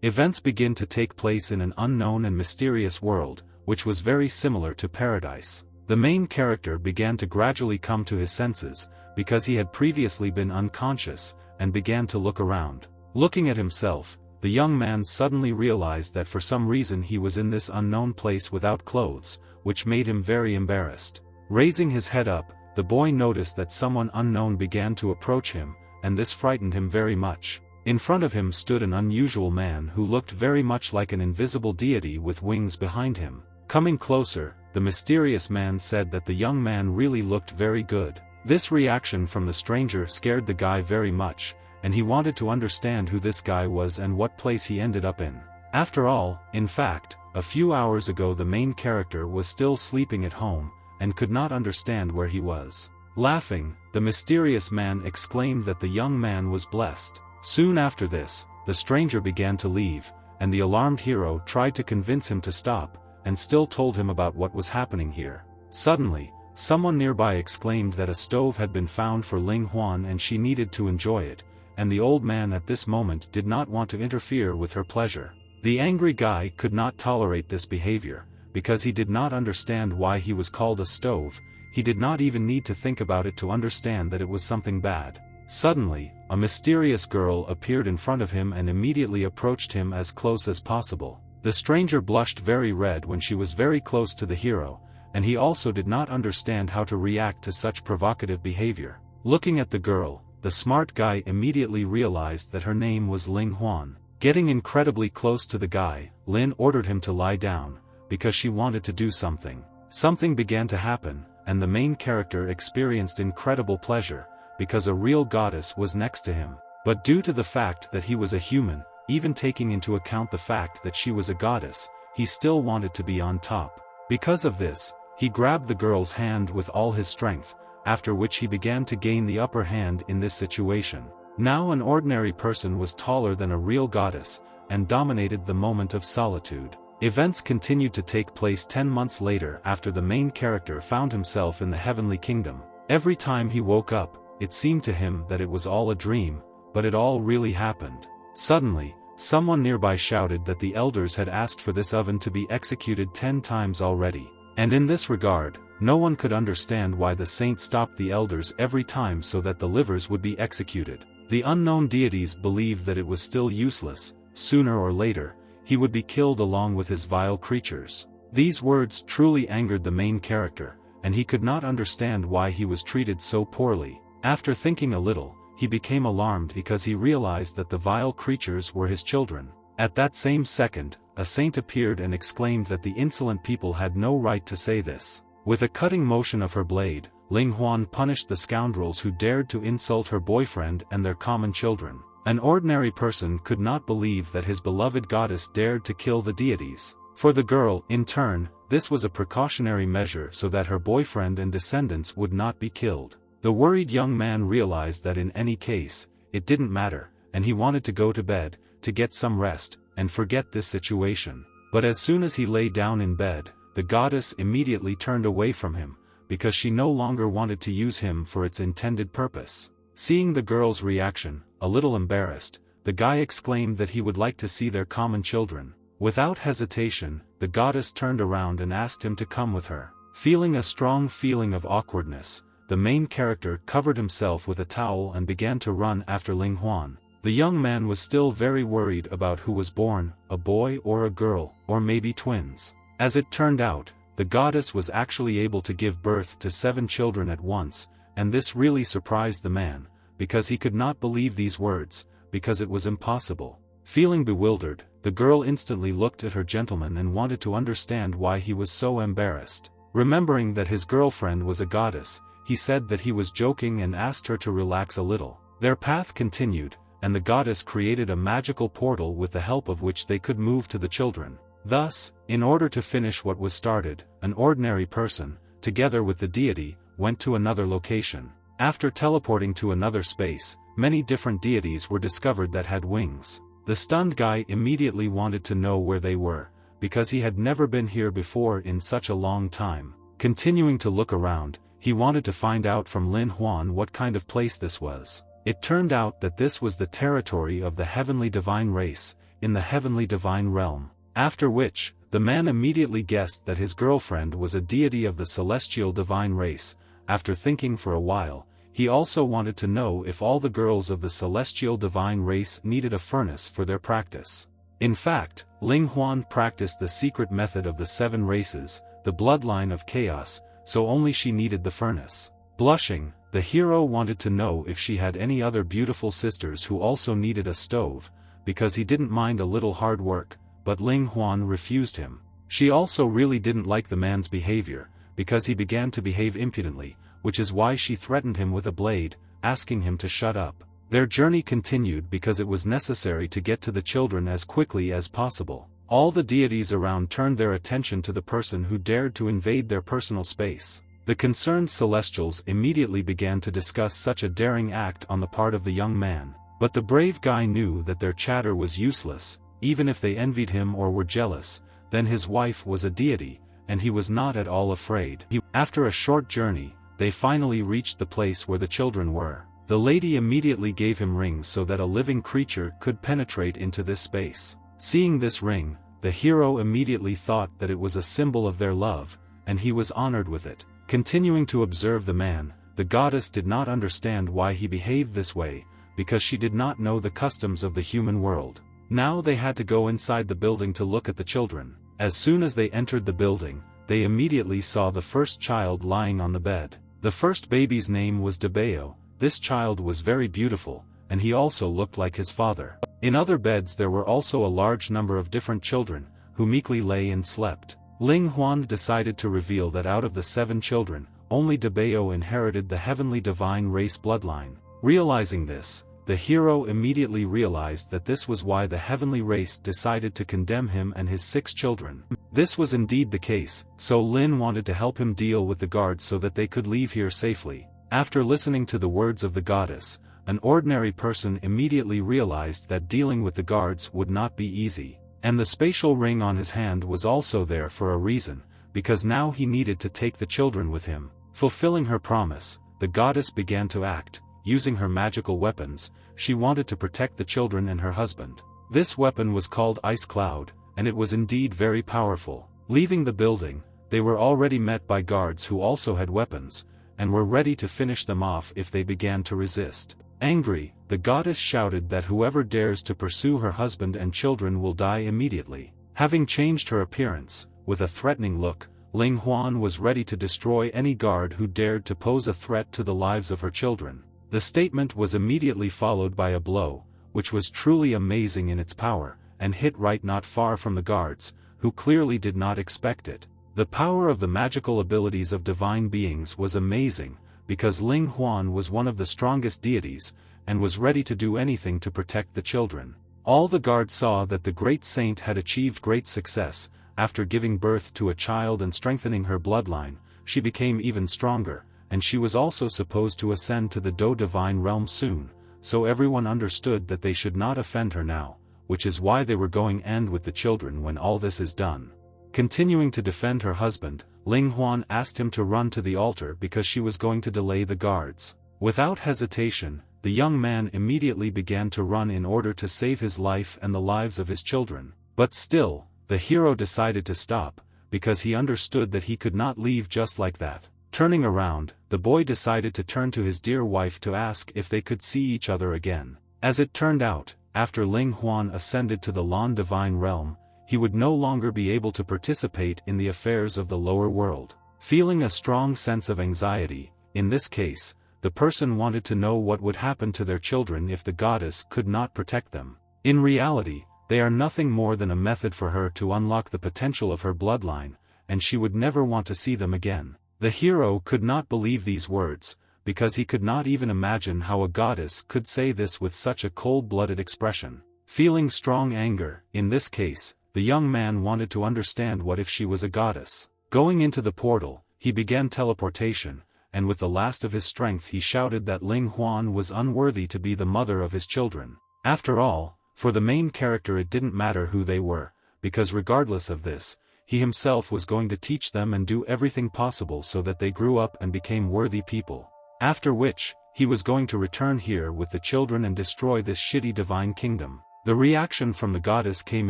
Events begin to take place in an unknown and mysterious world, which was very similar to paradise. The main character began to gradually come to his senses, because he had previously been unconscious, and began to look around. Looking at himself, the young man suddenly realized that for some reason he was in this unknown place without clothes, which made him very embarrassed. Raising his head up, the boy noticed that someone unknown began to approach him, and this frightened him very much. In front of him stood an unusual man who looked very much like an invisible deity with wings behind him. Coming closer, the mysterious man said that the young man really looked very good. This reaction from the stranger scared the guy very much, and he wanted to understand who this guy was and what place he ended up in. After all, in fact, a few hours ago the main character was still sleeping at home, and could not understand where he was. Laughing, the mysterious man exclaimed that the young man was blessed. Soon after this, the stranger began to leave, and the alarmed hero tried to convince him to stop, and still told him about what was happening here. Suddenly, someone nearby exclaimed that a stove had been found for Ling Huan and she needed to enjoy it, and the old man at this moment did not want to interfere with her pleasure. The angry guy could not tolerate this behavior, because he did not understand why he was called a stove. He did not even need to think about it to understand that it was something bad. Suddenly, a mysterious girl appeared in front of him and immediately approached him as close as possible. The stranger blushed very red when she was very close to the hero, and he also did not understand how to react to such provocative behavior. Looking at the girl, the smart guy immediately realized that her name was Ling Huan. Getting incredibly close to the guy, Lin ordered him to lie down, because she wanted to do something. Something began to happen, and the main character experienced incredible pleasure, because a real goddess was next to him. But due to the fact that he was a human, even taking into account the fact that she was a goddess, he still wanted to be on top. Because of this, he grabbed the girl's hand with all his strength, after which he began to gain the upper hand in this situation. Now an ordinary person was taller than a real goddess, and dominated the moment of solitude. Events continued to take place 10 months later after the main character found himself in the heavenly kingdom. Every time he woke up, it seemed to him that it was all a dream, but it all really happened. Suddenly, someone nearby shouted that the elders had asked for this oven to be executed 10 times already. And in this regard, no one could understand why the saint stopped the elders every time so that the livers would be executed. The unknown deities believed that it was still useless. Sooner or later, he would be killed along with his vile creatures. These words truly angered the main character, and he could not understand why he was treated so poorly. After thinking a little, he became alarmed because he realized that the vile creatures were his children. At that same second, a saint appeared and exclaimed that the insolent people had no right to say this. With a cutting motion of her blade, Ling Huan punished the scoundrels who dared to insult her boyfriend and their common children. An ordinary person could not believe that his beloved goddess dared to kill the deities. For the girl, in turn, this was a precautionary measure so that her boyfriend and descendants would not be killed. The worried young man realized that in any case, it didn't matter, and he wanted to go to bed, to get some rest, and forget this situation. But as soon as he lay down in bed, the goddess immediately turned away from him, because she no longer wanted to use him for its intended purpose. Seeing the girl's reaction, a little embarrassed, the guy exclaimed that he would like to see their common children. Without hesitation, the goddess turned around and asked him to come with her. Feeling a strong feeling of awkwardness, the main character covered himself with a towel and began to run after Ling Huan. The young man was still very worried about who was born, a boy or a girl, or maybe twins. As it turned out, the goddess was actually able to give birth to 7 children at once, and this really surprised the man, because he could not believe these words, because it was impossible. Feeling bewildered, the girl instantly looked at her gentleman and wanted to understand why he was so embarrassed. Remembering that his girlfriend was a goddess, he said that he was joking and asked her to relax a little. Their path continued, and the goddess created a magical portal with the help of which they could move to the children. Thus, in order to finish what was started, an ordinary person, together with the deity, went to another location. After teleporting to another space, many different deities were discovered that had wings. The stunned guy immediately wanted to know where they were, because he had never been here before in such a long time. Continuing to look around, he wanted to find out from Lin Huan what kind of place this was. It turned out that this was the territory of the heavenly divine race. in the heavenly divine realm. After which, the man immediately guessed that his girlfriend was a deity of the celestial divine race. After thinking for a while, he also wanted to know if all the girls of the celestial divine race needed a furnace for their practice. In fact, Ling Huan practiced the secret method of the 7 races, the bloodline of chaos, so only she needed the furnace. Blushing, the hero wanted to know if she had any other beautiful sisters who also needed a stove, because he didn't mind a little hard work, but Ling Huan refused him. She also really didn't like the man's behavior, because he began to behave impudently, which is why she threatened him with a blade, asking him to shut up. Their journey continued because it was necessary to get to the children as quickly as possible. All the deities around turned their attention to the person who dared to invade their personal space. The concerned celestials immediately began to discuss such a daring act on the part of the young man, but the brave guy knew that their chatter was useless. Even if they envied him or were jealous, then his wife was a deity, and he was not at all afraid. After a short journey, they finally reached the place where the children were. The lady immediately gave him rings so that a living creature could penetrate into this space. Seeing this ring, the hero immediately thought that it was a symbol of their love, and he was honored with it. Continuing to observe the man, the goddess did not understand why he behaved this way, because she did not know the customs of the human world. Now they had to go inside the building to look at the children. As soon as they entered the building, they immediately saw the first child lying on the bed. The first baby's name was Debeo. This child was very beautiful, and he also looked like his father. In other beds there were also a large number of different children, who meekly lay and slept. Ling Huan decided to reveal that out of the 7 children, only Debeo inherited the heavenly divine race bloodline. Realizing this, the hero immediately realized that this was why the heavenly race decided to condemn him and his 6 children. This was indeed the case, so Lin wanted to help him deal with the guards so that they could leave here safely. After listening to the words of the goddess, an ordinary person immediately realized that dealing with the guards would not be easy. And the spatial ring on his hand was also there for a reason, because now he needed to take the children with him. Fulfilling her promise, the goddess began to act. Using her magical weapons, she wanted to protect the children and her husband. This weapon was called Ice Cloud, and it was indeed very powerful. Leaving the building, they were already met by guards who also had weapons, and were ready to finish them off if they began to resist. Angry, the goddess shouted that whoever dares to pursue her husband and children will die immediately. Having changed her appearance, with a threatening look, Ling Huan was ready to destroy any guard who dared to pose a threat to the lives of her children. The statement was immediately followed by a blow, which was truly amazing in its power, and hit right not far from the guards, who clearly did not expect it. The power of the magical abilities of divine beings was amazing, because Ling Huan was one of the strongest deities, and was ready to do anything to protect the children. All the guards saw that the great saint had achieved great success. After giving birth to a child and strengthening her bloodline, she became even stronger, and she was also supposed to ascend to the Do divine realm soon, so everyone understood that they should not offend her now, which is why they were going end with the children when all this is done. Continuing to defend her husband, Ling Huan asked him to run to the altar because she was going to delay the guards. Without hesitation, the young man immediately began to run in order to save his life and the lives of his children. But still, the hero decided to stop, because he understood that he could not leave just like that. Turning around, the boy decided to turn to his dear wife to ask if they could see each other again. As it turned out, after Ling Huan ascended to the Lan divine realm, he would no longer be able to participate in the affairs of the lower world. Feeling a strong sense of anxiety, in this case, the person wanted to know what would happen to their children if the goddess could not protect them. In reality, they are nothing more than a method for her to unlock the potential of her bloodline, and she would never want to see them again. The hero could not believe these words, because he could not even imagine how a goddess could say this with such a cold-blooded expression. Feeling strong anger, in this case, the young man wanted to understand what if she was a goddess. Going into the portal, he began teleportation, and with the last of his strength he shouted that Ling Huan was unworthy to be the mother of his children. After all, for the main character it didn't matter who they were, because regardless of this, he himself was going to teach them and do everything possible so that they grew up and became worthy people. After which, he was going to return here with the children and destroy this shitty divine kingdom. The reaction from the goddess came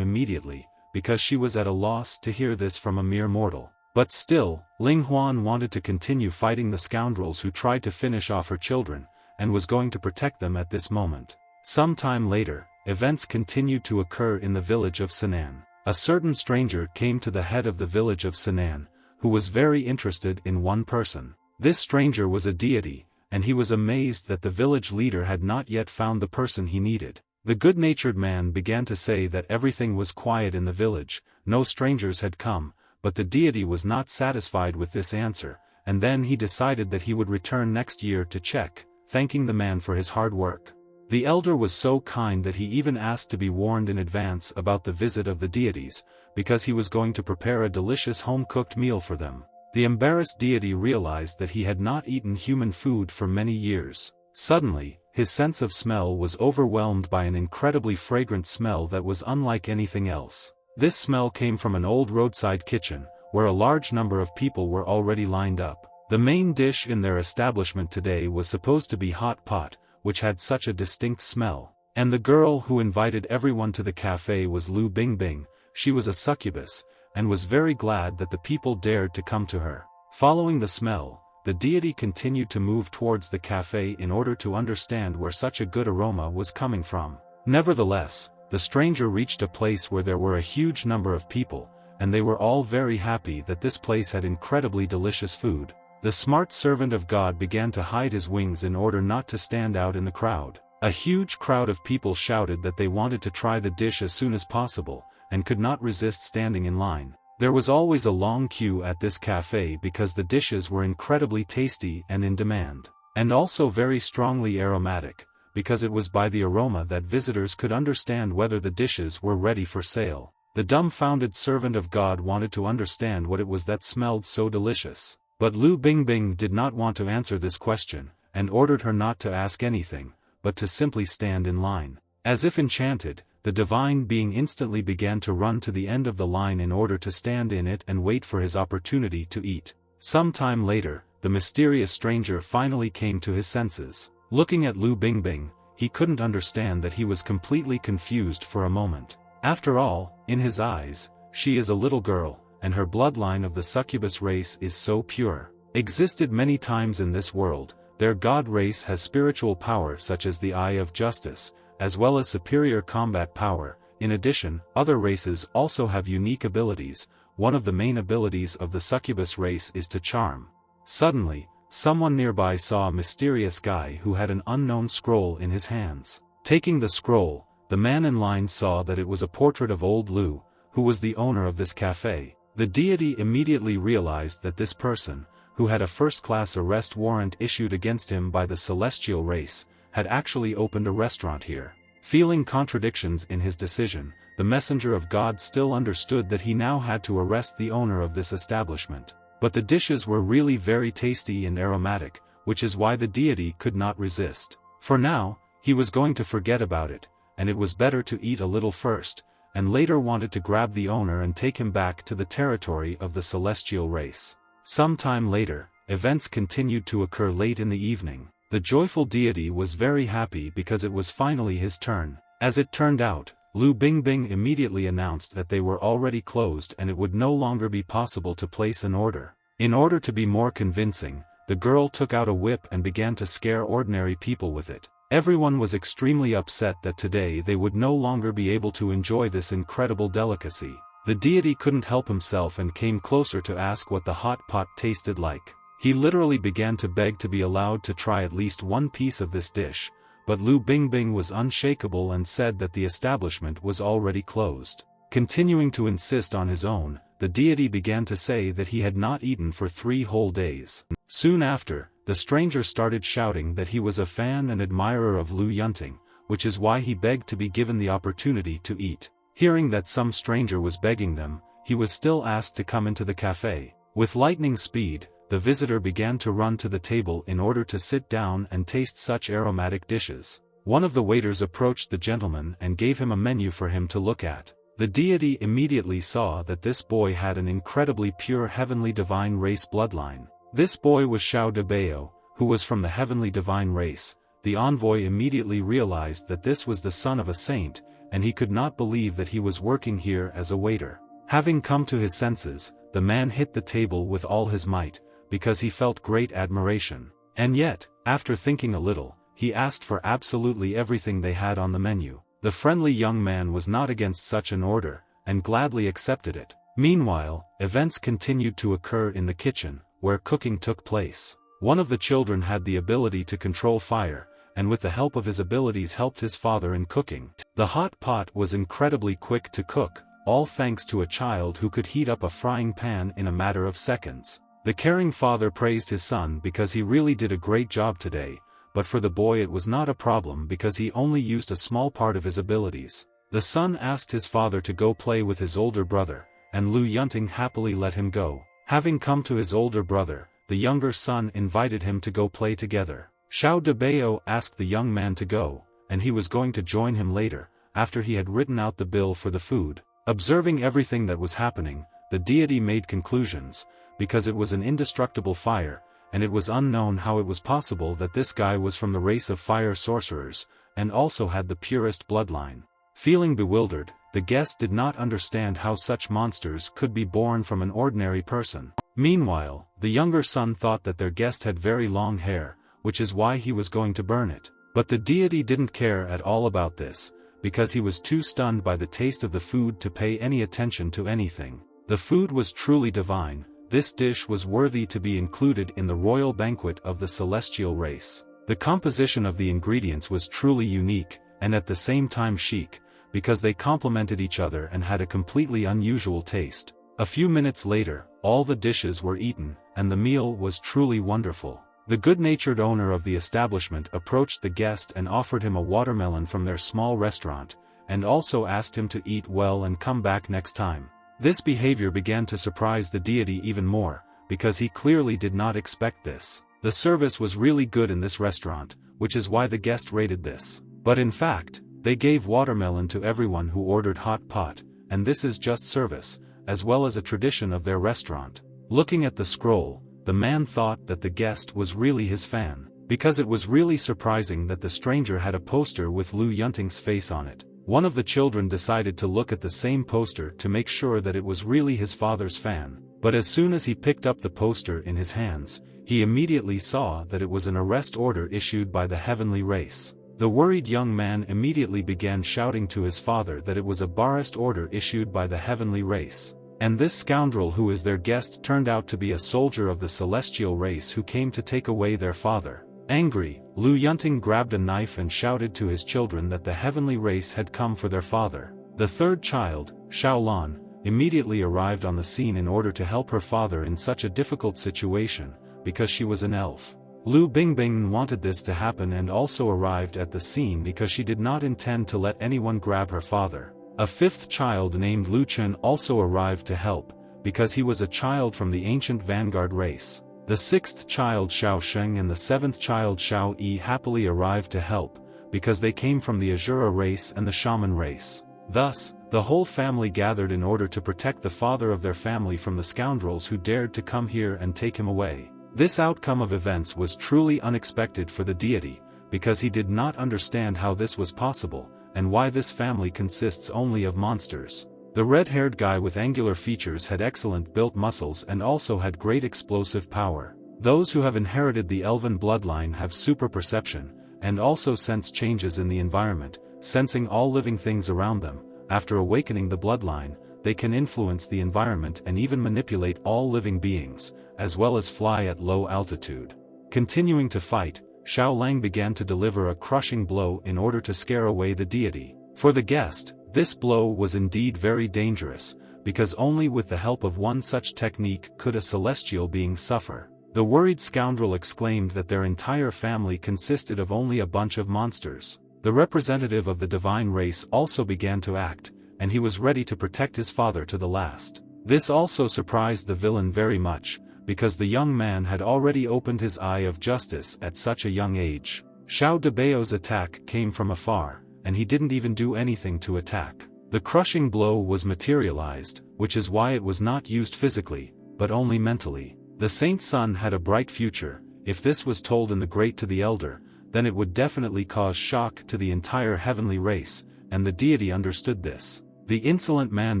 immediately, because she was at a loss to hear this from a mere mortal. But still, Ling Huan wanted to continue fighting the scoundrels who tried to finish off her children, and was going to protect them at this moment. Some time later, events continued to occur in the village of Sinan. A certain stranger came to the head of the village of Sinan, who was very interested in one person. This stranger was a deity, and he was amazed that the village leader had not yet found the person he needed. The good-natured man began to say that everything was quiet in the village, no strangers had come, but the deity was not satisfied with this answer, and then he decided that he would return next year to check, thanking the man for his hard work. The elder was so kind that he even asked to be warned in advance about the visit of the deities, because he was going to prepare a delicious home-cooked meal for them. The embarrassed deity realized that he had not eaten human food for many years. Suddenly, his sense of smell was overwhelmed by an incredibly fragrant smell that was unlike anything else. This smell came from an old roadside kitchen, where a large number of people were already lined up. The main dish in their establishment today was supposed to be hot pot, which had such a distinct smell. And the girl who invited everyone to the cafe was Lu Bingbing. She was a succubus, and was very glad that the people dared to come to her. Following the smell, the deity continued to move towards the cafe in order to understand where such a good aroma was coming from. Nevertheless, the stranger reached a place where there were a huge number of people, and they were all very happy that this place had incredibly delicious food. The smart servant of God began to hide his wings in order not to stand out in the crowd. A huge crowd of people shouted that they wanted to try the dish as soon as possible, and could not resist standing in line. There was always a long queue at this cafe because the dishes were incredibly tasty and in demand, and also very strongly aromatic, because it was by the aroma that visitors could understand whether the dishes were ready for sale. The dumbfounded servant of God wanted to understand what it was that smelled so delicious. But Lu Bingbing did not want to answer this question, and ordered her not to ask anything, but to simply stand in line. As if enchanted, the divine being instantly began to run to the end of the line in order to stand in it and wait for his opportunity to eat. Some time later, the mysterious stranger finally came to his senses. Looking at Lu Bingbing, he couldn't understand that he was completely confused for a moment. After all, in his eyes, she is a little girl, and her bloodline of the succubus race is so pure. Existed many times in this world, their god race has spiritual power such as the Eye of Justice, as well as superior combat power. In addition, other races also have unique abilities. One of the main abilities of the succubus race is to charm. Suddenly, someone nearby saw a mysterious guy who had an unknown scroll in his hands. Taking the scroll, the man in line saw that it was a portrait of old Lu, who was the owner of this cafe. The deity immediately realized that this person, who had a first-class arrest warrant issued against him by the celestial race, had actually opened a restaurant here. Feeling contradictions in his decision, the messenger of God still understood that he now had to arrest the owner of this establishment. But the dishes were really very tasty and aromatic, which is why the deity could not resist. For now, he was going to forget about it, and it was better to eat a little first, and later wanted to grab the owner and take him back to the territory of the celestial race. Some time later, events continued to occur late in the evening. The joyful deity was very happy because it was finally his turn. As it turned out, Lu Bingbing immediately announced that they were already closed and it would no longer be possible to place an order. In order to be more convincing, the girl took out a whip and began to scare ordinary people with it. Everyone was extremely upset that today they would no longer be able to enjoy this incredible delicacy. The deity couldn't help himself and came closer to ask what the hot pot tasted like. He literally began to beg to be allowed to try at least one piece of this dish, but Lu Bingbing was unshakable and said that the establishment was already closed. Continuing to insist on his own, the deity began to say that he had not eaten for 3 whole days. Soon after, the stranger started shouting that he was a fan and admirer of Lu Yunting, which is why he begged to be given the opportunity to eat. Hearing that some stranger was begging them, he was still asked to come into the cafe. With lightning speed, the visitor began to run to the table in order to sit down and taste such aromatic dishes. One of the waiters approached the gentleman and gave him a menu for him to look at. The deity immediately saw that this boy had an incredibly pure heavenly divine race bloodline. This boy was Xiao Debao, who was from the heavenly divine race. The envoy immediately realized that this was the son of a saint, and he could not believe that he was working here as a waiter. Having come to his senses, the man hit the table with all his might, because he felt great admiration. And yet, after thinking a little, he asked for absolutely everything they had on the menu. The friendly young man was not against such an order, and gladly accepted it. Meanwhile, events continued to occur in the kitchen, where cooking took place. One of the children had the ability to control fire, and with the help of his abilities helped his father in cooking. The hot pot was incredibly quick to cook, all thanks to a child who could heat up a frying pan in a matter of seconds. The caring father praised his son because he really did a great job today, but for the boy it was not a problem because he only used a small part of his abilities. The son asked his father to go play with his older brother, and Lu Yunting happily let him go. Having come to his older brother, the younger son invited him to go play together. Xiao Debao asked the young man to go, and he was going to join him later, after he had written out the bill for the food. Observing everything that was happening, the deity made conclusions, because it was an indestructible fire, and it was unknown how it was possible that this guy was from the race of fire sorcerers, and also had the purest bloodline. Feeling bewildered, the guest did not understand how such monsters could be born from an ordinary person. Meanwhile, the younger son thought that their guest had very long hair, which is why he was going to burn it. But the deity didn't care at all about this, because he was too stunned by the taste of the food to pay any attention to anything. The food was truly divine. This dish was worthy to be included in the royal banquet of the celestial race. The composition of the ingredients was truly unique, and at the same time chic, because they complemented each other and had a completely unusual taste. A few minutes later, all the dishes were eaten, and the meal was truly wonderful. The good-natured owner of the establishment approached the guest and offered him a watermelon from their small restaurant, and also asked him to eat well and come back next time. This behavior began to surprise the deity even more, because he clearly did not expect this. The service was really good in this restaurant, which is why the guest rated this. But in fact, they gave watermelon to everyone who ordered hot pot, and this is just service, as well as a tradition of their restaurant. Looking at the scroll, the man thought that the guest was really his fan, because it was really surprising that the stranger had a poster with Lu Yunting's face on it. One of the children decided to look at the same poster to make sure that it was really his father's fan, but as soon as he picked up the poster in his hands, he immediately saw that it was an arrest order issued by the heavenly race. The worried young man immediately began shouting to his father that it was a arrest order issued by the heavenly race. And this scoundrel who is their guest turned out to be a soldier of the celestial race who came to take away their father. Angry, Lu Yunting grabbed a knife and shouted to his children that the heavenly race had come for their father. The third child, Xiaolan, immediately arrived on the scene in order to help her father in such a difficult situation, because she was an elf. Lu Bingbing wanted this to happen and also arrived at the scene because she did not intend to let anyone grab her father. A fifth child named Lu Chun also arrived to help, because he was a child from the ancient vanguard race. The sixth child Xiao Sheng and the seventh child Xiao Yi happily arrived to help, because they came from the Azura race and the Shaman race. Thus, the whole family gathered in order to protect the father of their family from the scoundrels who dared to come here and take him away. This outcome of events was truly unexpected for the deity, because he did not understand how this was possible, and why this family consists only of monsters. The red-haired guy with angular features had excellent built muscles and also had great explosive power. Those who have inherited the elven bloodline have super perception, and also sense changes in the environment, sensing all living things around them. After awakening the bloodline, they can influence the environment and even manipulate all living beings, as well as fly at low altitude. Continuing to fight, Xiao Lang began to deliver a crushing blow in order to scare away the deity. For the guest, this blow was indeed very dangerous, because only with the help of one such technique could a celestial being suffer. The worried scoundrel exclaimed that their entire family consisted of only a bunch of monsters. The representative of the divine race also began to act, and he was ready to protect his father to the last. This also surprised the villain very much, because the young man had already opened his eye of justice at such a young age. Xiao Debao's attack came from afar, and he didn't even do anything to attack. The crushing blow was materialized, which is why it was not used physically, but only mentally. The saint's son had a bright future. If this was told in the great to the elder, then it would definitely cause shock to the entire heavenly race, and the deity understood this. The insolent man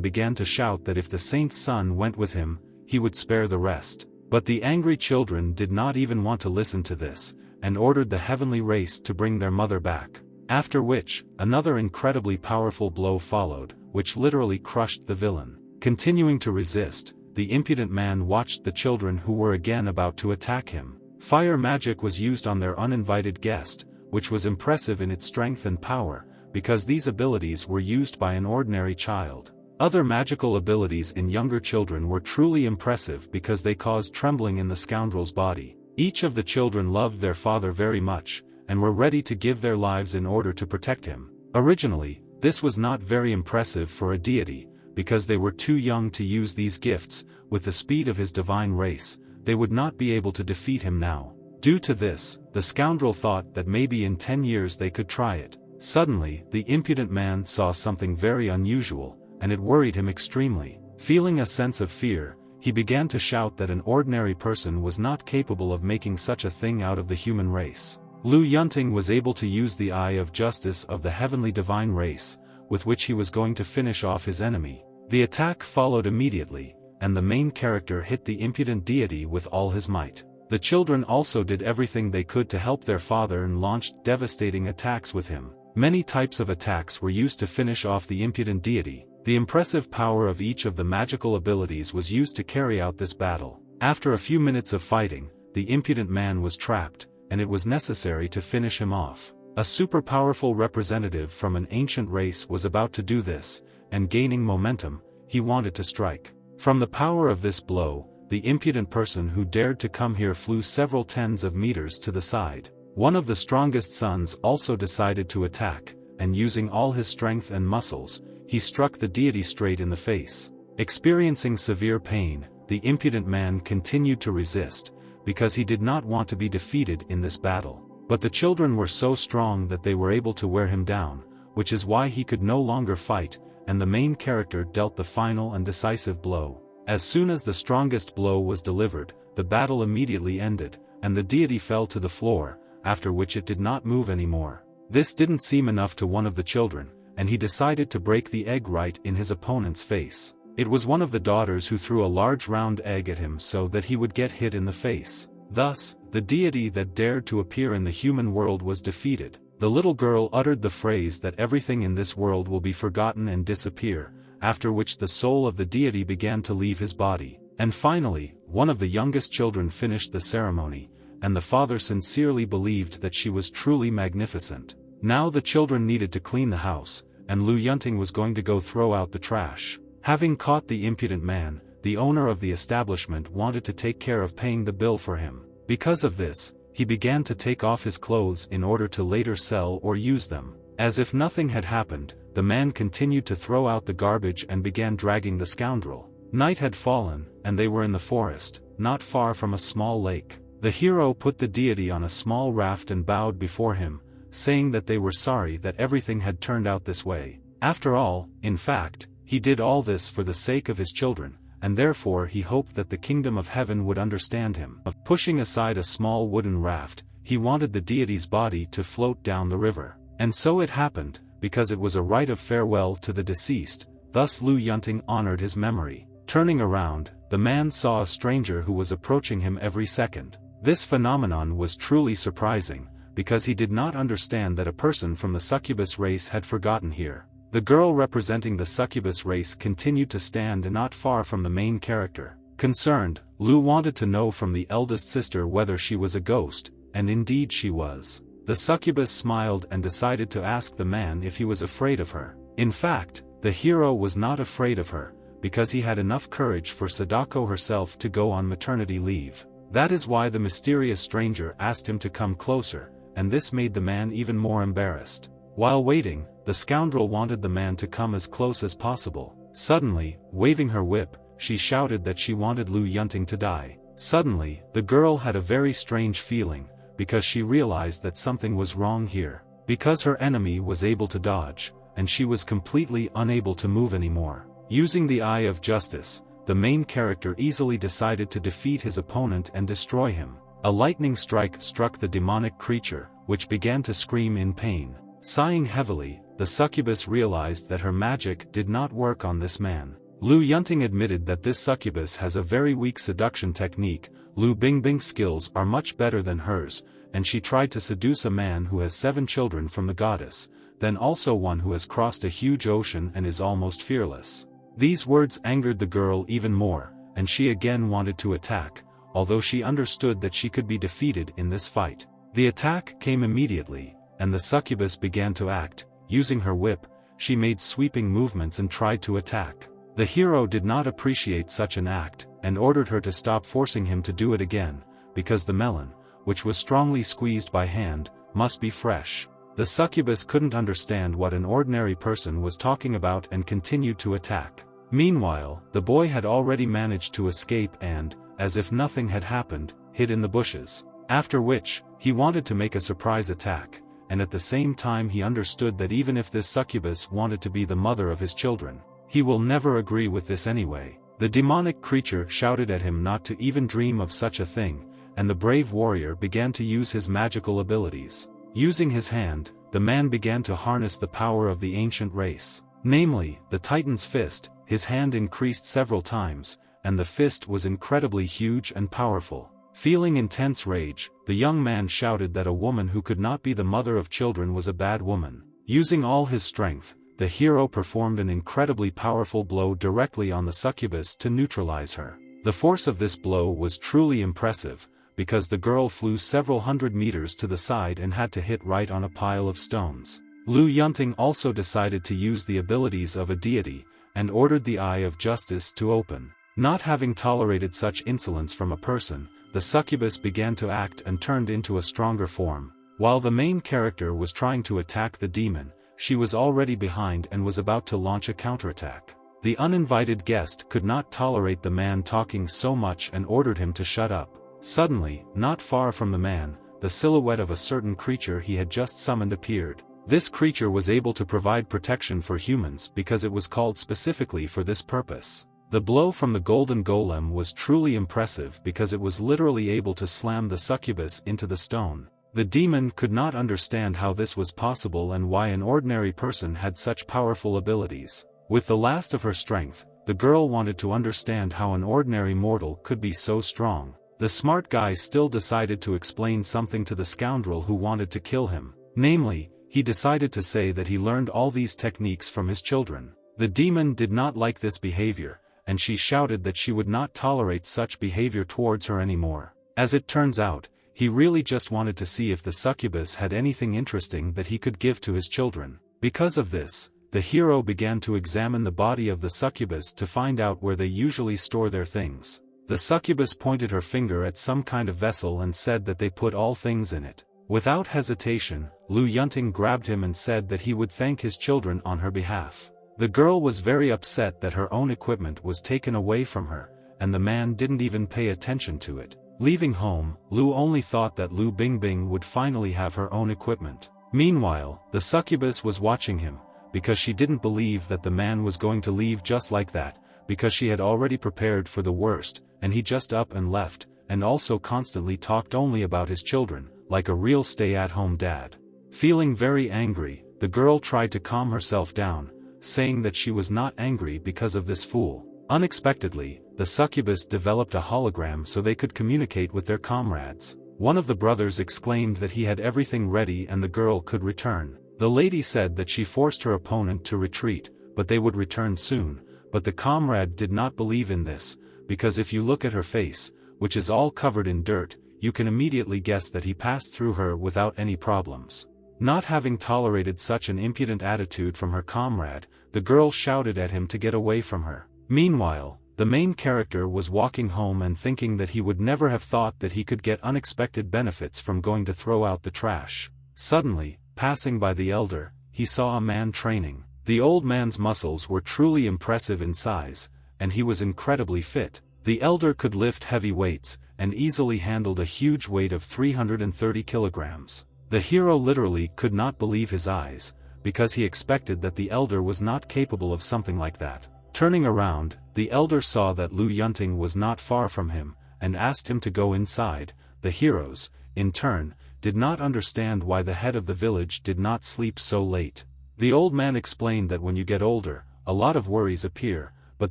began to shout that if the saint's son went with him, he would spare the rest. But the angry children did not even want to listen to this, and ordered the heavenly race to bring their mother back. After which, another incredibly powerful blow followed, which literally crushed the villain. Continuing to resist, the impudent man watched the children who were again about to attack him. Fire magic was used on their uninvited guest, which was impressive in its strength and power, because these abilities were used by an ordinary child. Other magical abilities in younger children were truly impressive because they caused trembling in the scoundrel's body. Each of the children loved their father very much, and were ready to give their lives in order to protect him. Originally, this was not very impressive for a deity, because they were too young to use these gifts. With the speed of his divine race, they would not be able to defeat him now. Due to this, the scoundrel thought that maybe in 10 years they could try it. Suddenly, the impudent man saw something very unusual, and it worried him extremely. Feeling a sense of fear, he began to shout that an ordinary person was not capable of making such a thing out of the human race. Lu Yunting was able to use the eye of justice of the heavenly divine race, with which he was going to finish off his enemy. The attack followed immediately, and the main character hit the impudent deity with all his might. The children also did everything they could to help their father and launched devastating attacks with him. Many types of attacks were used to finish off the impudent deity. The impressive power of each of the magical abilities was used to carry out this battle. After a few minutes of fighting, the impudent man was trapped, and it was necessary to finish him off. A super powerful representative from an ancient race was about to do this, and gaining momentum, he wanted to strike. From the power of this blow, the impudent person who dared to come here flew several tens of meters to the side. One of the strongest sons also decided to attack, and using all his strength and muscles, he struck the deity straight in the face. Experiencing severe pain, the impudent man continued to resist, because he did not want to be defeated in this battle. But the children were so strong that they were able to wear him down, which is why he could no longer fight, and the main character dealt the final and decisive blow. As soon as the strongest blow was delivered, the battle immediately ended, and the deity fell to the floor, after which it did not move anymore. This didn't seem enough to one of the children, and he decided to break the egg right in his opponent's face. It was one of the daughters who threw a large round egg at him so that he would get hit in the face. Thus, the deity that dared to appear in the human world was defeated. The little girl uttered the phrase that everything in this world will be forgotten and disappear, after which the soul of the deity began to leave his body. And finally, one of the youngest children finished the ceremony, and the father sincerely believed that she was truly magnificent. Now the children needed to clean the house, and Lu Yunting was going to go throw out the trash. Having caught the impudent man, the owner of the establishment wanted to take care of paying the bill for him. Because of this, he began to take off his clothes in order to later sell or use them. As if nothing had happened, the man continued to throw out the garbage and began dragging the scoundrel. Night had fallen, and they were in the forest, not far from a small lake. The hero put the deity on a small raft and bowed before him, saying that they were sorry that everything had turned out this way. After all, in fact, he did all this for the sake of his children, and therefore he hoped that the kingdom of heaven would understand him. Pushing aside a small wooden raft, he wanted the deity's body to float down the river. And so it happened, because it was a rite of farewell to the deceased. Thus Lu Yunting honored his memory. Turning around, the man saw a stranger who was approaching him every second. This phenomenon was truly surprising, because he did not understand that a person from the succubus race had forgotten here. The girl representing the succubus race continued to stand not far from the main character. Concerned, Lu wanted to know from the eldest sister whether she was a ghost, and indeed she was. The succubus smiled and decided to ask the man if he was afraid of her. In fact, the hero was not afraid of her, because he had enough courage for Sadako herself to go on maternity leave. That is why the mysterious stranger asked him to come closer, and this made the man even more embarrassed. While waiting, the scoundrel wanted the man to come as close as possible. Suddenly, waving her whip, she shouted that she wanted Lu Yunting to die. Suddenly, the girl had a very strange feeling, because she realized that something was wrong here. Because her enemy was able to dodge, and she was completely unable to move anymore. Using the eye of justice, the main character easily decided to defeat his opponent and destroy him. A lightning strike struck the demonic creature, which began to scream in pain. Sighing heavily, the succubus realized that her magic did not work on this man. Lu Yunting admitted that this succubus has a very weak seduction technique. Lu Bingbing's skills are much better than hers, and she tried to seduce a man who has 7 children from the goddess, then also one who has crossed a huge ocean and is almost fearless. These words angered the girl even more, and she again wanted to attack, although she understood that she could be defeated in this fight. The attack came immediately, and the succubus began to act. Using her whip, she made sweeping movements and tried to attack. The hero did not appreciate such an act, and ordered her to stop forcing him to do it again, because the melon, which was strongly squeezed by hand, must be fresh. The succubus couldn't understand what an ordinary person was talking about and continued to attack. Meanwhile, the boy had already managed to escape and, as if nothing had happened, hid in the bushes. After which, he wanted to make a surprise attack, and at the same time he understood that even if this succubus wanted to be the mother of his children, he will never agree with this anyway. The demonic creature shouted at him not to even dream of such a thing, and the brave warrior began to use his magical abilities. Using his hand, the man began to harness the power of the ancient race. Namely, the Titan's fist. His hand increased several times, and the fist was incredibly huge and powerful. Feeling intense rage, the young man shouted that a woman who could not be the mother of children was a bad woman. Using all his strength, the hero performed an incredibly powerful blow directly on the succubus to neutralize her. The force of this blow was truly impressive, because the girl flew several hundred meters to the side and had to hit right on a pile of stones. Lu Yunting also decided to use the abilities of a deity, and ordered the Eye of Justice to open. Not having tolerated such insolence from a person, the succubus began to act and turned into a stronger form. While the main character was trying to attack the demon, she was already behind and was about to launch a counterattack. The uninvited guest could not tolerate the man talking so much and ordered him to shut up. Suddenly, not far from the man, the silhouette of a certain creature he had just summoned appeared. This creature was able to provide protection for humans because it was called specifically for this purpose. The blow from the golden golem was truly impressive because it was literally able to slam the succubus into the stone. The demon could not understand how this was possible and why an ordinary person had such powerful abilities. With the last of her strength, the girl wanted to understand how an ordinary mortal could be so strong. The smart guy still decided to explain something to the scoundrel who wanted to kill him. Namely, he decided to say that he learned all these techniques from his children. The demon did not like this behavior, and she shouted that she would not tolerate such behavior towards her anymore. As it turns out, he really just wanted to see if the succubus had anything interesting that he could give to his children. Because of this, the hero began to examine the body of the succubus to find out where they usually store their things. The succubus pointed her finger at some kind of vessel and said that they put all things in it. Without hesitation, Lu Yunting grabbed him and said that he would thank his children on her behalf. The girl was very upset that her own equipment was taken away from her, and the man didn't even pay attention to it. Leaving home, Lu only thought that Lu Bingbing would finally have her own equipment. Meanwhile, the succubus was watching him, because she didn't believe that the man was going to leave just like that, because she had already prepared for the worst, and he just up and left, and also constantly talked only about his children, like a real stay-at-home dad. Feeling very angry, the girl tried to calm herself down, saying that she was not angry because of this fool. Unexpectedly, the succubus developed a hologram so they could communicate with their comrades. One of the brothers exclaimed that he had everything ready and the girl could return. The lady said that she forced her opponent to retreat, but they would return soon, but the comrade did not believe in this, because if you look at her face, which is all covered in dirt, you can immediately guess that he passed through her without any problems. Not having tolerated such an impudent attitude from her comrade, the girl shouted at him to get away from her. Meanwhile, the main character was walking home and thinking that he would never have thought that he could get unexpected benefits from going to throw out the trash. Suddenly, passing by the elder, he saw a man training. The old man's muscles were truly impressive in size, and he was incredibly fit. The elder could lift heavy weights, and easily handled a huge weight of 330 kilograms. The hero literally could not believe his eyes, because he expected that the elder was not capable of something like that. Turning around, the elder saw that Lu Yunting was not far from him, and asked him to go inside. The heroes, in turn, did not understand why the head of the village did not sleep so late. The old man explained that when you get older, a lot of worries appear, but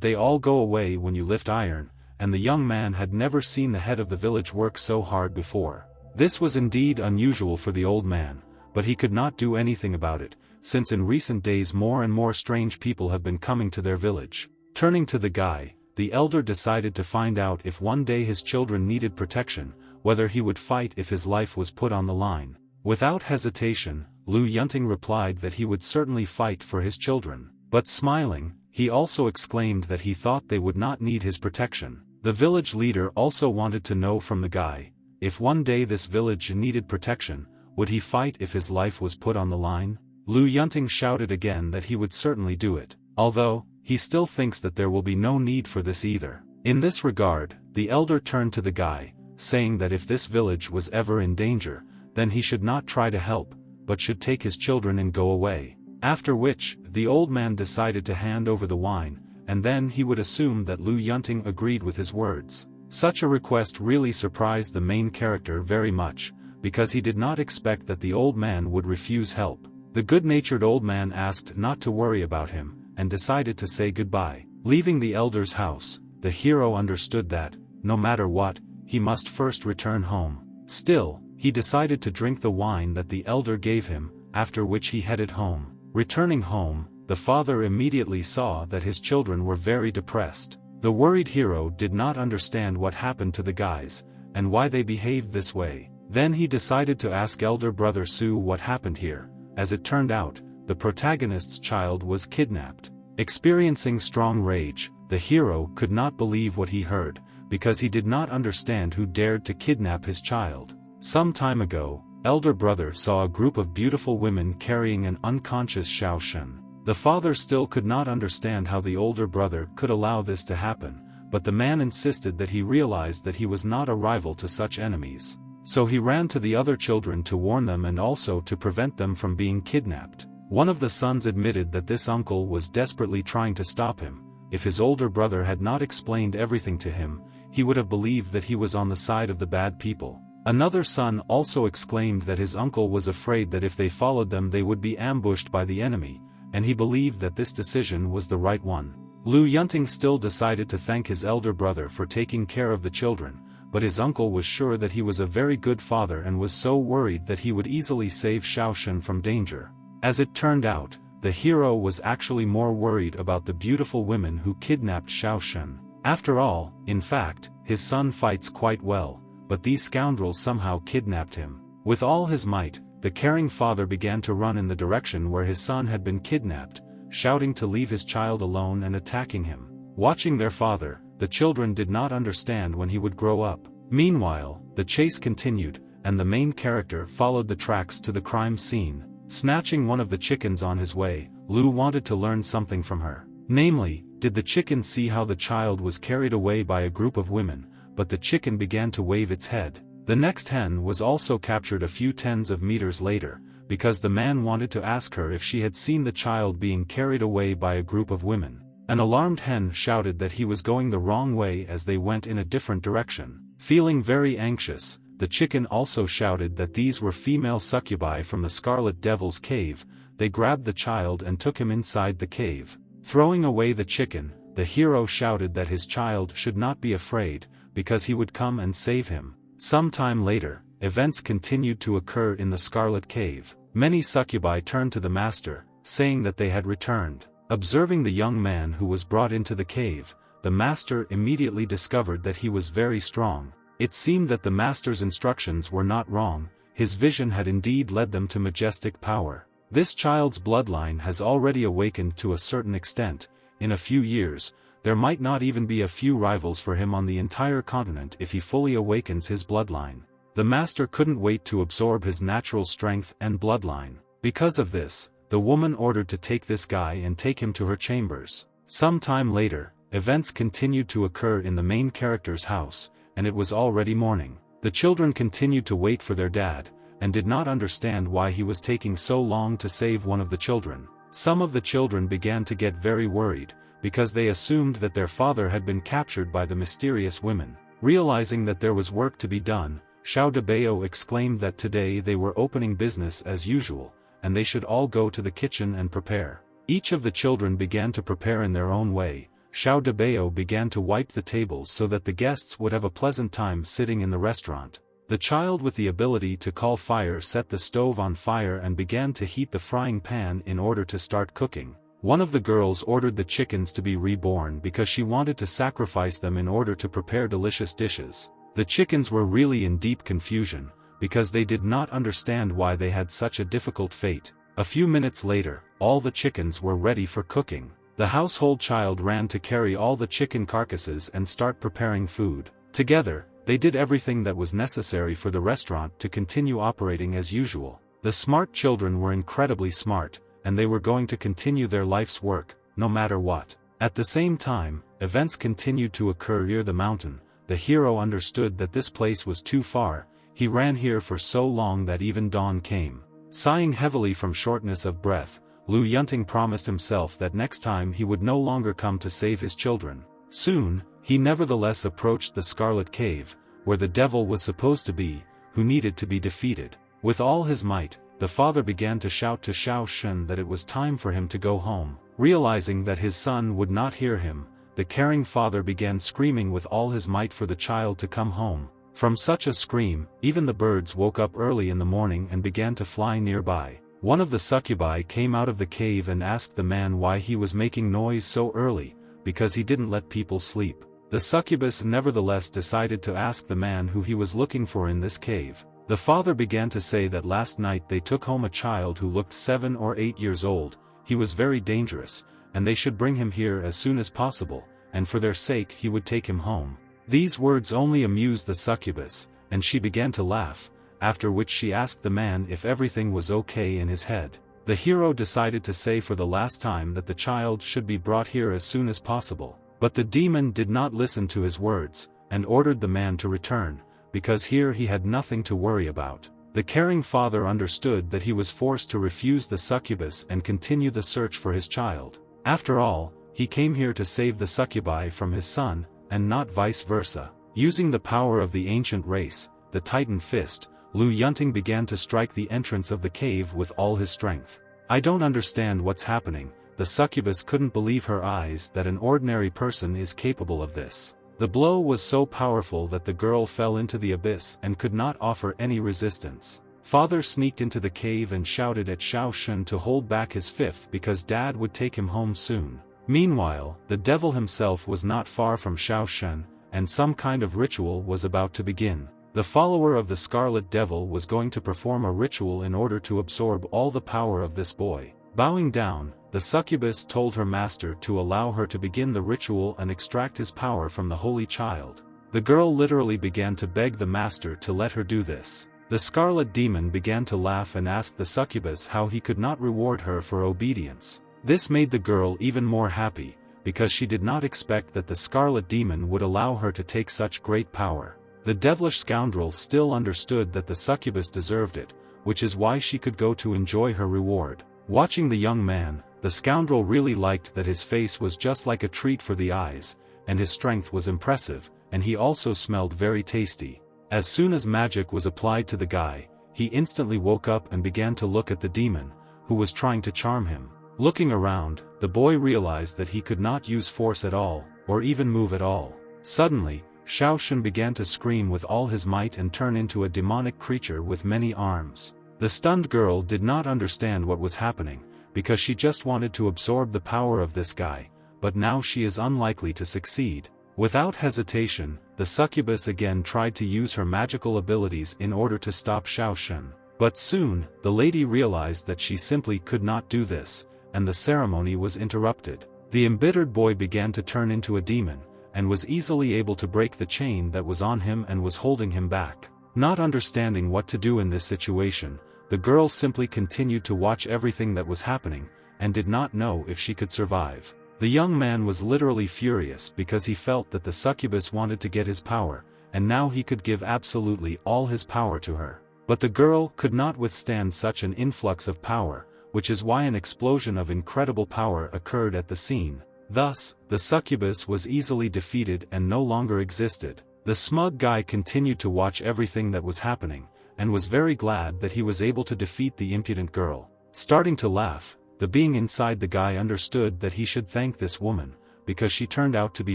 they all go away when you lift iron, and the young man had never seen the head of the village work so hard before. This was indeed unusual for the old man, but he could not do anything about it, since in recent days more and more strange people have been coming to their village. Turning to the guy, the elder decided to find out if one day his children needed protection, whether he would fight if his life was put on the line. Without hesitation, Lu Yunting replied that he would certainly fight for his children, but smiling, he also exclaimed that he thought they would not need his protection. The village leader also wanted to know from the guy, if one day this village needed protection, would he fight if his life was put on the line? Lu Yunting shouted again that he would certainly do it, although, he still thinks that there will be no need for this either. In this regard, the elder turned to the guy, saying that if this village was ever in danger, then he should not try to help, but should take his children and go away. After which, the old man decided to hand over the wine, and then he would assume that Lu Yunting agreed with his words. Such a request really surprised the main character very much, because he did not expect that the old man would refuse help. The good-natured old man asked not to worry about him, and decided to say goodbye. Leaving the elder's house, the hero understood that, no matter what, he must first return home. Still, he decided to drink the wine that the elder gave him, after which he headed home. Returning home, the father immediately saw that his children were very depressed. The worried hero did not understand what happened to the guys, and why they behaved this way. Then he decided to ask elder brother Su what happened here. As it turned out, the protagonist's child was kidnapped. Experiencing strong rage, the hero could not believe what he heard, because he did not understand who dared to kidnap his child. Some time ago, elder brother saw a group of beautiful women carrying an unconscious Xiao Shen. The father still could not understand how the older brother could allow this to happen, but the man insisted that he realized that he was not a rival to such enemies. So he ran to the other children to warn them and also to prevent them from being kidnapped. One of the sons admitted that this uncle was desperately trying to stop him. If his older brother had not explained everything to him, he would have believed that he was on the side of the bad people. Another son also exclaimed that his uncle was afraid that if they followed them they would be ambushed by the enemy, and he believed that this decision was the right one. Lu Yunting still decided to thank his elder brother for taking care of the children, but his uncle was sure that he was a very good father and was so worried that he would easily save Xiaoshen from danger. As it turned out, the hero was actually more worried about the beautiful women who kidnapped Xiaoshen. After all, in fact, his son fights quite well, but these scoundrels somehow kidnapped him. With all his might, the caring father began to run in the direction where his son had been kidnapped, shouting to leave his child alone and attacking him. Watching their father, the children did not understand when he would grow up. Meanwhile, the chase continued, and the main character followed the tracks to the crime scene. Snatching one of the chickens on his way, Lu wanted to learn something from her. Namely, did the chicken see how the child was carried away by a group of women, but the chicken began to wave its head. The next hen was also captured a few tens of meters later, because the man wanted to ask her if she had seen the child being carried away by a group of women. An alarmed hen shouted that he was going the wrong way as they went in a different direction. Feeling very anxious, the chicken also shouted that these were female succubi from the Scarlet Devil's cave. They grabbed the child and took him inside the cave. Throwing away the chicken, the hero shouted that his child should not be afraid, because he would come and save him. Some time later, events continued to occur in the Scarlet Cave. Many succubi turned to the master, saying that they had returned. Observing the young man who was brought into the cave, the master immediately discovered that he was very strong. It seemed that the master's instructions were not wrong, his vision had indeed led them to majestic power. This child's bloodline has already awakened to a certain extent. In a few years, there might not even be a few rivals for him on the entire continent if he fully awakens his bloodline. The master couldn't wait to absorb his natural strength and bloodline. Because of this, the woman ordered to take this guy and take him to her chambers. Some time later, events continued to occur in the main character's house, and it was already morning. The children continued to wait for their dad, and did not understand why he was taking so long to save one of the children. Some of the children began to get very worried, because they assumed that their father had been captured by the mysterious women. Realizing that there was work to be done, Xiao Debao exclaimed that today they were opening business as usual, and they should all go to the kitchen and prepare. Each of the children began to prepare in their own way. Xiao Debao began to wipe the tables so that the guests would have a pleasant time sitting in the restaurant. The child with the ability to call fire set the stove on fire and began to heat the frying pan in order to start cooking. One of the girls ordered the chickens to be reborn because she wanted to sacrifice them in order to prepare delicious dishes. The chickens were really in deep confusion, because they did not understand why they had such a difficult fate. A few minutes later, all the chickens were ready for cooking. The household child ran to carry all the chicken carcasses and start preparing food. Together, they did everything that was necessary for the restaurant to continue operating as usual. The smart children were incredibly smart, and they were going to continue their life's work, no matter what. At the same time, events continued to occur near the mountain. The hero understood that this place was too far. He ran here for so long that even dawn came. Sighing heavily from shortness of breath, Lu Yunting promised himself that next time he would no longer come to save his children. Soon, he nevertheless approached the Scarlet Cave, where the devil was supposed to be, who needed to be defeated. With all his might, the father began to shout to Xiao Shun that it was time for him to go home. Realizing that his son would not hear him, the caring father began screaming with all his might for the child to come home. From such a scream, even the birds woke up early in the morning and began to fly nearby. One of the succubi came out of the cave and asked the man why he was making noise so early, because he didn't let people sleep. The succubus nevertheless decided to ask the man who he was looking for in this cave. The father began to say that last night they took home a child who looked 7 or 8 years old. He was very dangerous, and they should bring him here as soon as possible, and for their sake he would take him home. These words only amused the succubus, and she began to laugh, after which she asked the man if everything was okay in his head. The hero decided to say for the last time that the child should be brought here as soon as possible. But the demon did not listen to his words, and ordered the man to return, because here he had nothing to worry about. The caring father understood that he was forced to refuse the succubus and continue the search for his child. After all, he came here to save the succubi from his son, and not vice versa. Using the power of the ancient race, the Titan Fist, Lu Yunting began to strike the entrance of the cave with all his strength. I don't understand what's happening. The succubus couldn't believe her eyes that an ordinary person is capable of this. The blow was so powerful that the girl fell into the abyss and could not offer any resistance. Father sneaked into the cave and shouted at Xiao Shun to hold back his fifth because dad would take him home soon. Meanwhile, the devil himself was not far from Xiao Shun, and some kind of ritual was about to begin. The follower of the Scarlet Devil was going to perform a ritual in order to absorb all the power of this boy. Bowing down, the succubus told her master to allow her to begin the ritual and extract his power from the holy child. The girl literally began to beg the master to let her do this. The scarlet demon began to laugh and asked the succubus how he could not reward her for obedience. This made the girl even more happy, because she did not expect that the scarlet demon would allow her to take such great power. The devilish scoundrel still understood that the succubus deserved it, which is why she could go to enjoy her reward. Watching the young man, the scoundrel really liked that his face was just like a treat for the eyes, and his strength was impressive, and he also smelled very tasty. As soon as magic was applied to the guy, he instantly woke up and began to look at the demon, who was trying to charm him. Looking around, the boy realized that he could not use force at all, or even move at all. Suddenly, Xiao Shun began to scream with all his might and turn into a demonic creature with many arms. The stunned girl did not understand what was happening, because she just wanted to absorb the power of this guy, but now she is unlikely to succeed. Without hesitation, the succubus again tried to use her magical abilities in order to stop Xiao Shun. But soon, the lady realized that she simply could not do this, and the ceremony was interrupted. The embittered boy began to turn into a demon, and was easily able to break the chain that was on him and was holding him back. Not understanding what to do in this situation, the girl simply continued to watch everything that was happening, and did not know if she could survive. The young man was literally furious because he felt that the succubus wanted to get his power, and now he could give absolutely all his power to her. But the girl could not withstand such an influx of power, which is why an explosion of incredible power occurred at the scene. Thus, the succubus was easily defeated and no longer existed. The smug guy continued to watch everything that was happening, and was very glad that he was able to defeat the impudent girl. Starting to laugh, the being inside the guy understood that he should thank this woman, because she turned out to be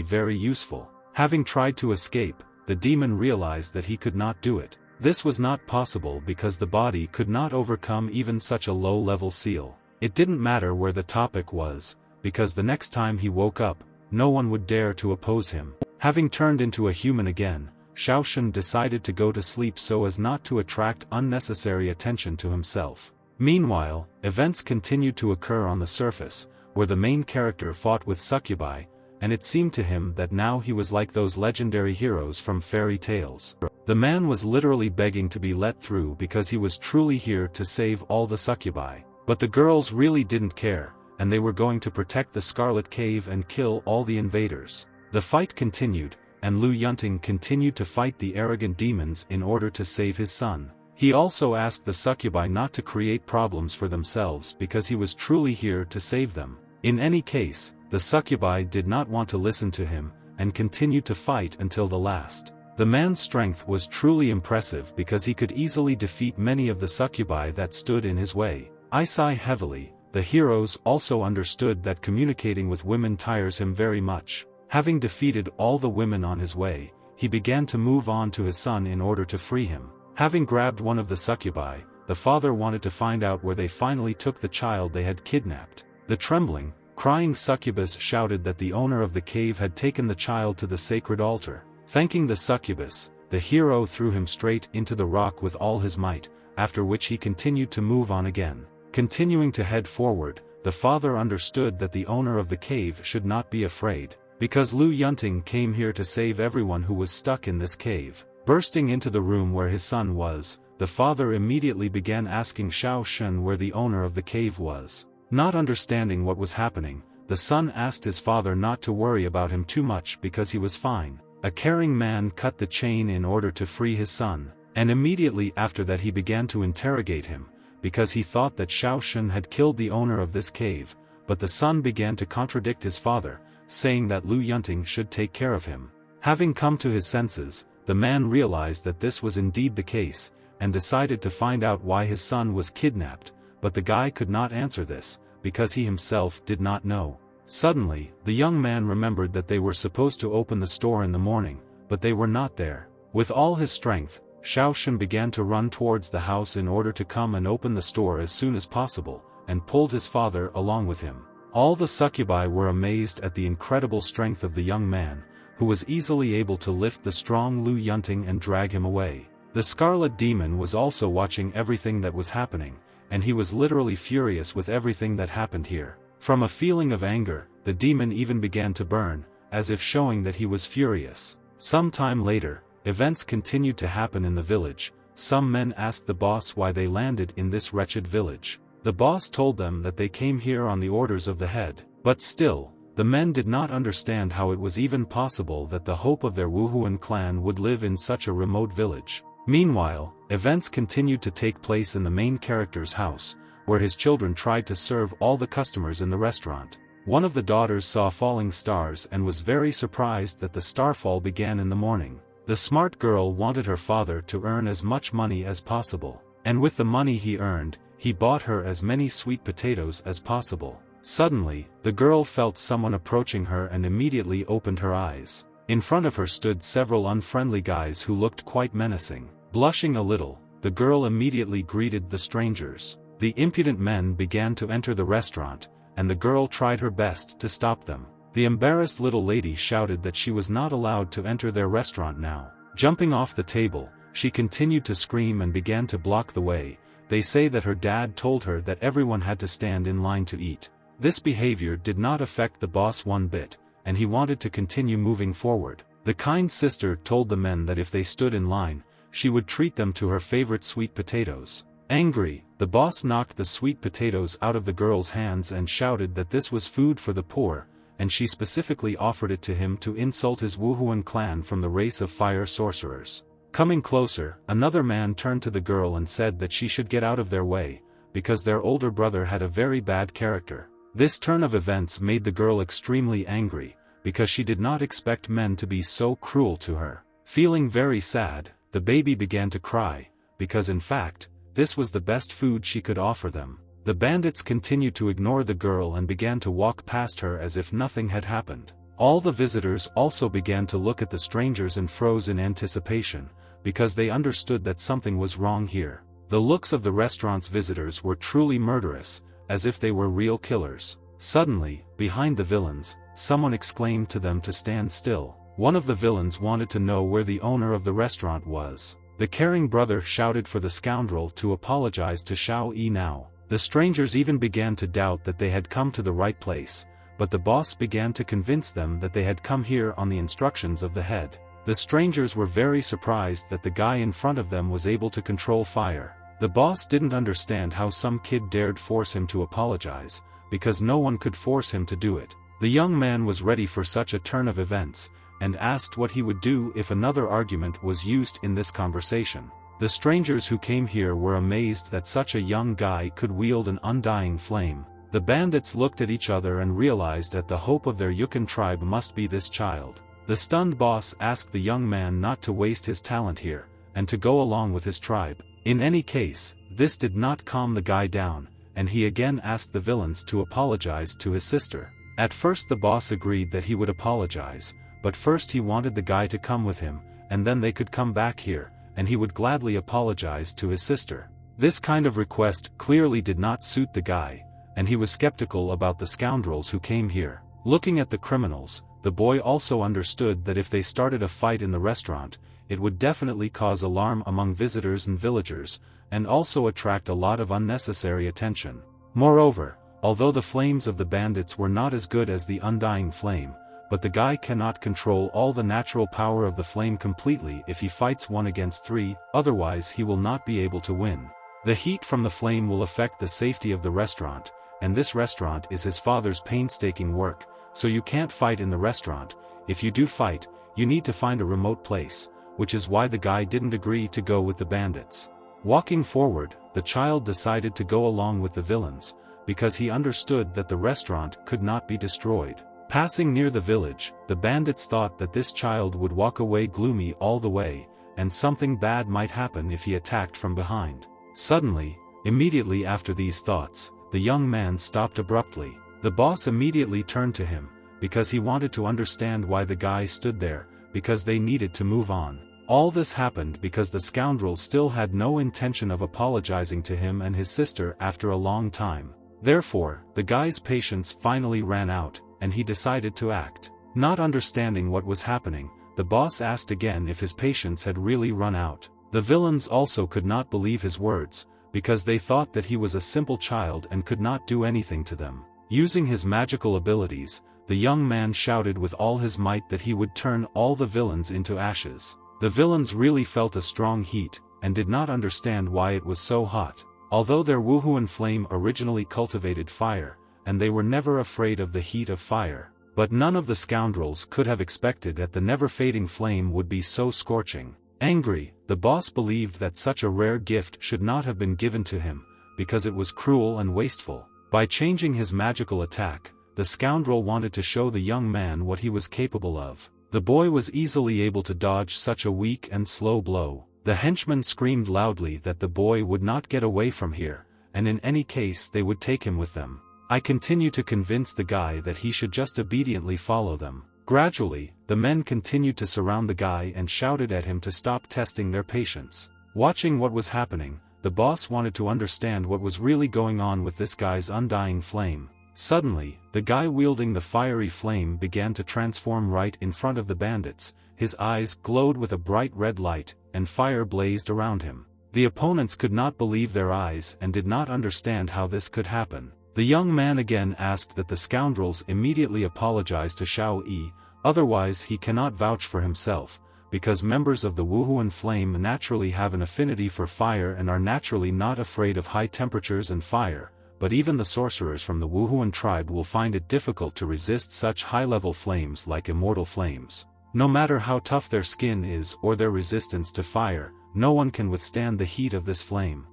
very useful. Having tried to escape, the demon realized that he could not do it. This was not possible because the body could not overcome even such a low-level seal. It didn't matter where the topic was, because the next time he woke up, no one would dare to oppose him. Having turned into a human again, Xiaoshun decided to go to sleep so as not to attract unnecessary attention to himself. Meanwhile, events continued to occur on the surface, where the main character fought with succubi, and it seemed to him that now he was like those legendary heroes from fairy tales. The man was literally begging to be let through because he was truly here to save all the succubi. But the girls really didn't care, and they were going to protect the Scarlet Cave and kill all the invaders. The fight continued, and Lu Yunting continued to fight the arrogant demons in order to save his son. He also asked the succubi not to create problems for themselves because he was truly here to save them. In any case, the succubi did not want to listen to him, and continued to fight until the last. The man's strength was truly impressive because he could easily defeat many of the succubi that stood in his way. I sigh heavily. The heroes also understood that communicating with women tires him very much. Having defeated all the women on his way, he began to move on to his son in order to free him. Having grabbed one of the succubi, the father wanted to find out where they finally took the child they had kidnapped. The trembling, crying succubus shouted that the owner of the cave had taken the child to the sacred altar. Thanking the succubus, the hero threw him straight into the rock with all his might, after which he continued to move on again. Continuing to head forward, the father understood that the owner of the cave should not be afraid, because Lu Yunting came here to save everyone who was stuck in this cave. Bursting into the room where his son was, the father immediately began asking Xiaoshun where the owner of the cave was. Not understanding what was happening, the son asked his father not to worry about him too much because he was fine. A caring man cut the chain in order to free his son, and immediately after that he began to interrogate him, because he thought that Xiaoshun had killed the owner of this cave, but the son began to contradict his father, saying that Lu Yunting should take care of him. Having come to his senses, the man realized that this was indeed the case, and decided to find out why his son was kidnapped, but the guy could not answer this, because he himself did not know. Suddenly, the young man remembered that they were supposed to open the store in the morning, but they were not there. With all his strength, Xiaoshun began to run towards the house in order to come and open the store as soon as possible, and pulled his father along with him. All the succubi were amazed at the incredible strength of the young man, who was easily able to lift the strong Lu Yunting and drag him away. The Scarlet Demon was also watching everything that was happening, and he was literally furious with everything that happened here. From a feeling of anger, the demon even began to burn, as if showing that he was furious. Some time later, events continued to happen in the village. Some men asked the boss why they landed in this wretched village. The boss told them that they came here on the orders of the head. But still, the men did not understand how it was even possible that the hope of their Wuhuan clan would live in such a remote village. Meanwhile, events continued to take place in the main character's house, where his children tried to serve all the customers in the restaurant. One of the daughters saw falling stars and was very surprised that the starfall began in the morning. The smart girl wanted her father to earn as much money as possible, and with the money he earned, he bought her as many sweet potatoes as possible. Suddenly, the girl felt someone approaching her and immediately opened her eyes. In front of her stood several unfriendly guys who looked quite menacing. Blushing a little, the girl immediately greeted the strangers. The impudent men began to enter the restaurant, and the girl tried her best to stop them. The embarrassed little lady shouted that she was not allowed to enter their restaurant now. Jumping off the table, she continued to scream and began to block the way. They say that her dad told her that everyone had to stand in line to eat. This behavior did not affect the boss one bit, and he wanted to continue moving forward. The kind sister told the men that if they stood in line, she would treat them to her favorite sweet potatoes. Angry, the boss knocked the sweet potatoes out of the girl's hands and shouted that this was food for the poor, and she specifically offered it to him to insult his Wuhuan clan from the race of fire sorcerers. Coming closer, another man turned to the girl and said that she should get out of their way, because their older brother had a very bad character. This turn of events made the girl extremely angry, because she did not expect men to be so cruel to her. Feeling very sad, the baby began to cry, because in fact, this was the best food she could offer them. The bandits continued to ignore the girl and began to walk past her as if nothing had happened. All the visitors also began to look at the strangers and froze in anticipation, because they understood that something was wrong here. The looks of the restaurant's visitors were truly murderous, as if they were real killers. Suddenly, behind the villains, someone exclaimed to them to stand still. One of the villains wanted to know where the owner of the restaurant was. The caring brother shouted for the scoundrel to apologize to Xiao Yi now. The strangers even began to doubt that they had come to the right place, but the boss began to convince them that they had come here on the instructions of the head. The strangers were very surprised that the guy in front of them was able to control fire. The boss didn't understand how some kid dared force him to apologize, because no one could force him to do it. The young man was ready for such a turn of events, and asked what he would do if another argument was used in this conversation. The strangers who came here were amazed that such a young guy could wield an undying flame. The bandits looked at each other and realized that the hope of their Yukon tribe must be this child. The stunned boss asked the young man not to waste his talent here, and to go along with his tribe. In any case, this did not calm the guy down, and he again asked the villains to apologize to his sister. At first the boss agreed that he would apologize, but first he wanted the guy to come with him, and then they could come back here, and he would gladly apologize to his sister. This kind of request clearly did not suit the guy, and he was skeptical about the scoundrels who came here. Looking at the criminals, the boy also understood that if they started a fight in the restaurant, it would definitely cause alarm among visitors and villagers, and also attract a lot of unnecessary attention. Moreover, although the flames of the bandits were not as good as the undying flame, but the guy cannot control all the natural power of the flame completely if he fights 1 against 3, otherwise he will not be able to win. The heat from the flame will affect the safety of the restaurant, and this restaurant is his father's painstaking work, so you can't fight in the restaurant. If you do fight, you need to find a remote place, which is why the guy didn't agree to go with the bandits. Walking forward, the child decided to go along with the villains, because he understood that the restaurant could not be destroyed. Passing near the village, the bandits thought that this child would walk away gloomy all the way, and something bad might happen if he attacked from behind. Suddenly, immediately after these thoughts, the young man stopped abruptly. The boss immediately turned to him, because he wanted to understand why the guy stood there, because they needed to move on. All this happened because the scoundrel still had no intention of apologizing to him and his sister after a long time. Therefore, the guy's patience finally ran out, and he decided to act. Not understanding what was happening, the boss asked again if his patience had really run out. The villains also could not believe his words, because they thought that he was a simple child and could not do anything to them. Using his magical abilities, the young man shouted with all his might that he would turn all the villains into ashes. The villains really felt a strong heat, and did not understand why it was so hot. Although their Wuhuan flame originally cultivated fire, and they were never afraid of the heat of fire, but none of the scoundrels could have expected that the never-fading flame would be so scorching. Angry, the boss believed that such a rare gift should not have been given to him, because it was cruel and wasteful. By changing his magical attack, the scoundrel wanted to show the young man what he was capable of. The boy was easily able to dodge such a weak and slow blow. The henchmen screamed loudly that the boy would not get away from here, and in any case they would take him with them. I continue to convince the guy that he should just obediently follow them. Gradually, the men continued to surround the guy and shouted at him to stop testing their patience. Watching what was happening, the boss wanted to understand what was really going on with this guy's undying flame. Suddenly, the guy wielding the fiery flame began to transform right in front of the bandits. His eyes glowed with a bright red light, and fire blazed around him. The opponents could not believe their eyes and did not understand how this could happen. The young man again asked that the scoundrels immediately apologize to Xiao Yi, otherwise he cannot vouch for himself, because members of the Wuhuan flame naturally have an affinity for fire and are naturally not afraid of high temperatures and fire, but even the sorcerers from the Wuhuan tribe will find it difficult to resist such high-level flames like immortal flames. No matter how tough their skin is or their resistance to fire, no one can withstand the heat of this flame.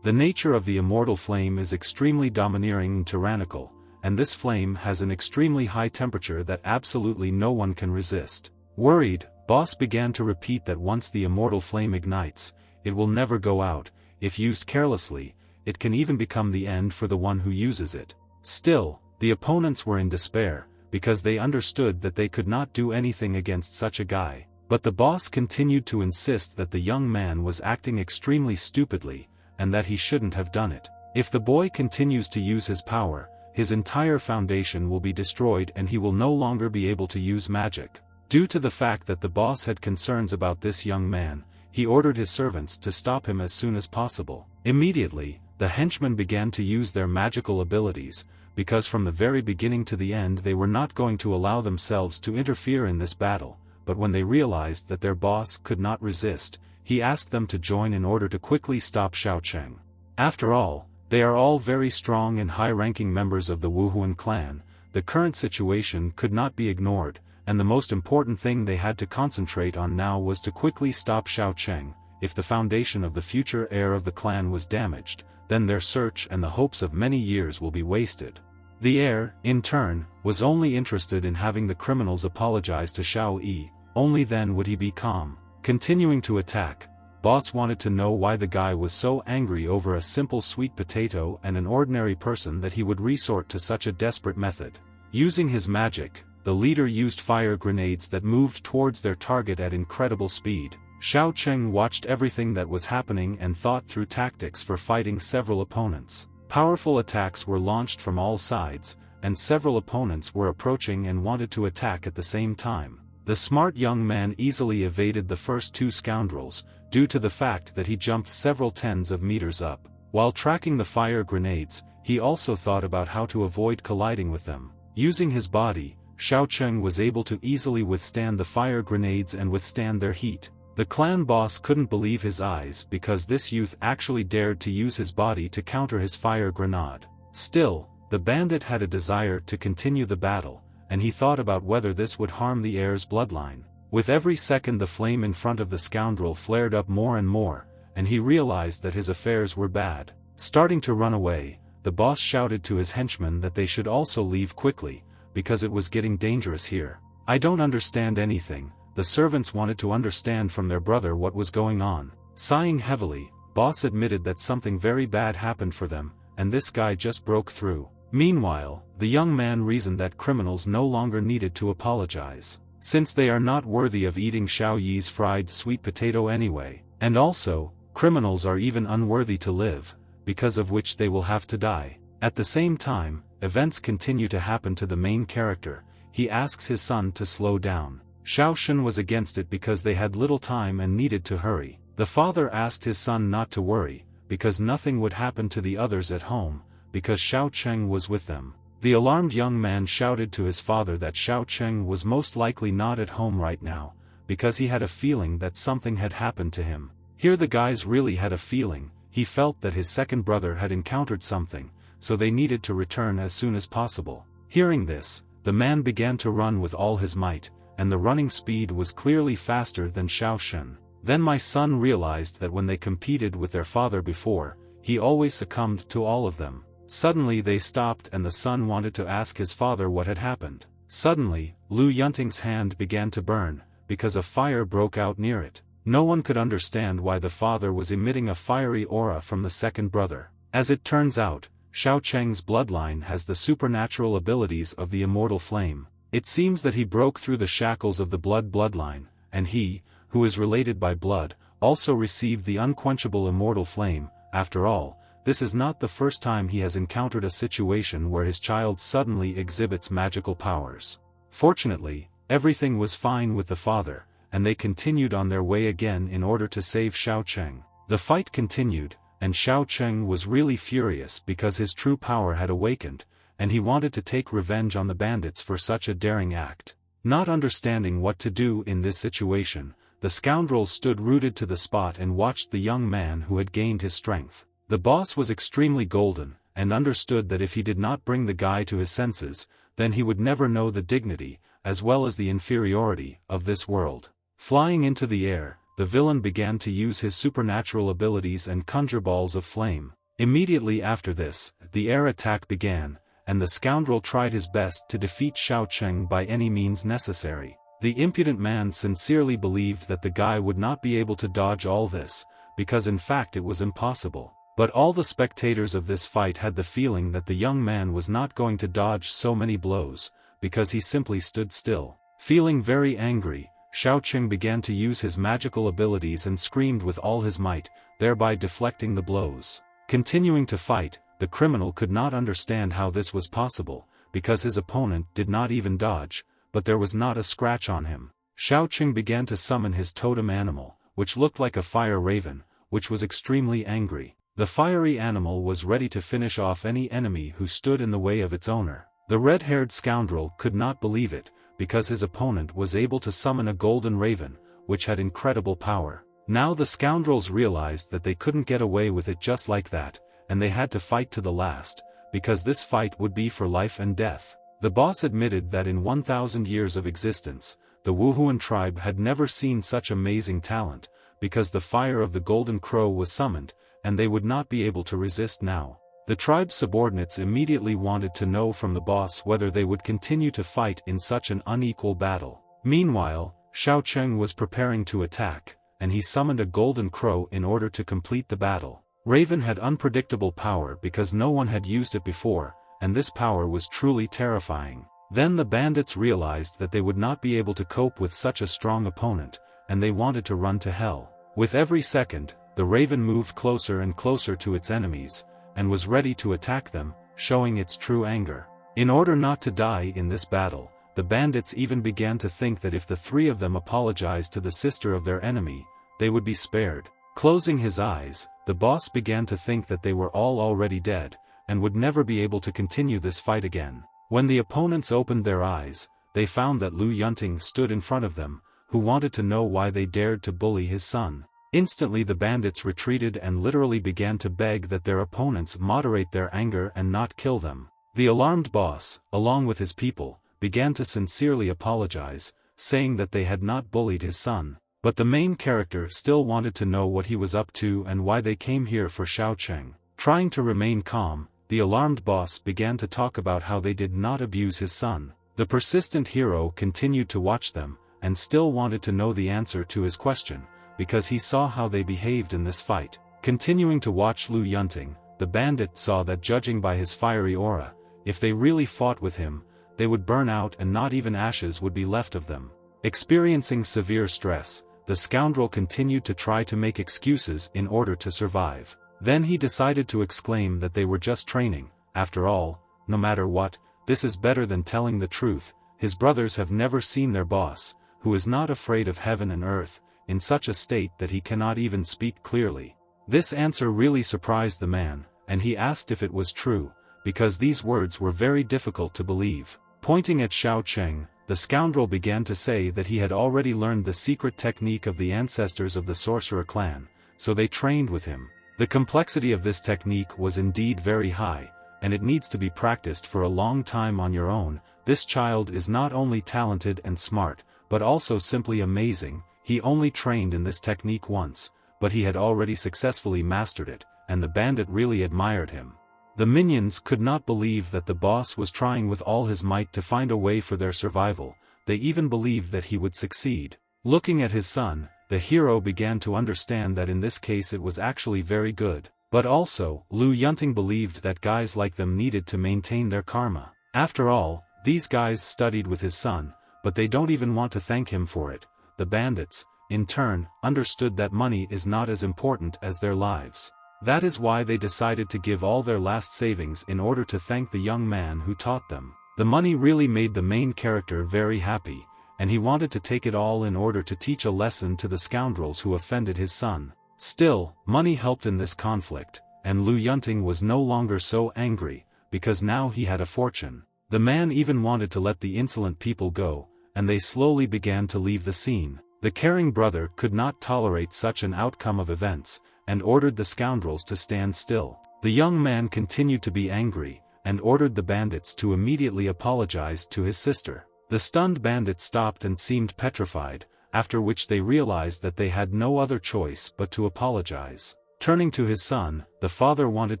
The nature of the immortal flame is extremely domineering and tyrannical, and this flame has an extremely high temperature that absolutely no one can resist. Worried, Boss began to repeat that once the immortal flame ignites, it will never go out. If used carelessly, it can even become the end for the one who uses it. Still, the opponents were in despair, because they understood that they could not do anything against such a guy. But the boss continued to insist that the young man was acting extremely stupidly, and that he shouldn't have done it. If the boy continues to use his power, his entire foundation will be destroyed and he will no longer be able to use magic. Due to the fact that the boss had concerns about this young man, he ordered his servants to stop him as soon as possible. Immediately, the henchmen began to use their magical abilities, because from the very beginning to the end they were not going to allow themselves to interfere in this battle, but when they realized that their boss could not resist, he asked them to join in order to quickly stop Xiao Cheng. After all, they are all very strong and high-ranking members of the Wuhuan clan. The current situation could not be ignored, and the most important thing they had to concentrate on now was to quickly stop Xiao Cheng. If the foundation of the future heir of the clan was damaged, then their search and the hopes of many years will be wasted. The heir, in turn, was only interested in having the criminals apologize to Xiao Yi, only then would he be calm. Continuing to attack, Boss wanted to know why the guy was so angry over a simple sweet potato and an ordinary person that he would resort to such a desperate method. Using his magic, the leader used fire grenades that moved towards their target at incredible speed. Xiao Cheng watched everything that was happening and thought through tactics for fighting several opponents. Powerful attacks were launched from all sides, and several opponents were approaching and wanted to attack at the same time. The smart young man easily evaded the first two scoundrels, due to the fact that he jumped several tens of meters up. While tracking the fire grenades, he also thought about how to avoid colliding with them. Using his body, Xiao Cheng was able to easily withstand the fire grenades and withstand their heat. The clan boss couldn't believe his eyes because this youth actually dared to use his body to counter his fire grenade. Still, the bandit had a desire to continue the battle, and he thought about whether this would harm the heir's bloodline. With every second the flame in front of the scoundrel flared up more and more, and he realized that his affairs were bad. Starting to run away, the boss shouted to his henchmen that they should also leave quickly, because it was getting dangerous here. I don't understand anything. The servants wanted to understand from their brother what was going on. Sighing heavily, Boss admitted that something very bad happened for them, and this guy just broke through. Meanwhile, the young man reasoned that criminals no longer needed to apologize, since they are not worthy of eating Xiao Yi's fried sweet potato anyway, and also, criminals are even unworthy to live, because of which they will have to die. At the same time, events continue to happen to the main character. He asks his son to slow down. Xiao Shen was against it because they had little time and needed to hurry. The father asked his son not to worry, because nothing would happen to the others at home, because Xiao Cheng was with them. The alarmed young man shouted to his father that Xiao Cheng was most likely not at home right now, because he had a feeling that something had happened to him. Here the guys really had a feeling. He felt that his second brother had encountered something, so they needed to return as soon as possible. Hearing this, the man began to run with all his might, and the running speed was clearly faster than Xiao Shen. Then my son realized that when they competed with their father before, he always succumbed to all of them. Suddenly they stopped and the son wanted to ask his father what had happened. Suddenly, Lu Yunting's hand began to burn, because a fire broke out near it. No one could understand why the father was emitting a fiery aura from the second brother. As it turns out, Xiao Cheng's bloodline has the supernatural abilities of the immortal flame. It seems that he broke through the shackles of the bloodline, and he, who is related by blood, also received the unquenchable immortal flame. After all, this is not the first time he has encountered a situation where his child suddenly exhibits magical powers. Fortunately, everything was fine with the father, and they continued on their way again in order to save Xiao Cheng. The fight continued, and Xiao Cheng was really furious because his true power had awakened, and he wanted to take revenge on the bandits for such a daring act. Not understanding what to do in this situation, the scoundrels stood rooted to the spot and watched the young man who had gained his strength. The boss was extremely golden, and understood that if he did not bring the guy to his senses, then he would never know the dignity, as well as the inferiority, of this world. Flying into the air, the villain began to use his supernatural abilities and conjure balls of flame. Immediately after this, the air attack began, and the scoundrel tried his best to defeat Xiao Cheng by any means necessary. The impudent man sincerely believed that the guy would not be able to dodge all this, because in fact it was impossible. But all the spectators of this fight had the feeling that the young man was not going to dodge so many blows, because he simply stood still. Feeling very angry, Xiaoqing began to use his magical abilities and screamed with all his might, thereby deflecting the blows. Continuing to fight, the criminal could not understand how this was possible, because his opponent did not even dodge, but there was not a scratch on him. Xiaoqing began to summon his totem animal, which looked like a fire raven, which was extremely angry. The fiery animal was ready to finish off any enemy who stood in the way of its owner. The red-haired scoundrel could not believe it, because his opponent was able to summon a golden raven, which had incredible power. Now the scoundrels realized that they couldn't get away with it just like that, and they had to fight to the last, because this fight would be for life and death. The boss admitted that in 1,000 years of existence, the Wuhuan tribe had never seen such amazing talent, because the fire of the golden crow was summoned, and they would not be able to resist now. The tribe's subordinates immediately wanted to know from the boss whether they would continue to fight in such an unequal battle. Meanwhile, Xiaoqing was preparing to attack, and he summoned a golden crow in order to complete the battle. Raven had unpredictable power because no one had used it before, and this power was truly terrifying. Then the bandits realized that they would not be able to cope with such a strong opponent, and they wanted to run to hell. With every second, the raven moved closer and closer to its enemies, and was ready to attack them, showing its true anger. In order not to die in this battle, the bandits even began to think that if the three of them apologized to the sister of their enemy, they would be spared. Closing his eyes, the boss began to think that they were all already dead, and would never be able to continue this fight again. When the opponents opened their eyes, they found that Lu Yunting stood in front of them, who wanted to know why they dared to bully his son. Instantly the bandits retreated and literally began to beg that their opponents moderate their anger and not kill them. The alarmed boss, along with his people, began to sincerely apologize, saying that they had not bullied his son. But the main character still wanted to know what he was up to and why they came here for Xiaoqing. Trying to remain calm, the alarmed boss began to talk about how they did not abuse his son. The persistent hero continued to watch them, and still wanted to know the answer to his question, because he saw how they behaved in this fight. Continuing to watch Lu Yunting, the bandit saw that judging by his fiery aura, if they really fought with him, they would burn out and not even ashes would be left of them. Experiencing severe stress, the scoundrel continued to try to make excuses in order to survive. Then he decided to exclaim that they were just training. After all, no matter what, this is better than telling the truth. His brothers have never seen their boss, who is not afraid of heaven and earth, in such a state that he cannot even speak clearly. This answer really surprised the man, and he asked if it was true, because these words were very difficult to believe. Pointing at Xiaoqing, the scoundrel began to say that he had already learned the secret technique of the ancestors of the sorcerer clan, so they trained with him. The complexity of this technique was indeed very high, and it needs to be practiced for a long time on your own. This child is not only talented and smart, but also simply amazing. He only trained in this technique once, but he had already successfully mastered it, and the bandit really admired him. The minions could not believe that the boss was trying with all his might to find a way for their survival. They even believed that he would succeed. Looking at his son, the hero began to understand that in this case it was actually very good. But also, Lu Yunting believed that guys like them needed to maintain their karma. After all, these guys studied with his son, but they don't even want to thank him for it. The bandits, in turn, understood that money is not as important as their lives. That is why they decided to give all their last savings in order to thank the young man who taught them. The money really made the main character very happy, and he wanted to take it all in order to teach a lesson to the scoundrels who offended his son. Still, money helped in this conflict, and Lu Yunting was no longer so angry, because now he had a fortune. The man even wanted to let the insolent people go, and they slowly began to leave the scene. The caring brother could not tolerate such an outcome of events, and ordered the scoundrels to stand still. The young man continued to be angry, and ordered the bandits to immediately apologize to his sister. The stunned bandits stopped and seemed petrified, after which they realized that they had no other choice but to apologize. Turning to his son, the father wanted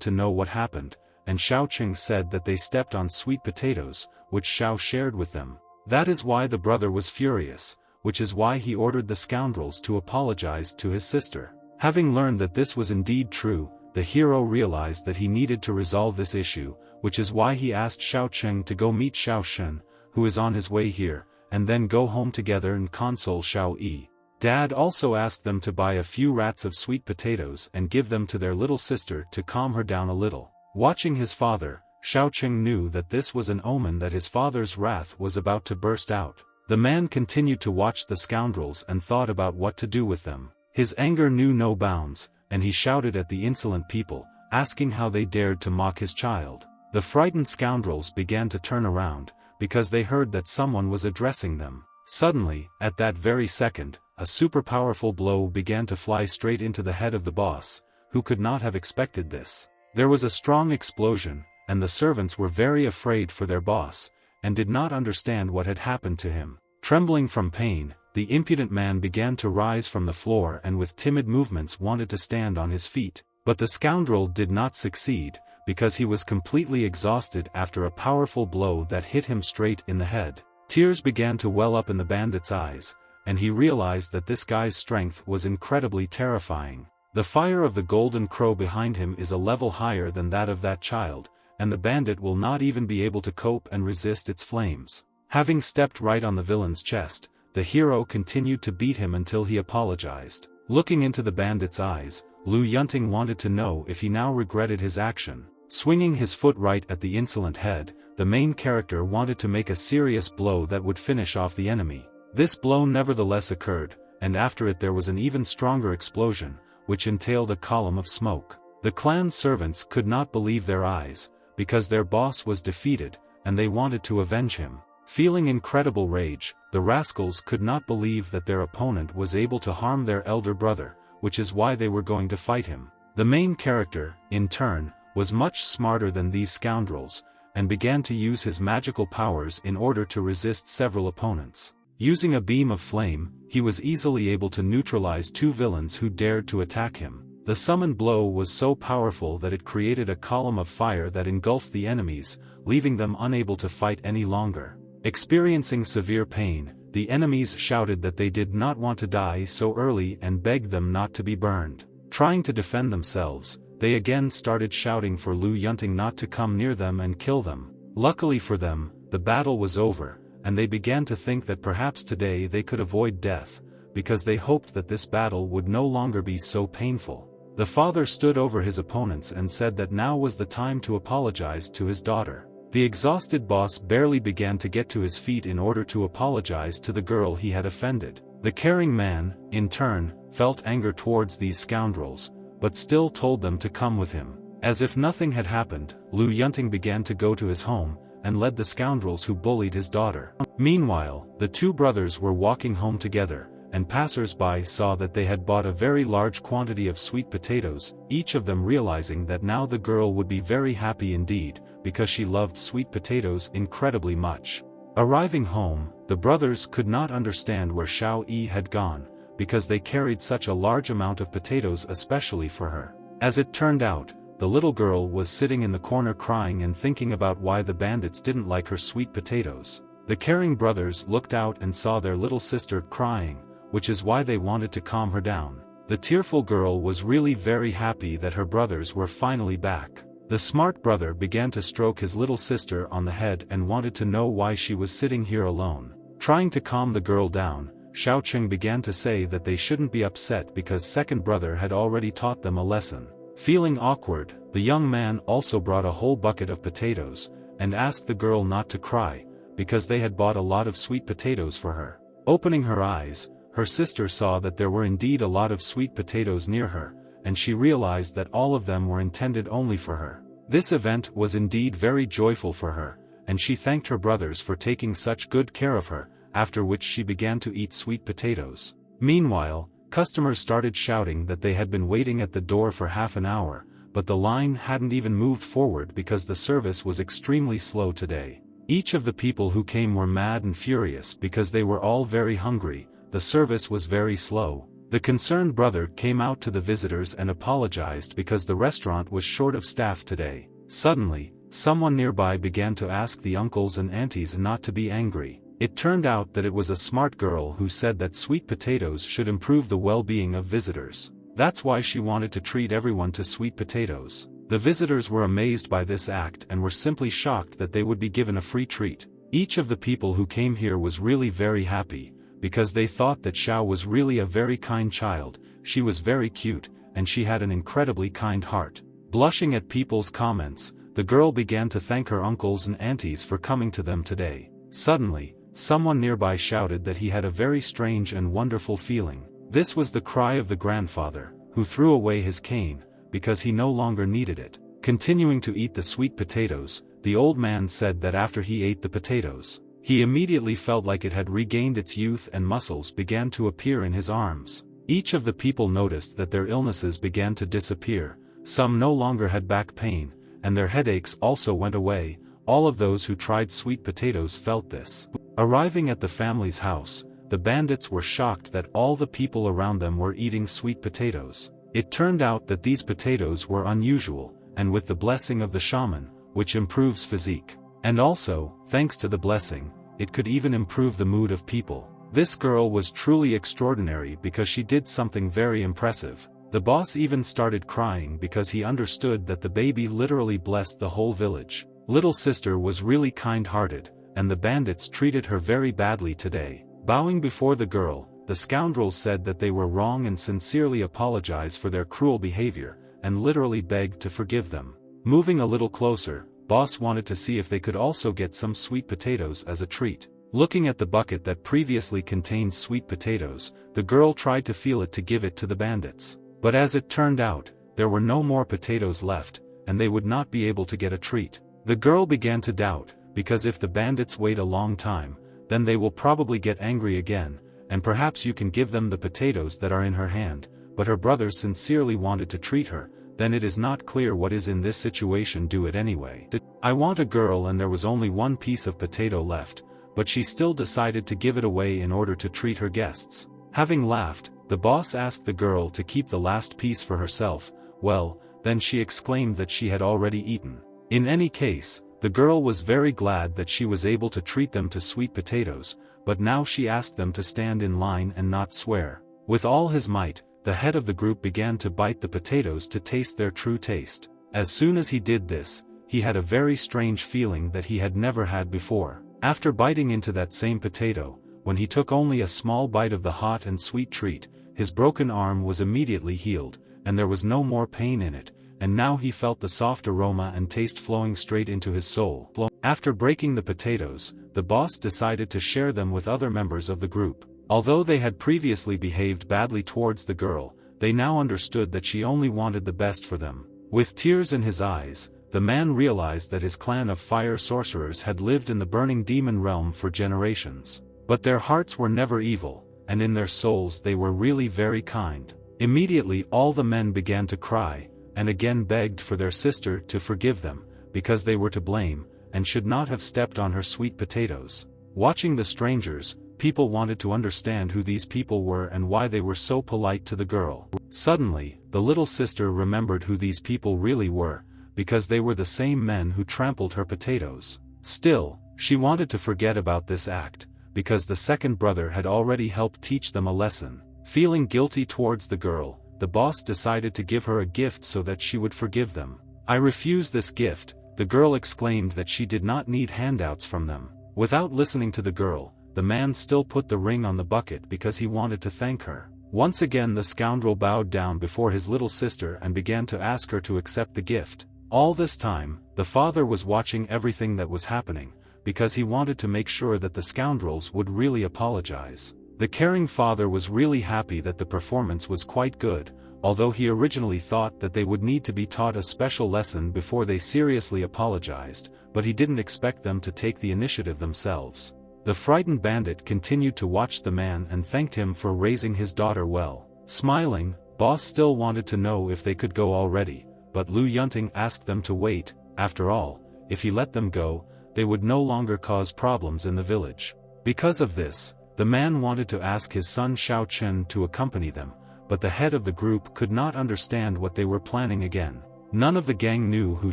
to know what happened, and Xiaoqing said that they stepped on sweet potatoes, which Xiao shared with them. That is why the brother was furious, which is why he ordered the scoundrels to apologize to his sister. Having learned that this was indeed true, the hero realized that he needed to resolve this issue, which is why he asked Xiaocheng to go meet Xiaoshen, who is on his way here, and then go home together and console Xiao Yi. Dad also asked them to buy a few rats of sweet potatoes and give them to their little sister to calm her down a little. Watching his father, Xiaocheng knew that this was an omen that his father's wrath was about to burst out. The man continued to watch the scoundrels and thought about what to do with them. His anger knew no bounds, and he shouted at the insolent people, asking how they dared to mock his child. The frightened scoundrels began to turn around, because they heard that someone was addressing them. Suddenly, at that very second, a super powerful blow began to fly straight into the head of the boss, who could not have expected this. There was a strong explosion, and the servants were very afraid for their boss, and did not understand what had happened to him. Trembling from pain, the impudent man began to rise from the floor and with timid movements wanted to stand on his feet, but the scoundrel did not succeed, because he was completely exhausted after a powerful blow that hit him straight in the head. Tears began to well up in the bandit's eyes, and he realized that this guy's strength was incredibly terrifying. The fire of the golden crow behind him is a level higher than that of that child, and the bandit will not even be able to cope and resist its flames. Having stepped right on the villain's chest, the hero continued to beat him until he apologized. Looking into the bandit's eyes, Lu Yunting wanted to know if he now regretted his action. Swinging his foot right at the insolent head, the main character wanted to make a serious blow that would finish off the enemy. This blow nevertheless occurred, and after it there was an even stronger explosion, which entailed a column of smoke. The clan servants could not believe their eyes, because their boss was defeated, and they wanted to avenge him. Feeling incredible rage, the rascals could not believe that their opponent was able to harm their elder brother, which is why they were going to fight him. The main character, in turn, was much smarter than these scoundrels, and began to use his magical powers in order to resist several opponents. Using a beam of flame, he was easily able to neutralize two villains who dared to attack him. The summoned blow was so powerful that it created a column of fire that engulfed the enemies, leaving them unable to fight any longer. Experiencing severe pain, the enemies shouted that they did not want to die so early and begged them not to be burned. Trying to defend themselves, they again started shouting for Lu Yunting not to come near them and kill them. Luckily for them, the battle was over, and they began to think that perhaps today they could avoid death, because they hoped that this battle would no longer be so painful. The father stood over his opponents and said that now was the time to apologize to his daughter. The exhausted boss barely began to get to his feet in order to apologize to the girl he had offended. The caring man, in turn, felt anger towards these scoundrels, but still told them to come with him. As if nothing had happened, Lu Yunting began to go to his home, and led the scoundrels who bullied his daughter. Meanwhile, the two brothers were walking home together, and passers-by saw that they had bought a very large quantity of sweet potatoes, each of them realizing that now the girl would be very happy indeed, because she loved sweet potatoes incredibly much. Arriving home, the brothers could not understand where Xiao Yi had gone, because they carried such a large amount of potatoes especially for her. As it turned out, the little girl was sitting in the corner crying and thinking about why the bandits didn't like her sweet potatoes. The caring brothers looked out and saw their little sister crying, which is why they wanted to calm her down. The tearful girl was really very happy that her brothers were finally back. The smart brother began to stroke his little sister on the head and wanted to know why she was sitting here alone. Trying to calm the girl down, Xiaocheng began to say that they shouldn't be upset because second brother had already taught them a lesson. Feeling awkward, the young man also brought a whole bucket of potatoes, and asked the girl not to cry, because they had bought a lot of sweet potatoes for her. Opening her eyes, her sister saw that there were indeed a lot of sweet potatoes near her, and she realized that all of them were intended only for her. This event was indeed very joyful for her, and she thanked her brothers for taking such good care of her, after which she began to eat sweet potatoes. Meanwhile, customers started shouting that they had been waiting at the door for half an hour, but the line hadn't even moved forward because the service was extremely slow today. Each of the people who came were mad and furious because they were all very hungry. The service was very slow. The concerned brother came out to the visitors and apologized because the restaurant was short of staff today. Suddenly, someone nearby began to ask the uncles and aunties not to be angry. It turned out that it was a smart girl who said that sweet potatoes should improve the well-being of visitors. That's why she wanted to treat everyone to sweet potatoes. The visitors were amazed by this act and were simply shocked that they would be given a free treat. Each of the people who came here was really very happy, because they thought that Xiao was really a very kind child. She was very cute, and she had an incredibly kind heart. Blushing at people's comments, the girl began to thank her uncles and aunties for coming to them today. Suddenly, someone nearby shouted that he had a very strange and wonderful feeling. This was the cry of the grandfather, who threw away his cane, because he no longer needed it. Continuing to eat the sweet potatoes, the old man said that after he ate the potatoes, he immediately felt like it had regained its youth and muscles began to appear in his arms. Each of the people noticed that their illnesses began to disappear, some no longer had back pain, and their headaches also went away. All of those who tried sweet potatoes felt this. Arriving at the family's house, the bandits were shocked that all the people around them were eating sweet potatoes. It turned out that these potatoes were unusual, and with the blessing of the shaman, which improves physique. And also, thanks to the blessing, it could even improve the mood of people. This girl was truly extraordinary because she did something very impressive. The boss even started crying because he understood that the baby literally blessed the whole village. Little sister was really kind-hearted, and the bandits treated her very badly today. Bowing before the girl, the scoundrels said that they were wrong and sincerely apologized for their cruel behavior, and literally begged to forgive them. Moving a little closer, boss wanted to see if they could also get some sweet potatoes as a treat. Looking at the bucket that previously contained sweet potatoes, the girl tried to feel it to give it to the bandits. But as it turned out, there were no more potatoes left, and they would not be able to get a treat. The girl began to doubt, because if the bandits wait a long time, then they will probably get angry again, and perhaps you can give them the potatoes that are in her hand. But her brothers sincerely wanted to treat her. Then it is not clear what is in this situation. Do it anyway. I want a girl, and there was only one piece of potato left, but she still decided to give it away in order to treat her guests. Having laughed, the boss asked the girl to keep the last piece for herself. Well, then she exclaimed that she had already eaten. In any case, the girl was very glad that she was able to treat them to sweet potatoes, but now she asked them to stand in line and not swear. With all his might, the head of the group began to bite the potatoes to taste their true taste. As soon as he did this, he had a very strange feeling that he had never had before. After biting into that same potato, when he took only a small bite of the hot and sweet treat, his broken arm was immediately healed, and there was no more pain in it, and now he felt the soft aroma and taste flowing straight into his soul. After breaking the potatoes, the boss decided to share them with other members of the group. Although they had previously behaved badly towards the girl, they now understood that she only wanted the best for them. With tears in his eyes, the man realized that his clan of fire sorcerers had lived in the burning demon realm for generations. But their hearts were never evil, and in their souls they were really very kind. Immediately all the men began to cry, and again begged for their sister to forgive them, because they were to blame, and should not have stepped on her sweet potatoes. Watching the strangers, people wanted to understand who these people were and why they were so polite to the girl. Suddenly, the little sister remembered who these people really were, because they were the same men who trampled her potatoes. Still, she wanted to forget about this act, because the second brother had already helped teach them a lesson. Feeling guilty towards the girl, the boss decided to give her a gift so that she would forgive them. "I refuse this gift," the girl exclaimed that she did not need handouts from them. Without listening to the girl, the man still put the ring on the bucket because he wanted to thank her. Once again the scoundrel bowed down before his little sister and began to ask her to accept the gift. All this time, the father was watching everything that was happening, because he wanted to make sure that the scoundrels would really apologize. The caring father was really happy that the performance was quite good, although he originally thought that they would need to be taught a special lesson before they seriously apologized, but he didn't expect them to take the initiative themselves. The frightened bandit continued to watch the man and thanked him for raising his daughter well. Smiling, boss still wanted to know if they could go already, but Lu Yunting asked them to wait. After all, if he let them go, they would no longer cause problems in the village. Because of this, the man wanted to ask his son Xiao Chen to accompany them, but the head of the group could not understand what they were planning again. None of the gang knew who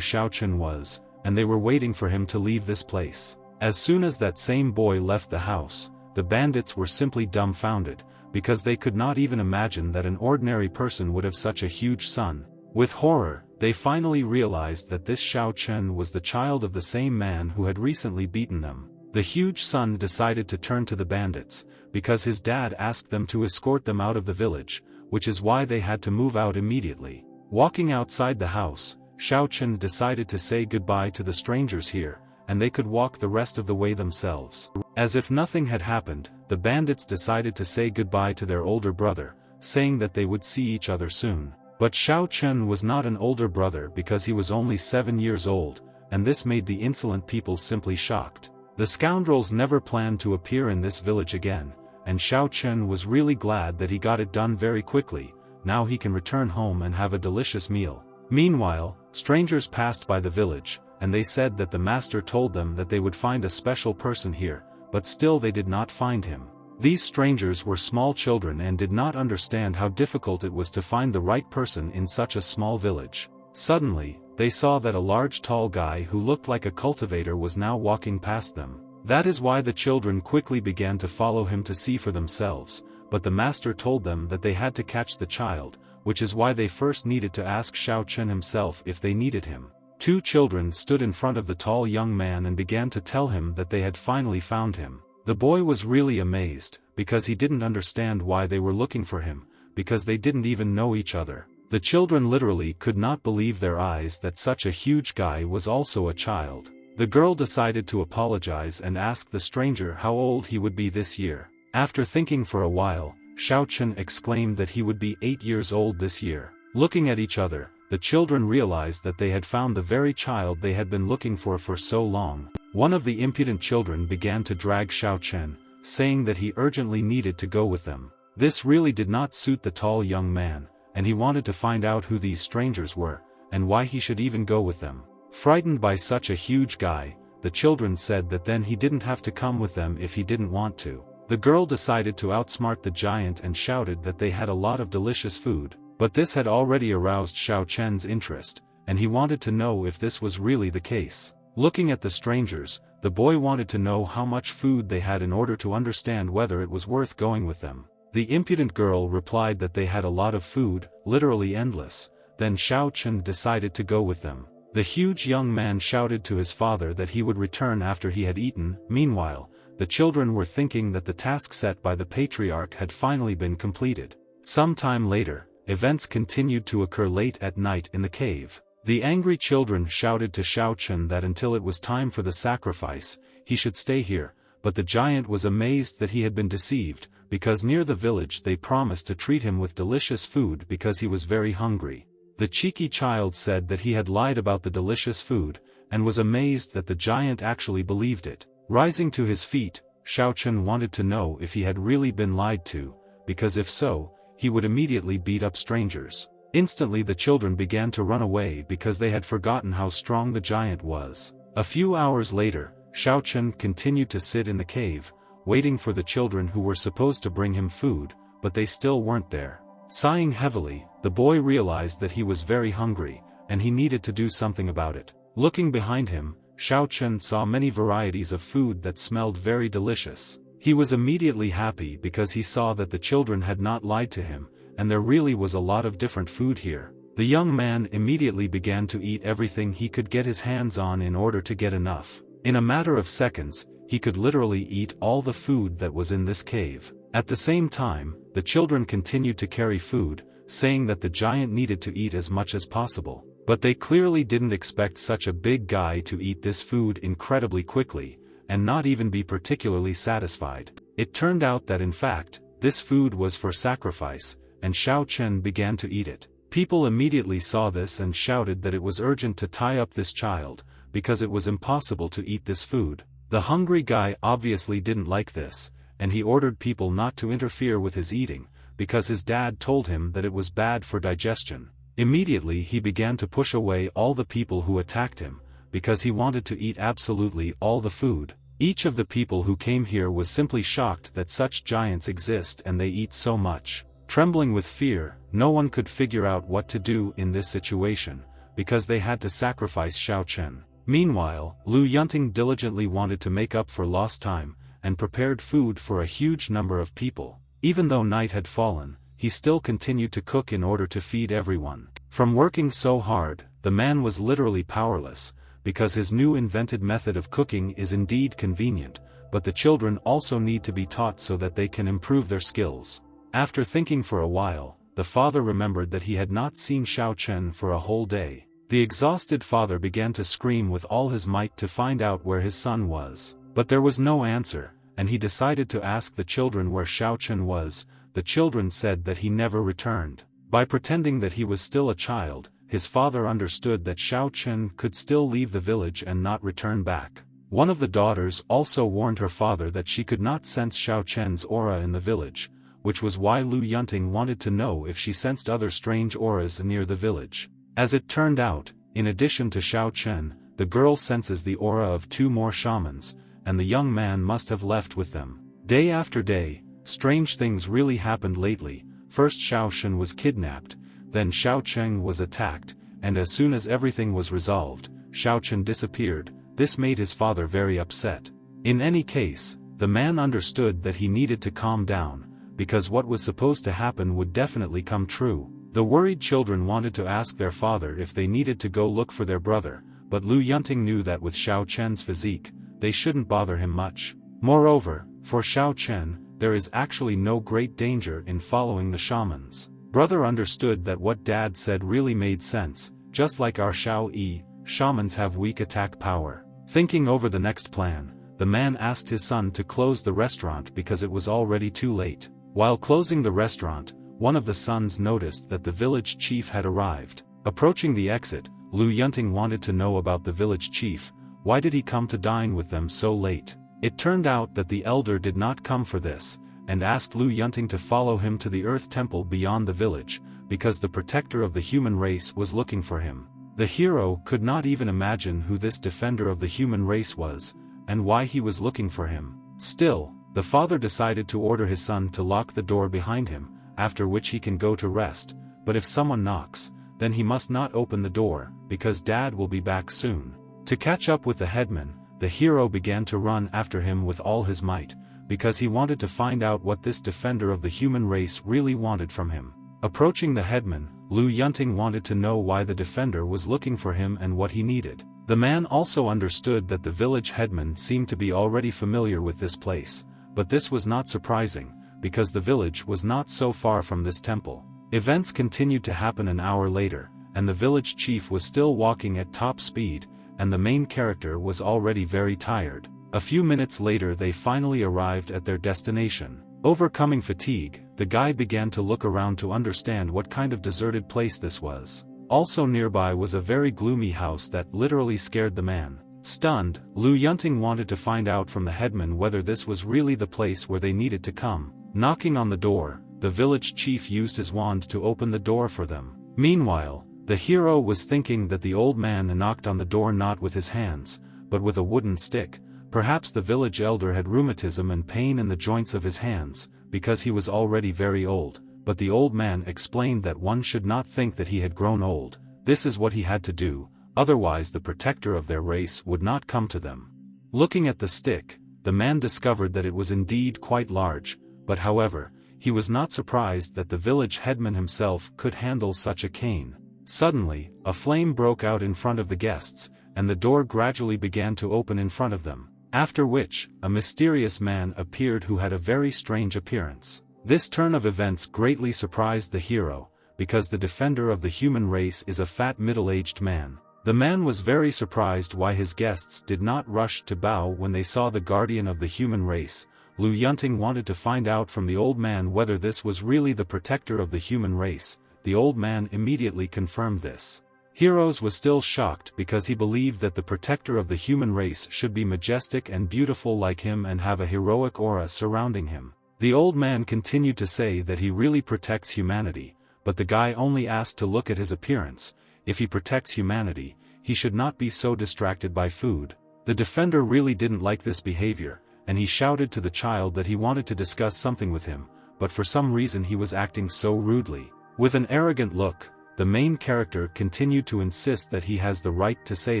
Xiao Chen was, and they were waiting for him to leave this place. As soon as that same boy left the house, the bandits were simply dumbfounded, because they could not even imagine that an ordinary person would have such a huge son. With horror, they finally realized that this Xiao Chen was the child of the same man who had recently beaten them. The huge son decided to turn to the bandits, because his dad asked them to escort them out of the village, which is why they had to move out immediately. Walking outside the house, Xiao Chen decided to say goodbye to the strangers here, and they could walk the rest of the way themselves. As if nothing had happened, the bandits decided to say goodbye to their older brother, saying that they would see each other soon. But Xiao Chen was not an older brother because he was only 7 years old, and this made the insolent people simply shocked. The scoundrels never planned to appear in this village again, and Xiao Chen was really glad that he got it done very quickly. Now he can return home and have a delicious meal. Meanwhile, strangers passed by the village, and they said that the master told them that they would find a special person here, but still they did not find him. These strangers were small children and did not understand how difficult it was to find the right person in such a small village. Suddenly, they saw that a large tall guy who looked like a cultivator was now walking past them. That is why the children quickly began to follow him to see for themselves, but the master told them that they had to catch the child, which is why they first needed to ask Xiao Chen himself if they needed him. 2 children stood in front of the tall young man and began to tell him that they had finally found him. The boy was really amazed, because he didn't understand why they were looking for him, because they didn't even know each other. The children literally could not believe their eyes that such a huge guy was also a child. The girl decided to apologize and ask the stranger how old he would be this year. After thinking for a while, Xiao Chen exclaimed that he would be 8 years old this year. Looking at each other, the children realized that they had found the very child they had been looking for so long. One of the impudent children began to drag Xiao Chen, saying that he urgently needed to go with them. This really did not suit the tall young man, and he wanted to find out who these strangers were, and why he should even go with them. Frightened by such a huge guy, the children said that then he didn't have to come with them if he didn't want to. The girl decided to outsmart the giant and shouted that they had a lot of delicious food, but this had already aroused Xiao Chen's interest, and he wanted to know if this was really the case. Looking at the strangers, the boy wanted to know how much food they had in order to understand whether it was worth going with them. The impudent girl replied that they had a lot of food, literally endless. Then Xiao Chen decided to go with them. The huge young man shouted to his father that he would return after he had eaten. Meanwhile, the children were thinking that the task set by the patriarch had finally been completed. Some time later, events continued to occur late at night in the cave. The angry children shouted to Xiao Chen that until it was time for the sacrifice, he should stay here, but the giant was amazed that he had been deceived, because near the village they promised to treat him with delicious food because he was very hungry. The cheeky child said that he had lied about the delicious food, and was amazed that the giant actually believed it. Rising to his feet, Xiao Chen wanted to know if he had really been lied to, because if so, he would immediately beat up strangers. Instantly the children began to run away because they had forgotten how strong the giant was. A few hours later, Xiao Chen continued to sit in the cave, waiting for the children who were supposed to bring him food, but they still weren't there. Sighing heavily, the boy realized that he was very hungry, and he needed to do something about it. Looking behind him, Xiao Chen saw many varieties of food that smelled very delicious. He was immediately happy because he saw that the children had not lied to him, and there really was a lot of different food here. The young man immediately began to eat everything he could get his hands on in order to get enough. In a matter of seconds, he could literally eat all the food that was in this cave. At the same time, the children continued to carry food, saying that the giant needed to eat as much as possible. But they clearly didn't expect such a big guy to eat this food incredibly quickly, and not even be particularly satisfied. It turned out that in fact, this food was for sacrifice, and Xiao Chen began to eat it. People immediately saw this and shouted that it was urgent to tie up this child, because it was impossible to eat this food. The hungry guy obviously didn't like this, and he ordered people not to interfere with his eating, because his dad told him that it was bad for digestion. Immediately he began to push away all the people who attacked him, because he wanted to eat absolutely all the food. Each of the people who came here was simply shocked that such giants exist and they eat so much. Trembling with fear, no one could figure out what to do in this situation, because they had to sacrifice Xiao Chen. Meanwhile, Lu Yunting diligently wanted to make up for lost time, and prepared food for a huge number of people. Even though night had fallen, he still continued to cook in order to feed everyone. From working so hard, the man was literally powerless, because his new invented method of cooking is indeed convenient, but the children also need to be taught so that they can improve their skills. After thinking for a while, the father remembered that he had not seen Xiao Chen for a whole day. The exhausted father began to scream with all his might to find out where his son was. But there was no answer, and he decided to ask the children where Xiao Chen was. The children said that he never returned. By pretending that he was still a child, his father understood that Xiao Chen could still leave the village and not return back. One of the daughters also warned her father that she could not sense Xiao Chen's aura in the village, which was why Lu Yunting wanted to know if she sensed other strange auras near the village. As it turned out, in addition to Xiao Chen, the girl senses the aura of 2 more shamans, and the young man must have left with them. Day after day, strange things really happened lately. First Xiao Chen was kidnapped, then Xiao Cheng was attacked, and as soon as everything was resolved, Xiao Chen disappeared. This made his father very upset. In any case, the man understood that he needed to calm down, because what was supposed to happen would definitely come true. The worried children wanted to ask their father if they needed to go look for their brother, but Lu Yunting knew that with Xiao Chen's physique, they shouldn't bother him much. Moreover, for Xiao Chen, there is actually no great danger in following the shamans. Brother understood that what dad said really made sense, just like our Xiao Yi, shamans have weak attack power. Thinking over the next plan, the man asked his son to close the restaurant because it was already too late. While closing the restaurant, one of the sons noticed that the village chief had arrived. Approaching the exit, Lu Yunting wanted to know about the village chief. Why did he come to dine with them so late? It turned out that the elder did not come for this, and asked Lu Yunting to follow him to the Earth Temple beyond the village, because the protector of the human race was looking for him. The hero could not even imagine who this defender of the human race was, and why he was looking for him. Still, the father decided to order his son to lock the door behind him, after which he can go to rest, but if someone knocks, then he must not open the door, because dad will be back soon. To catch up with the headman, the hero began to run after him with all his might, because he wanted to find out what this defender of the human race really wanted from him. Approaching the headman, Lu Yunting wanted to know why the defender was looking for him and what he needed. The man also understood that the village headman seemed to be already familiar with this place, but this was not surprising, because the village was not so far from this temple. Events continued to happen an hour later, and the village chief was still walking at top speed, and the main character was already very tired. A few minutes later they finally arrived at their destination. Overcoming fatigue, the guy began to look around to understand what kind of deserted place this was. Also nearby was a very gloomy house that literally scared the man. Stunned, Lu Yunting wanted to find out from the headman whether this was really the place where they needed to come. Knocking on the door, the village chief used his wand to open the door for them. Meanwhile, the hero was thinking that the old man knocked on the door not with his hands, but with a wooden stick. Perhaps the village elder had rheumatism and pain in the joints of his hands, because he was already very old, but the old man explained that one should not think that he had grown old. This is what he had to do, otherwise the protector of their race would not come to them. Looking at the stick, the man discovered that it was indeed quite large, but however, he was not surprised that the village headman himself could handle such a cane. Suddenly, a flame broke out in front of the guests, and the door gradually began to open in front of them. After which, a mysterious man appeared who had a very strange appearance. This turn of events greatly surprised the hero, because the defender of the human race is a fat middle-aged man. The man was very surprised why his guests did not rush to bow when they saw the guardian of the human race. Lu Yunting wanted to find out from the old man whether this was really the protector of the human race. The old man immediately confirmed this. Heroes was still shocked because he believed that the protector of the human race should be majestic and beautiful like him and have a heroic aura surrounding him. The old man continued to say that he really protects humanity, but the guy only asked to look at his appearance. If he protects humanity, he should not be so distracted by food. The defender really didn't like this behavior, and he shouted to the child that he wanted to discuss something with him, but for some reason he was acting so rudely. With an arrogant look, the main character continued to insist that he has the right to say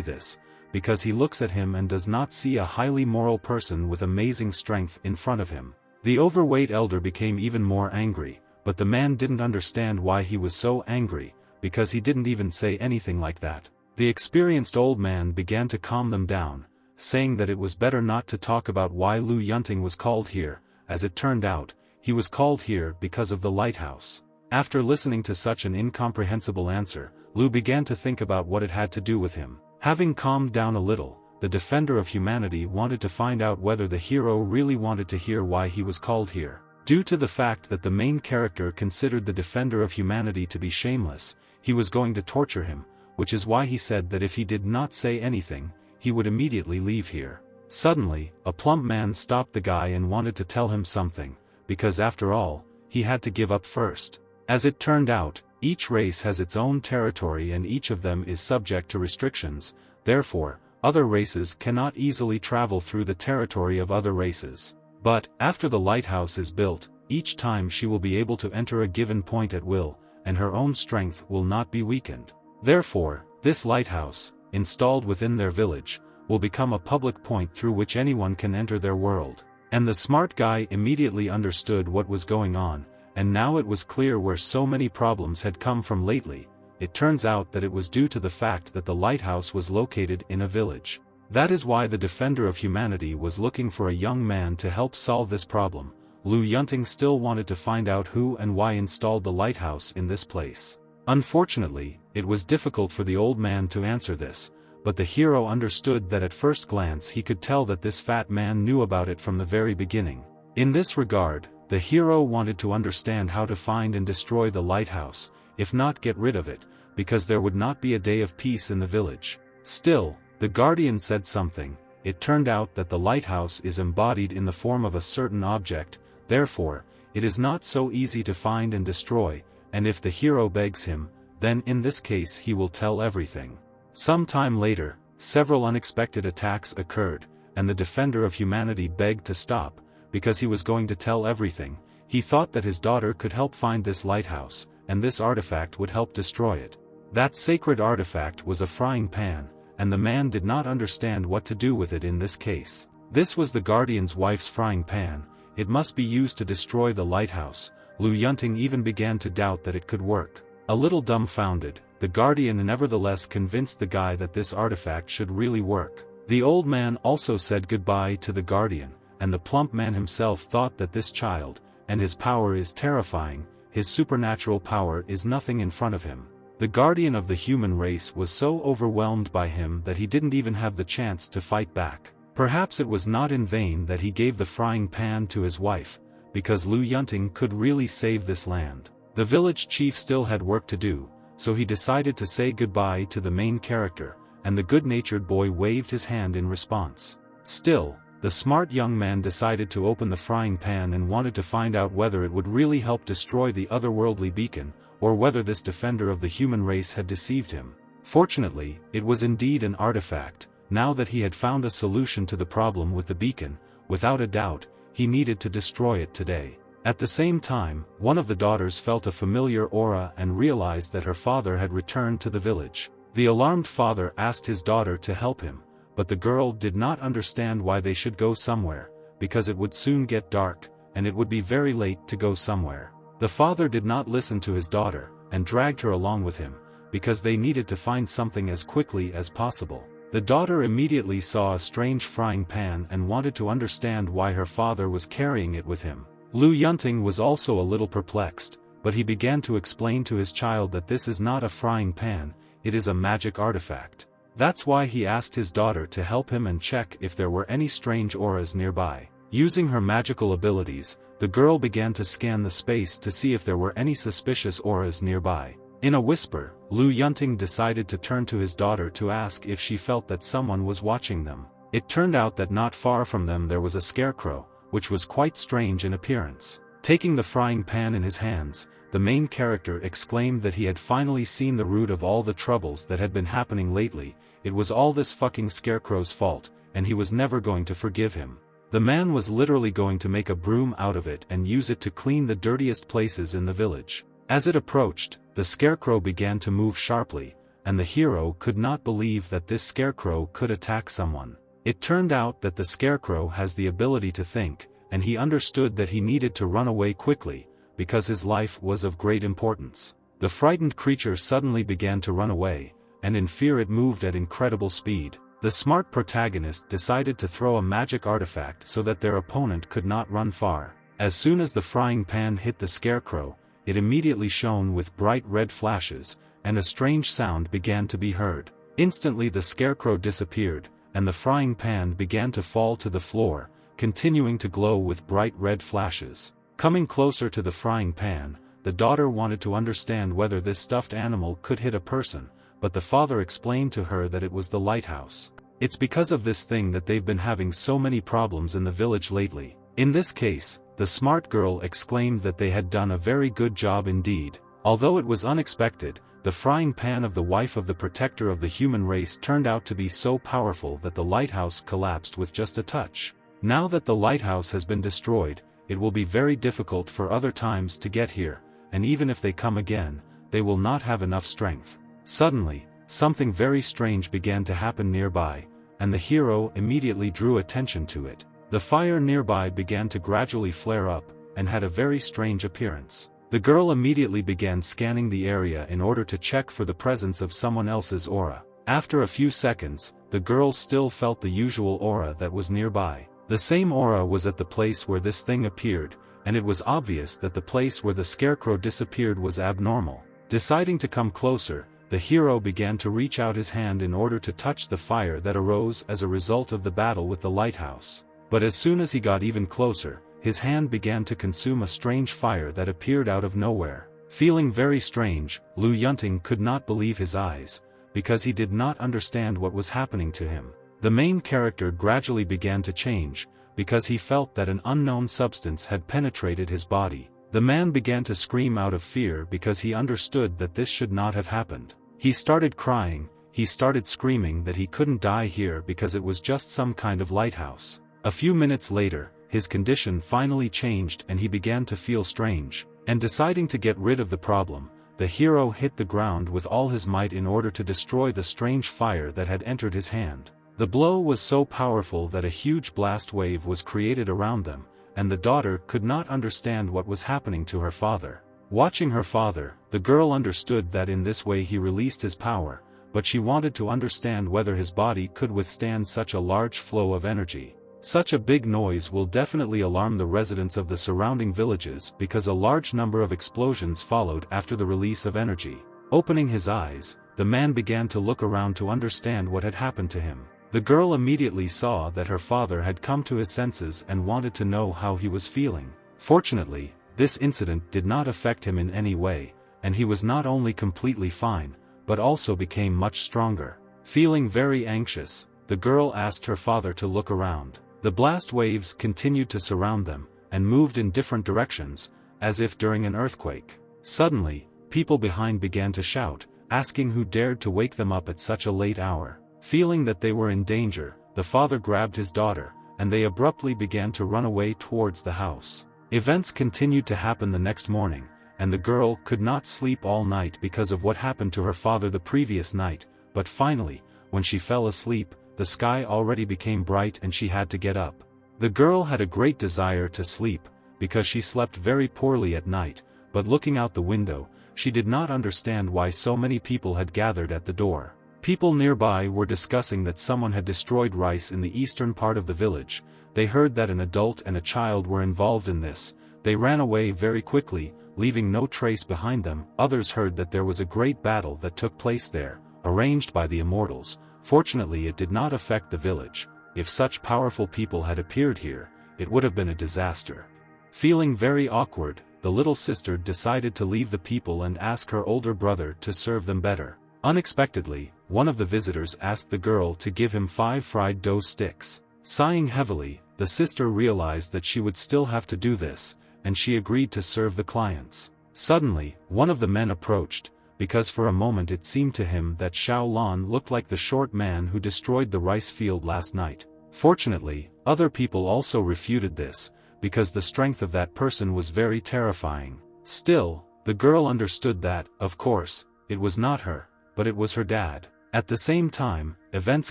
this, because he looks at him and does not see a highly moral person with amazing strength in front of him. The overweight elder became even more angry, but the man didn't understand why he was so angry, because he didn't even say anything like that. The experienced old man began to calm them down, saying that it was better not to talk about why Lu Yunting was called here. As it turned out, he was called here because of the lighthouse. After listening to such an incomprehensible answer, Lu began to think about what it had to do with him. Having calmed down a little, the defender of humanity wanted to find out whether the hero really wanted to hear why he was called here. Due to the fact that the main character considered the defender of humanity to be shameless, he was going to torture him, which is why he said that if he did not say anything, he would immediately leave here. Suddenly, a plump man stopped the guy and wanted to tell him something, because after all, he had to give up first. As it turned out, each race has its own territory and each of them is subject to restrictions, therefore, other races cannot easily travel through the territory of other races. But, after the lighthouse is built, each time she will be able to enter a given point at will, and her own strength will not be weakened. Therefore, this lighthouse, installed within their village, will become a public point through which anyone can enter their world. And the smart guy immediately understood what was going on, and now it was clear where so many problems had come from lately. It turns out that it was due to the fact that the lighthouse was located in a village. That is why the defender of humanity was looking for a young man to help solve this problem. Lu Yunting still wanted to find out who and why installed the lighthouse in this place. Unfortunately, it was difficult for the old man to answer this, but the hero understood that at first glance he could tell that this fat man knew about it from the very beginning. In this regard, the hero wanted to understand how to find and destroy the lighthouse, if not get rid of it, because there would not be a day of peace in the village. Still, the guardian said something. It turned out that the lighthouse is embodied in the form of a certain object, therefore, it is not so easy to find and destroy, and if the hero begs him, then in this case he will tell everything. Some time later, several unexpected attacks occurred, and the defender of humanity begged to stop, because he was going to tell everything. He thought that his daughter could help find this lighthouse, and this artifact would help destroy it. That sacred artifact was a frying pan, and the man did not understand what to do with it in this case. This was the guardian's wife's frying pan. It must be used to destroy the lighthouse. Lu Yunting even began to doubt that it could work. A little dumbfounded, the guardian nevertheless convinced the guy that this artifact should really work. The old man also said goodbye to the guardian, and the plump man himself thought that this child, and his power is terrifying, his supernatural power is nothing in front of him. The guardian of the human race was so overwhelmed by him that he didn't even have the chance to fight back. Perhaps it was not in vain that he gave the frying pan to his wife, because Lu Yunting could really save this land. The village chief still had work to do, so he decided to say goodbye to the main character, and the good-natured boy waved his hand in response. Still, the smart young man decided to open the frying pan and wanted to find out whether it would really help destroy the otherworldly beacon, or whether this defender of the human race had deceived him. Fortunately, it was indeed an artifact. Now that he had found a solution to the problem with the beacon, without a doubt, he needed to destroy it today. At the same time, one of the daughters felt a familiar aura and realized that her father had returned to the village. The alarmed father asked his daughter to help him, but the girl did not understand why they should go somewhere, because it would soon get dark, and it would be very late to go somewhere. The father did not listen to his daughter, and dragged her along with him, because they needed to find something as quickly as possible. The daughter immediately saw a strange frying pan and wanted to understand why her father was carrying it with him. Lu Yunting was also a little perplexed, but he began to explain to his child that this is not a frying pan, it is a magic artifact. That's why he asked his daughter to help him and check if there were any strange auras nearby. Using her magical abilities, the girl began to scan the space to see if there were any suspicious auras nearby. In a whisper, Lu Yunting decided to turn to his daughter to ask if she felt that someone was watching them. It turned out that not far from them there was a scarecrow, which was quite strange in appearance. Taking the frying pan in his hands, the main character exclaimed that he had finally seen the root of all the troubles that had been happening lately. It was all this fucking scarecrow's fault, and he was never going to forgive him. The man was literally going to make a broom out of it and use it to clean the dirtiest places in the village. As it approached, the scarecrow began to move sharply, and the hero could not believe that this scarecrow could attack someone. It turned out that the scarecrow has the ability to think, and he understood that he needed to run away quickly, because his life was of great importance. The frightened creature suddenly began to run away, and in fear it moved at incredible speed. The smart protagonist decided to throw a magic artifact so that their opponent could not run far. As soon as the frying pan hit the scarecrow, it immediately shone with bright red flashes, and a strange sound began to be heard. Instantly the scarecrow disappeared, and the frying pan began to fall to the floor, continuing to glow with bright red flashes. Coming closer to the frying pan, the daughter wanted to understand whether this stuffed animal could hit a person, but the father explained to her that it was the lighthouse. It's because of this thing that they've been having so many problems in the village lately. In this case, the smart girl exclaimed that they had done a very good job indeed. Although it was unexpected, the frying pan of the wife of the protector of the human race turned out to be so powerful that the lighthouse collapsed with just a touch. Now that the lighthouse has been destroyed, it will be very difficult for other times to get here, and even if they come again, they will not have enough strength. Suddenly, something very strange began to happen nearby, and the hero immediately drew attention to it. The fire nearby began to gradually flare up, and had a very strange appearance. The girl immediately began scanning the area in order to check for the presence of someone else's aura. After a few seconds, the girl still felt the usual aura that was nearby. The same aura was at the place where this thing appeared, and it was obvious that the place where the scarecrow disappeared was abnormal. Deciding to come closer, the hero began to reach out his hand in order to touch the fire that arose as a result of the battle with the lighthouse. But as soon as he got even closer, his hand began to consume a strange fire that appeared out of nowhere. Feeling very strange, Liu Yunting could not believe his eyes, because he did not understand what was happening to him. The main character gradually began to change, because he felt that an unknown substance had penetrated his body. The man began to scream out of fear because he understood that this should not have happened. He started crying, he started screaming that he couldn't die here because it was just some kind of lighthouse. A few minutes later, his condition finally changed and he began to feel strange. And deciding to get rid of the problem, the hero hit the ground with all his might in order to destroy the strange fire that had entered his hand. The blow was so powerful that a huge blast wave was created around them, and the daughter could not understand what was happening to her father. Watching her father, the girl understood that in this way he released his power, but she wanted to understand whether his body could withstand such a large flow of energy. Such a big noise will definitely alarm the residents of the surrounding villages because a large number of explosions followed after the release of energy. Opening his eyes, the man began to look around to understand what had happened to him. The girl immediately saw that her father had come to his senses and wanted to know how he was feeling. Fortunately, this incident did not affect him in any way, and he was not only completely fine, but also became much stronger. Feeling very anxious, the girl asked her father to look around. The blast waves continued to surround them, and moved in different directions, as if during an earthquake. Suddenly, people behind began to shout, asking who dared to wake them up at such a late hour. Feeling that they were in danger, the father grabbed his daughter, and they abruptly began to run away towards the house. Events continued to happen the next morning, and the girl could not sleep all night because of what happened to her father the previous night, but finally, when she fell asleep, the sky already became bright and she had to get up. The girl had a great desire to sleep, because she slept very poorly at night, but looking out the window, she did not understand why so many people had gathered at the door. People nearby were discussing that someone had destroyed rice in the eastern part of the village. They heard that an adult and a child were involved in this. They ran away very quickly, leaving no trace behind them. Others heard that there was a great battle that took place there, arranged by the immortals. Fortunately, it did not affect the village. If such powerful people had appeared here, it would have been a disaster. Feeling very awkward, the little sister decided to leave the people and ask her older brother to serve them better. Unexpectedly, one of the visitors asked the girl to give him 5 fried dough sticks. Sighing heavily, the sister realized that she would still have to do this, and she agreed to serve the clients. Suddenly, one of the men approached, because for a moment it seemed to him that Xiao Lan looked like the short man who destroyed the rice field last night. Fortunately, other people also refuted this, because the strength of that person was very terrifying. Still, the girl understood that, of course, it was not her, but it was her dad. At the same time, events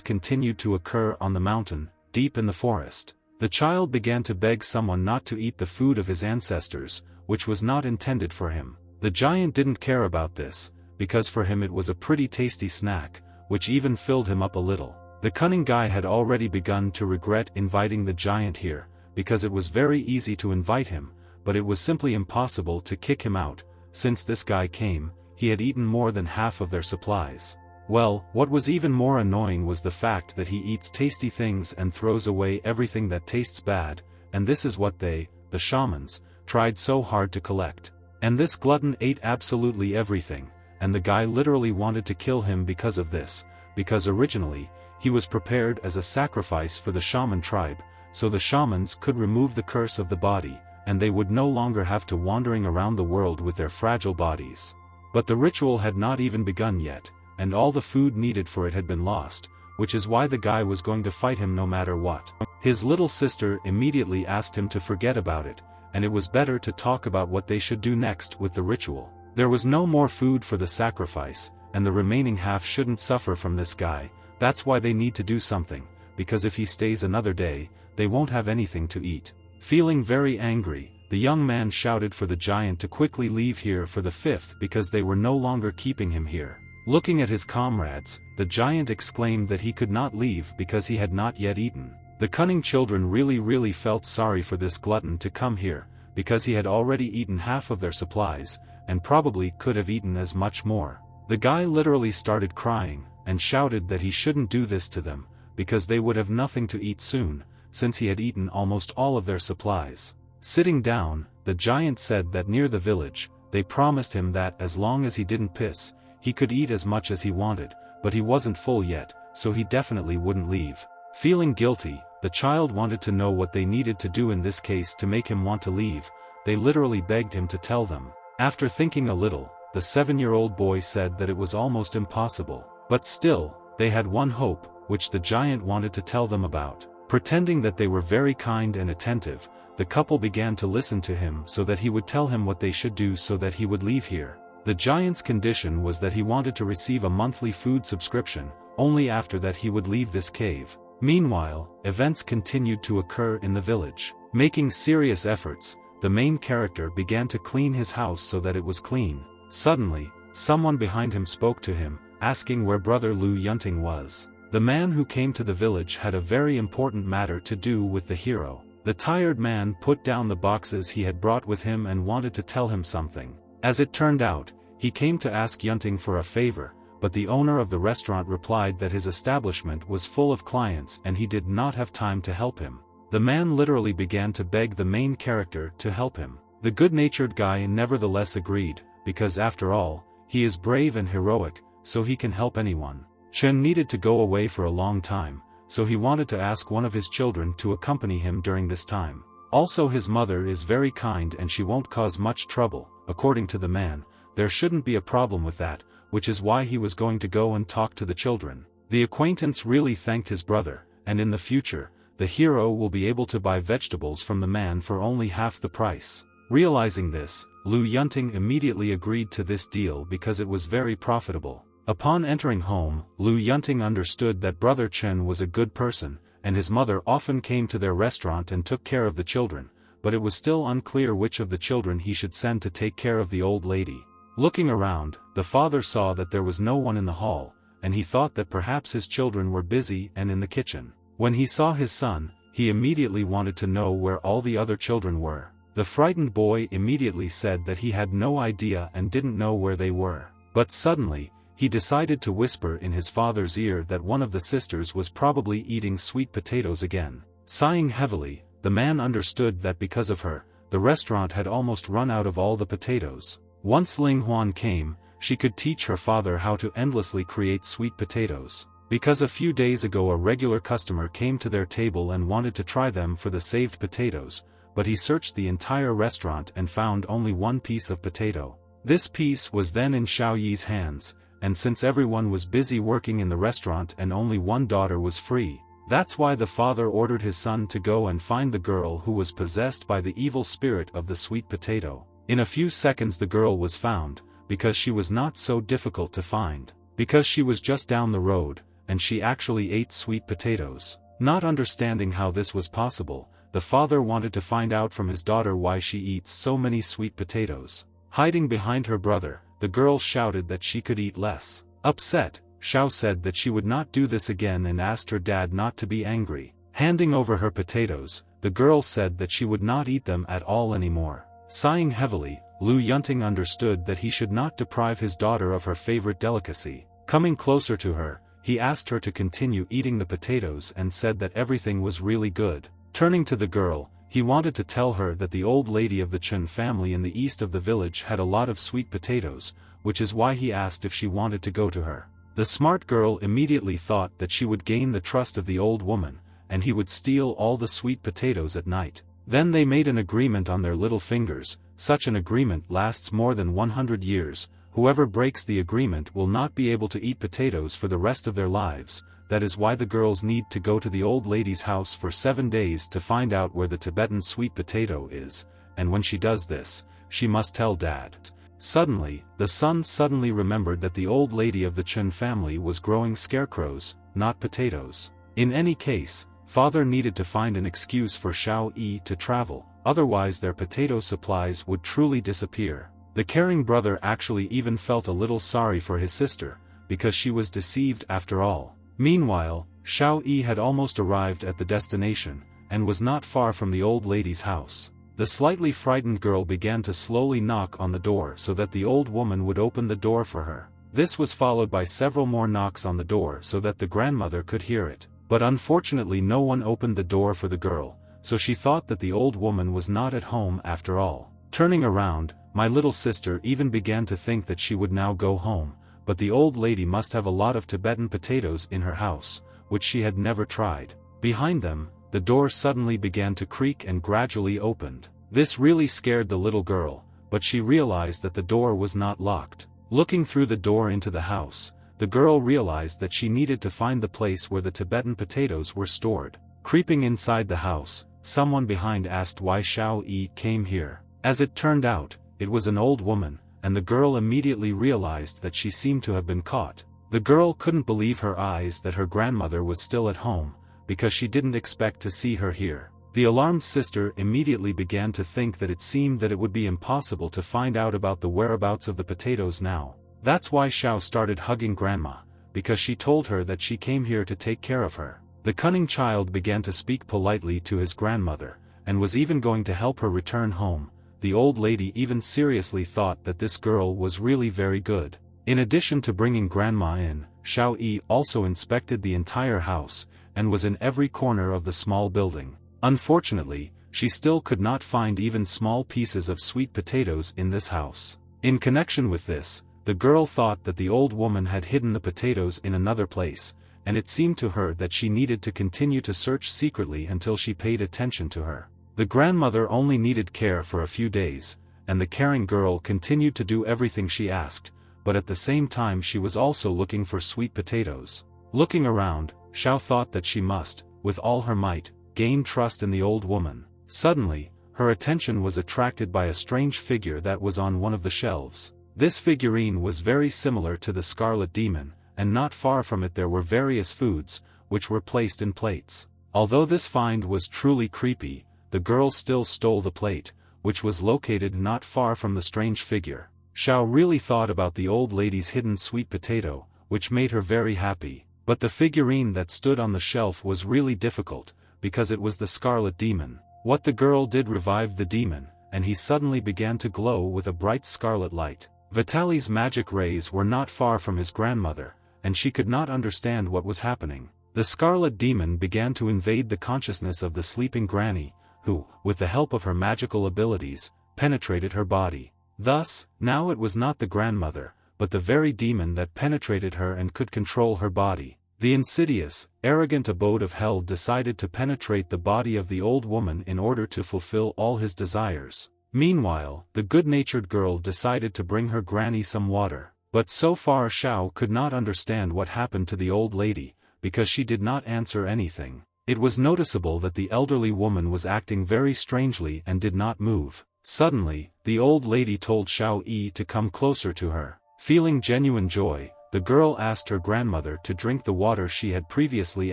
continued to occur on the mountain, deep in the forest. The child began to beg someone not to eat the food of his ancestors, which was not intended for him. The giant didn't care about this, because for him it was a pretty tasty snack, which even filled him up a little. The cunning guy had already begun to regret inviting the giant here, because it was very easy to invite him, but it was simply impossible to kick him out. Since this guy came, he had eaten more than half of their supplies. Well, what was even more annoying was the fact that he eats tasty things and throws away everything that tastes bad, and this is what they, the shamans, tried so hard to collect. And this glutton ate absolutely everything, and the guy literally wanted to kill him because of this, because originally, he was prepared as a sacrifice for the shaman tribe, so the shamans could remove the curse of the body, and they would no longer have to wandering around the world with their fragile bodies. But the ritual had not even begun yet, and all the food needed for it had been lost, which is why the guy was going to fight him no matter what. His little sister immediately asked him to forget about it, and it was better to talk about what they should do next with the ritual. There was no more food for the sacrifice, and the remaining half shouldn't suffer from this guy. That's why they need to do something, because if he stays another day, they won't have anything to eat. Feeling very angry, the young man shouted for the giant to quickly leave here for the fifth because they were no longer keeping him here. Looking at his comrades, the giant exclaimed that he could not leave because he had not yet eaten. The cunning children really felt sorry for this glutton to come here, because he had already eaten half of their supplies, and probably could have eaten as much more. The guy literally started crying, and shouted that he shouldn't do this to them, because they would have nothing to eat soon, since he had eaten almost all of their supplies. Sitting down, the giant said that near the village, they promised him that as long as he didn't piss, he could eat as much as he wanted, but he wasn't full yet, so he definitely wouldn't leave. Feeling guilty, the child wanted to know what they needed to do in this case to make him want to leave. They literally begged him to tell them. After thinking a little, the 7-year-old boy said that it was almost impossible, but still, they had one hope, which the giant wanted to tell them about. Pretending that they were very kind and attentive, the couple began to listen to him so that he would tell him what they should do so that he would leave here. The giant's condition was that he wanted to receive a monthly food subscription, only after that he would leave this cave. Meanwhile, events continued to occur in the village. Making serious efforts, the main character began to clean his house so that it was clean. Suddenly, someone behind him spoke to him, asking where brother Lu Yunting was. The man who came to the village had a very important matter to do with the hero. The tired man put down the boxes he had brought with him and wanted to tell him something. As it turned out, he came to ask Yunting for a favor, but the owner of the restaurant replied that his establishment was full of clients and he did not have time to help him. The man literally began to beg the main character to help him. The good-natured guy nevertheless agreed, because after all, he is brave and heroic, so he can help anyone. Chen needed to go away for a long time, so he wanted to ask one of his children to accompany him during this time. Also, his mother is very kind and she won't cause much trouble. According to the man, there shouldn't be a problem with that, which is why he was going to go and talk to the children. The acquaintance really thanked his brother, and in the future, the hero will be able to buy vegetables from the man for only half the price. Realizing this, Lu Yunting immediately agreed to this deal because it was very profitable. Upon entering home, Lu Yunting understood that brother Chen was a good person, and his mother often came to their restaurant and took care of the children, but it was still unclear which of the children he should send to take care of the old lady. Looking around, the father saw that there was no one in the hall, and he thought that perhaps his children were busy and in the kitchen. When he saw his son, he immediately wanted to know where all the other children were. The frightened boy immediately said that he had no idea and didn't know where they were. But suddenly, he decided to whisper in his father's ear that one of the sisters was probably eating sweet potatoes again. Sighing heavily, the man understood that because of her, the restaurant had almost run out of all the potatoes. Once Ling Huan came, she could teach her father how to endlessly create sweet potatoes. Because a few days ago a regular customer came to their table and wanted to try them for the saved potatoes, but he searched the entire restaurant and found only one piece of potato. This piece was then in Xiao Yi's hands, and since everyone was busy working in the restaurant and only one daughter was free, that's why the father ordered his son to go and find the girl who was possessed by the evil spirit of the sweet potato. In a few seconds the girl was found, because she was not so difficult to find, because she was just down the road, and she actually ate sweet potatoes. Not understanding how this was possible, the father wanted to find out from his daughter why she eats so many sweet potatoes. Hiding behind her brother, the girl shouted that she could eat less. Upset, Xiao said that she would not do this again and asked her dad not to be angry. Handing over her potatoes, the girl said that she would not eat them at all anymore. Sighing heavily, Lu Yunting understood that he should not deprive his daughter of her favorite delicacy. Coming closer to her, he asked her to continue eating the potatoes and said that everything was really good. Turning to the girl, he wanted to tell her that the old lady of the Chen family in the east of the village had a lot of sweet potatoes, which is why he asked if she wanted to go to her. The smart girl immediately thought that she would gain the trust of the old woman, and he would steal all the sweet potatoes at night. Then they made an agreement on their little fingers. Such an agreement lasts more than 100 years, whoever breaks the agreement will not be able to eat potatoes for the rest of their lives. That is why the girls need to go to the old lady's house for 7 days to find out where the Tibetan sweet potato is, and when she does this, she must tell dad. Suddenly, the son suddenly remembered that the old lady of the Chen family was growing scarecrows, not potatoes. In any case, father needed to find an excuse for Xiao Yi to travel, otherwise their potato supplies would truly disappear. The caring brother actually even felt a little sorry for his sister, because she was deceived after all. Meanwhile, Xiao Yi had almost arrived at the destination, and was not far from the old lady's house. The slightly frightened girl began to slowly knock on the door so that the old woman would open the door for her. This was followed by several more knocks on the door so that the grandmother could hear it. But unfortunately no one opened the door for the girl, so she thought that the old woman was not at home after all. Turning around, my little sister even began to think that she would now go home, but the old lady must have a lot of Tibetan potatoes in her house, which she had never tried. Behind them, the door suddenly began to creak and gradually opened. This really scared the little girl, but she realized that the door was not locked. Looking through the door into the house, the girl realized that she needed to find the place where the Tibetan potatoes were stored. Creeping inside the house, someone behind asked why Xiao Yi came here. As it turned out, it was an old woman, and the girl immediately realized that she seemed to have been caught. The girl couldn't believe her eyes that her grandmother was still at home, because she didn't expect to see her here. The alarmed sister immediately began to think that it seemed that it would be impossible to find out about the whereabouts of the potatoes now. That's why Xiao started hugging grandma, because she told her that she came here to take care of her. The cunning child began to speak politely to his grandmother, and was even going to help her return home. The old lady even seriously thought that this girl was really very good. In addition to bringing grandma in, Xiao Yi also inspected the entire house, and was in every corner of the small building. Unfortunately, she still could not find even small pieces of sweet potatoes in this house. In connection with this, the girl thought that the old woman had hidden the potatoes in another place, and it seemed to her that she needed to continue to search secretly until she paid attention to her. The grandmother only needed care for a few days, and the caring girl continued to do everything she asked, but at the same time she was also looking for sweet potatoes. Looking around, Xiao thought that she must, with all her might, gain trust in the old woman. Suddenly, her attention was attracted by a strange figure that was on one of the shelves. This figurine was very similar to the Scarlet Demon, and not far from it there were various foods, which were placed in plates. Although this find was truly creepy, the girl still stole the plate, which was located not far from the strange figure. Xiao really thought about the old lady's hidden sweet potato, which made her very happy. But the figurine that stood on the shelf was really difficult, because it was the Scarlet Demon. What the girl did revived the demon, and he suddenly began to glow with a bright scarlet light. Vitali's magic rays were not far from his grandmother, and she could not understand what was happening. The Scarlet Demon began to invade the consciousness of the sleeping granny, who, with the help of her magical abilities, penetrated her body. Thus, now it was not the grandmother, but the very demon that penetrated her and could control her body. The insidious, arrogant abode of hell decided to penetrate the body of the old woman in order to fulfill all his desires. Meanwhile, the good-natured girl decided to bring her granny some water. But so far Xiao could not understand what happened to the old lady, because she did not answer anything. It was noticeable that the elderly woman was acting very strangely and did not move. Suddenly, the old lady told Xiao Yi to come closer to her. Feeling genuine joy, the girl asked her grandmother to drink the water she had previously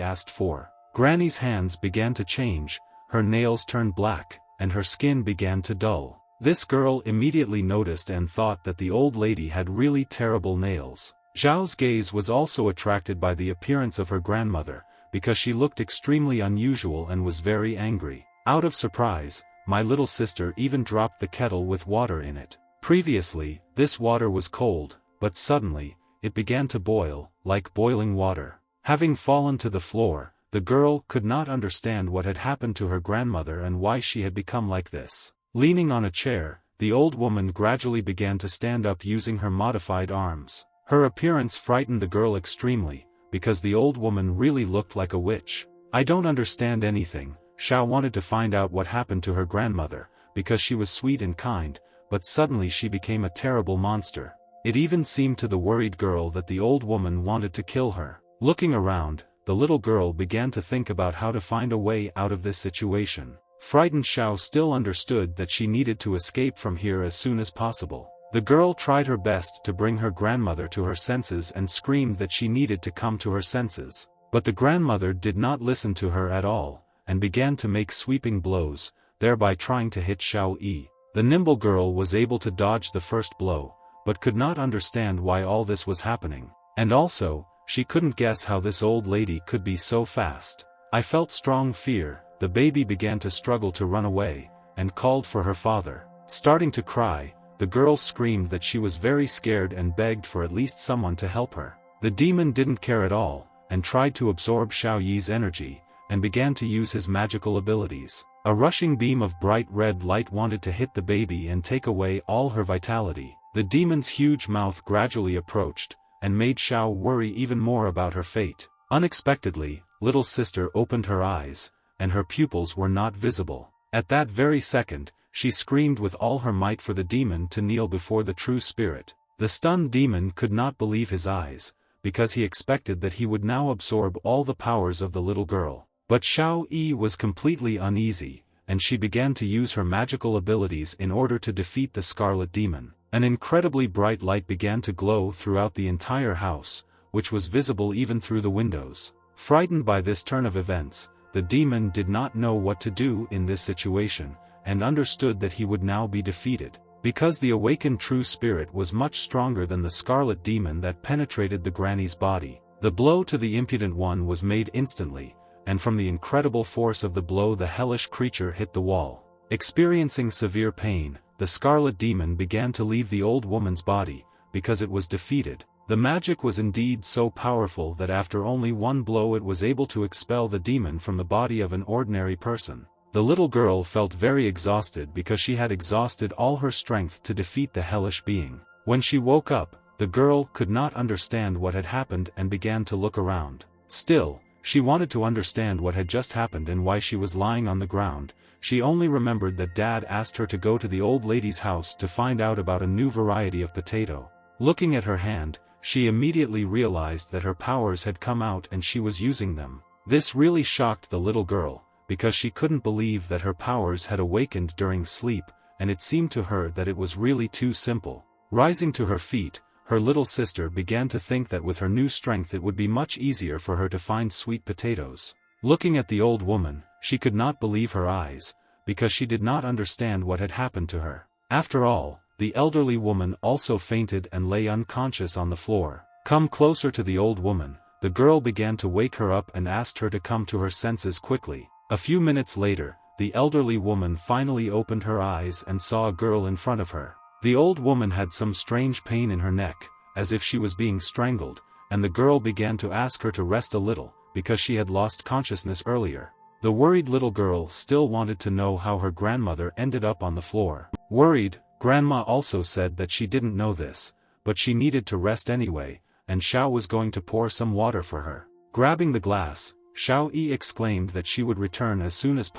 asked for. Granny's hands began to change, her nails turned black, and her skin began to dull. This girl immediately noticed and thought that the old lady had really terrible nails. Zhao's gaze was also attracted by the appearance of her grandmother, because she looked extremely unusual and was very angry. Out of surprise, my little sister even dropped the kettle with water in it. Previously, this water was cold, but suddenly, it began to boil, like boiling water. Having fallen to the floor, the girl could not understand what had happened to her grandmother and why she had become like this. Leaning on a chair, the old woman gradually began to stand up using her modified arms. Her appearance frightened the girl extremely, because the old woman really looked like a witch. I don't understand anything. Xiao wanted to find out what happened to her grandmother, because she was sweet and kind, but suddenly she became a terrible monster. It even seemed to the worried girl that the old woman wanted to kill her. Looking around, the little girl began to think about how to find a way out of this situation. Frightened Xiao still understood that she needed to escape from here as soon as possible. The girl tried her best to bring her grandmother to her senses and screamed that she needed to come to her senses. But the grandmother did not listen to her at all, and began to make sweeping blows, thereby trying to hit Xiao Yi. The nimble girl was able to dodge the first blow, but could not understand why all this was happening. And also, she couldn't guess how this old lady could be so fast. I felt strong fear. The baby began to struggle to run away, and called for her father. Starting to cry, the girl screamed that she was very scared and begged for at least someone to help her. The demon didn't care at all, and tried to absorb Xiao Yi's energy, and began to use his magical abilities. A rushing beam of bright red light wanted to hit the baby and take away all her vitality. The demon's huge mouth gradually approached, and made Xiao worry even more about her fate. Unexpectedly, little sister opened her eyes, and her pupils were not visible. At that very second, she screamed with all her might for the demon to kneel before the true spirit. The stunned demon could not believe his eyes, because he expected that he would now absorb all the powers of the little girl. But Xiao Yi was completely uneasy, and she began to use her magical abilities in order to defeat the scarlet demon. An incredibly bright light began to glow throughout the entire house, which was visible even through the windows. Frightened by this turn of events, the demon did not know what to do in this situation, and understood that he would now be defeated. Because the awakened true spirit was much stronger than the scarlet demon that penetrated the granny's body, the blow to the impudent one was made instantly, and from the incredible force of the blow the hellish creature hit the wall. Experiencing severe pain, the scarlet demon began to leave the old woman's body, because it was defeated. The magic was indeed so powerful that after only one blow it was able to expel the demon from the body of an ordinary person. The little girl felt very exhausted because she had exhausted all her strength to defeat the hellish being. When she woke up, the girl could not understand what had happened and began to look around. Still, she wanted to understand what had just happened and why she was lying on the ground. She only remembered that Dad asked her to go to the old lady's house to find out about a new variety of potato. Looking at her hand, she immediately realized that her powers had come out and she was using them. This really shocked the little girl, because she couldn't believe that her powers had awakened during sleep, and it seemed to her that it was really too simple. Rising to her feet, her little sister began to think that with her new strength it would be much easier for her to find sweet potatoes. Looking at the old woman, she could not believe her eyes, because she did not understand what had happened to her. After all, the elderly woman also fainted and lay unconscious on the floor. Come closer to the old woman, the girl began to wake her up and asked her to come to her senses quickly. A few minutes later, the elderly woman finally opened her eyes and saw a girl in front of her. The old woman had some strange pain in her neck, as if she was being strangled, and the girl began to ask her to rest a little, because she had lost consciousness earlier. The worried little girl still wanted to know how her grandmother ended up on the floor. Worried, Grandma also said that she didn't know this, but she needed to rest anyway, and Xiao was going to pour some water for her. Grabbing the glass, Xiao Yi exclaimed that she would return as soon as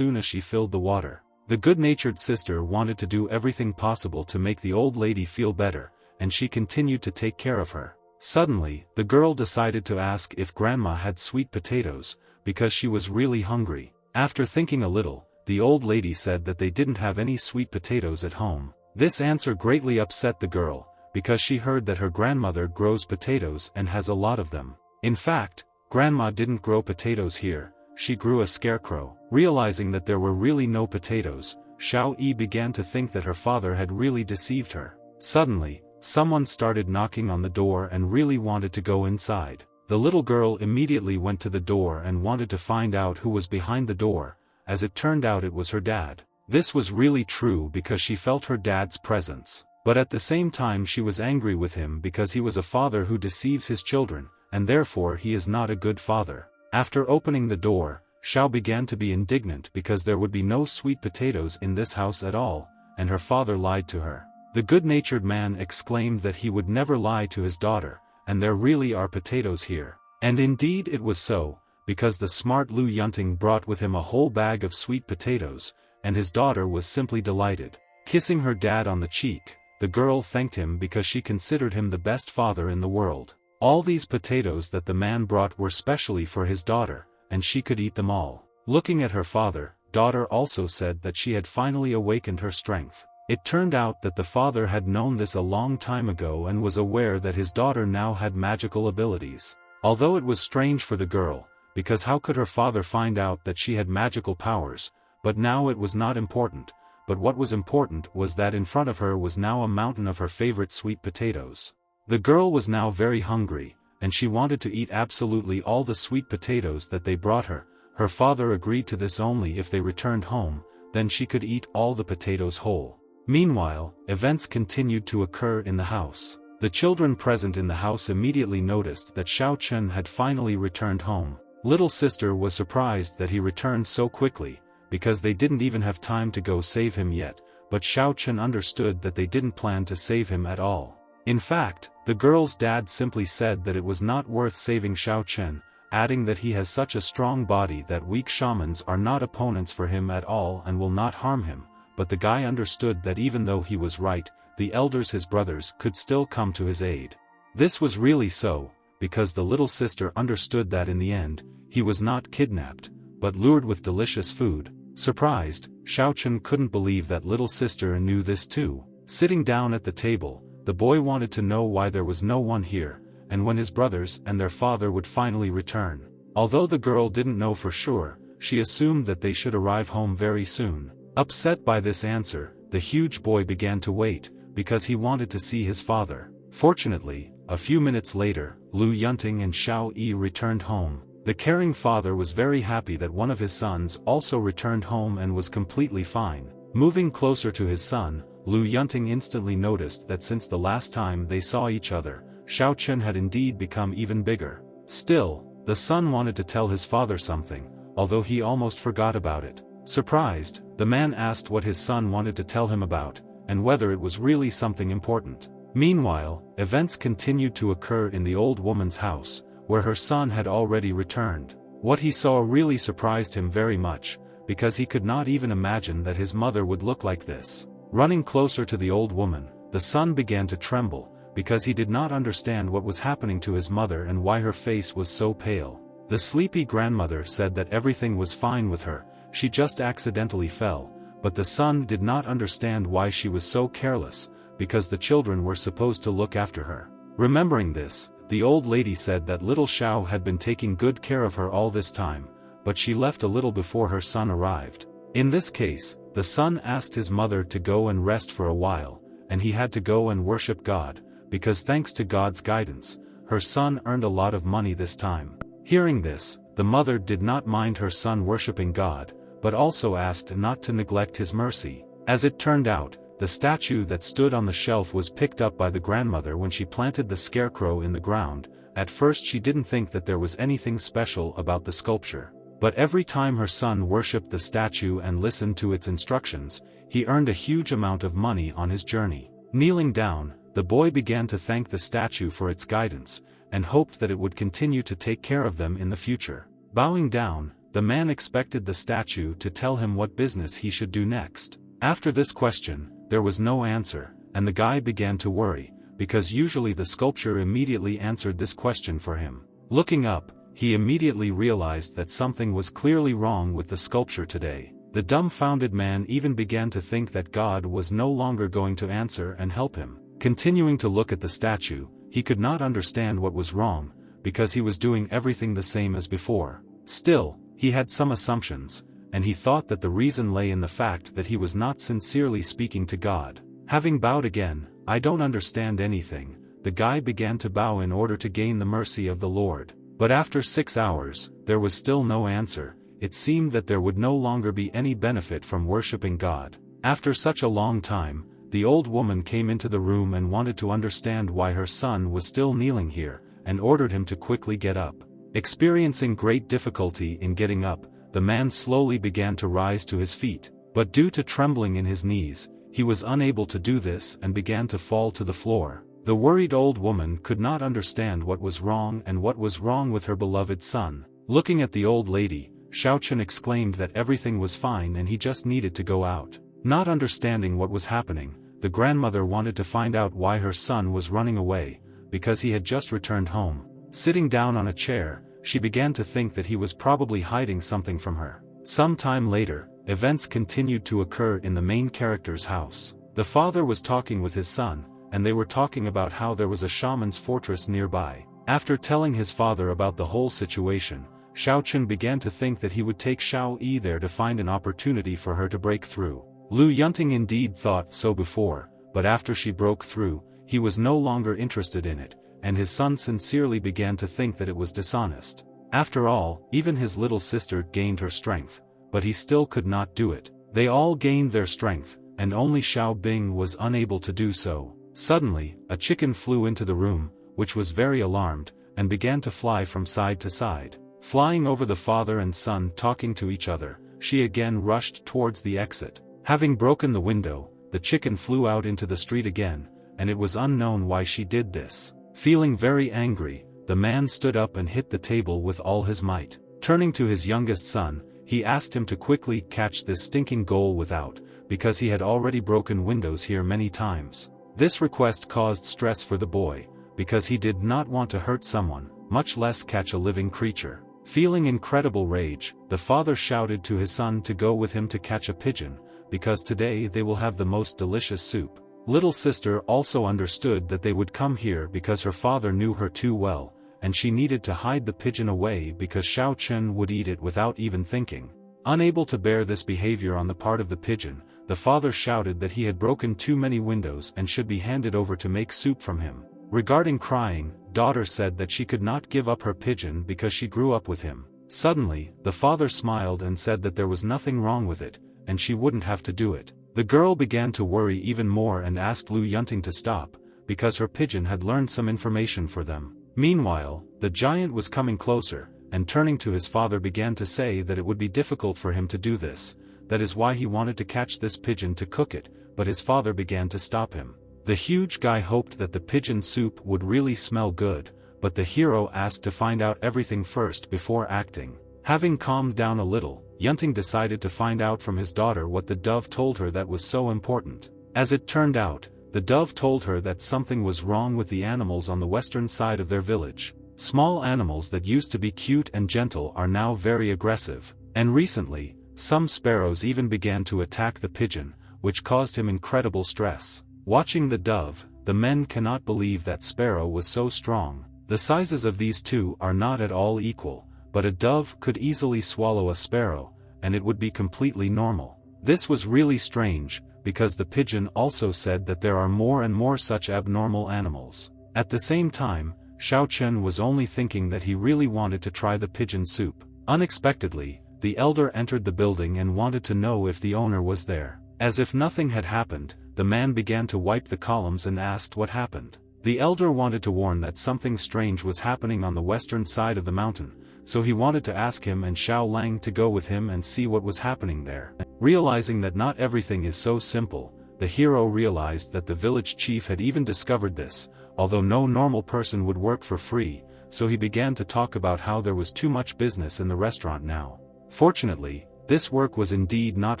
she filled the water. The good-natured sister wanted to do everything possible to make the old lady feel better, and she continued to take care of her. Suddenly, the girl decided to ask if Grandma had sweet potatoes, because she was really hungry. After thinking a little, the old lady said that they didn't have any sweet potatoes at home. This answer greatly upset the girl, because she heard that her grandmother grows potatoes and has a lot of them. In fact, Grandma didn't grow potatoes here, she grew a scarecrow. Realizing that there were really no potatoes, Xiao Yi began to think that her father had really deceived her. Suddenly, someone started knocking on the door and really wanted to go inside. The little girl immediately went to the door and wanted to find out who was behind the door. As it turned out, it was her dad. This was really true because she felt her dad's presence. But at the same time she was angry with him because he was a father who deceives his children, and therefore he is not a good father. After opening the door, Xiao began to be indignant because there would be no sweet potatoes in this house at all, and her father lied to her. The good-natured man exclaimed that he would never lie to his daughter, and there really are potatoes here. And indeed it was so, because the smart Lu Yunting brought with him a whole bag of sweet potatoes, and his daughter was simply delighted. Kissing her dad on the cheek, the girl thanked him because she considered him the best father in the world. All these potatoes that the man brought were specially for his daughter, and she could eat them all. Looking at her father, daughter also said that she had finally awakened her strength. It turned out that the father had known this a long time ago and was aware that his daughter now had magical abilities. Although it was strange for the girl, because how could her father find out that she had magical powers, but now it was not important, but what was important was that in front of her was now a mountain of her favorite sweet potatoes. The girl was now very hungry, and she wanted to eat absolutely all the sweet potatoes that they brought her. Her father agreed to this only if they returned home, then she could eat all the potatoes whole. Meanwhile, events continued to occur in the house. The children present in the house immediately noticed that Xiao Chen had finally returned home. Little sister was surprised that he returned so quickly, because they didn't even have time to go save him yet, but Xiao Chen understood that they didn't plan to save him at all. In fact, the girl's dad simply said that it was not worth saving Xiao Chen, adding that he has such a strong body that weak shamans are not opponents for him at all and will not harm him, but the guy understood that even though he was right, the elders, his brothers, could still come to his aid. This was really so, because the little sister understood that in the end, he was not kidnapped, but lured with delicious food. Surprised, Xiao Chen couldn't believe that little sister knew this too. Sitting down at the table, the boy wanted to know why there was no one here, and when his brothers and their father would finally return. Although the girl didn't know for sure, she assumed that they should arrive home very soon. Upset by this answer, the huge boy began to wait, because he wanted to see his father. Fortunately, a few minutes later, Lu Yunting and Xiao Yi returned home. The caring father was very happy that one of his sons also returned home and was completely fine. Moving closer to his son, Lu Yunting instantly noticed that since the last time they saw each other, Xiao Chen had indeed become even bigger. Still, the son wanted to tell his father something, although he almost forgot about it. Surprised, the man asked what his son wanted to tell him about, and whether it was really something important. Meanwhile, events continued to occur in the old woman's house, where her son had already returned. What he saw really surprised him very much, because he could not even imagine that his mother would look like this. Running closer to the old woman, the son began to tremble, because he did not understand what was happening to his mother and why her face was so pale. The sleepy grandmother said that everything was fine with her, she just accidentally fell, but the son did not understand why she was so careless, because the children were supposed to look after her. Remembering this, the old lady said that little Xiao had been taking good care of her all this time, but she left a little before her son arrived. In this case, the son asked his mother to go and rest for a while, and he had to go and worship God, because thanks to God's guidance, her son earned a lot of money this time. Hearing this, the mother did not mind her son worshipping God, but also asked not to neglect his mercy. As it turned out, the statue that stood on the shelf was picked up by the grandmother when she planted the scarecrow in the ground. At first she didn't think that there was anything special about the sculpture. But every time her son worshipped the statue and listened to its instructions, he earned a huge amount of money on his journey. Kneeling down, the boy began to thank the statue for its guidance, and hoped that it would continue to take care of them in the future. Bowing down, the man expected the statue to tell him what business he should do next. After this question, there was no answer, and the guy began to worry, because usually the sculpture immediately answered this question for him. Looking up, he immediately realized that something was clearly wrong with the sculpture today. The dumbfounded man even began to think that God was no longer going to answer and help him. Continuing to look at the statue, he could not understand what was wrong, because he was doing everything the same as before. Still, he had some assumptions, and he thought that the reason lay in the fact that he was not sincerely speaking to God. Having bowed again, "I don't understand anything," the guy began to bow in order to gain the mercy of the Lord. But after 6 hours, there was still no answer. It seemed that there would no longer be any benefit from worshipping God. After such a long time, the old woman came into the room and wanted to understand why her son was still kneeling here, and ordered him to quickly get up. Experiencing great difficulty in getting up, the man slowly began to rise to his feet, but due to trembling in his knees, he was unable to do this and began to fall to the floor. The worried old woman could not understand what was wrong and what was wrong with her beloved son. Looking at the old lady, Xiaochen exclaimed that everything was fine and he just needed to go out. Not understanding what was happening, the grandmother wanted to find out why her son was running away, because he had just returned home. Sitting down on a chair, she began to think that he was probably hiding something from her. Some time later, events continued to occur in the main character's house. The father was talking with his son, and they were talking about how there was a shaman's fortress nearby. After telling his father about the whole situation, Xiaochen began to think that he would take Xiao Yi there to find an opportunity for her to break through. Lu Yunting indeed thought so before, but after she broke through, he was no longer interested in it, and his son sincerely began to think that it was dishonest. After all, even his little sister gained her strength, but he still could not do it. They all gained their strength, and only Xiao Bing was unable to do so. Suddenly, a chicken flew into the room, which was very alarmed, and began to fly from side to side. Flying over the father and son talking to each other, she again rushed towards the exit. Having broken the window, the chicken flew out into the street again, and it was unknown why she did this. Feeling very angry, the man stood up and hit the table with all his might. Turning to his youngest son, he asked him to quickly catch this stinking goal without, because he had already broken windows here many times. This request caused stress for the boy, because he did not want to hurt someone, much less catch a living creature. Feeling incredible rage, the father shouted to his son to go with him to catch a pigeon, because today they will have the most delicious soup. Little sister also understood that they would come here because her father knew her too well, and she needed to hide the pigeon away because Xiao Chen would eat it without even thinking. Unable to bear this behavior on the part of the pigeon, the father shouted that he had broken too many windows and should be handed over to make soup from him. Regarding crying, daughter said that she could not give up her pigeon because she grew up with him. Suddenly, the father smiled and said that there was nothing wrong with it, and she wouldn't have to do it. The girl began to worry even more and asked Lu Yunting to stop, because her pigeon had learned some information for them. Meanwhile, the giant was coming closer, and turning to his father began to say that it would be difficult for him to do this, that is why he wanted to catch this pigeon to cook it, but his father began to stop him. The huge guy hoped that the pigeon soup would really smell good, but the hero asked to find out everything first before acting. Having calmed down a little, Yunting decided to find out from his daughter what the dove told her that was so important. As it turned out, the dove told her that something was wrong with the animals on the western side of their village. Small animals that used to be cute and gentle are now very aggressive, and recently, some sparrows even began to attack the pigeon, which caused him incredible stress. Watching the dove, the men cannot believe that sparrow was so strong. The sizes of these two are not at all equal, but a dove could easily swallow a sparrow, and it would be completely normal. This was really strange, because the pigeon also said that there are more and more such abnormal animals. At the same time, Xiao Chen was only thinking that he really wanted to try the pigeon soup. Unexpectedly, the elder entered the building and wanted to know if the owner was there. As if nothing had happened, the man began to wipe the columns and asked what happened. The elder wanted to warn that something strange was happening on the western side of the mountain, so he wanted to ask him and Xiao Lang to go with him and see what was happening there. Realizing that not everything is so simple, the hero realized that the village chief had even discovered this, although no normal person would work for free, so he began to talk about how there was too much business in the restaurant now. Fortunately, this work was indeed not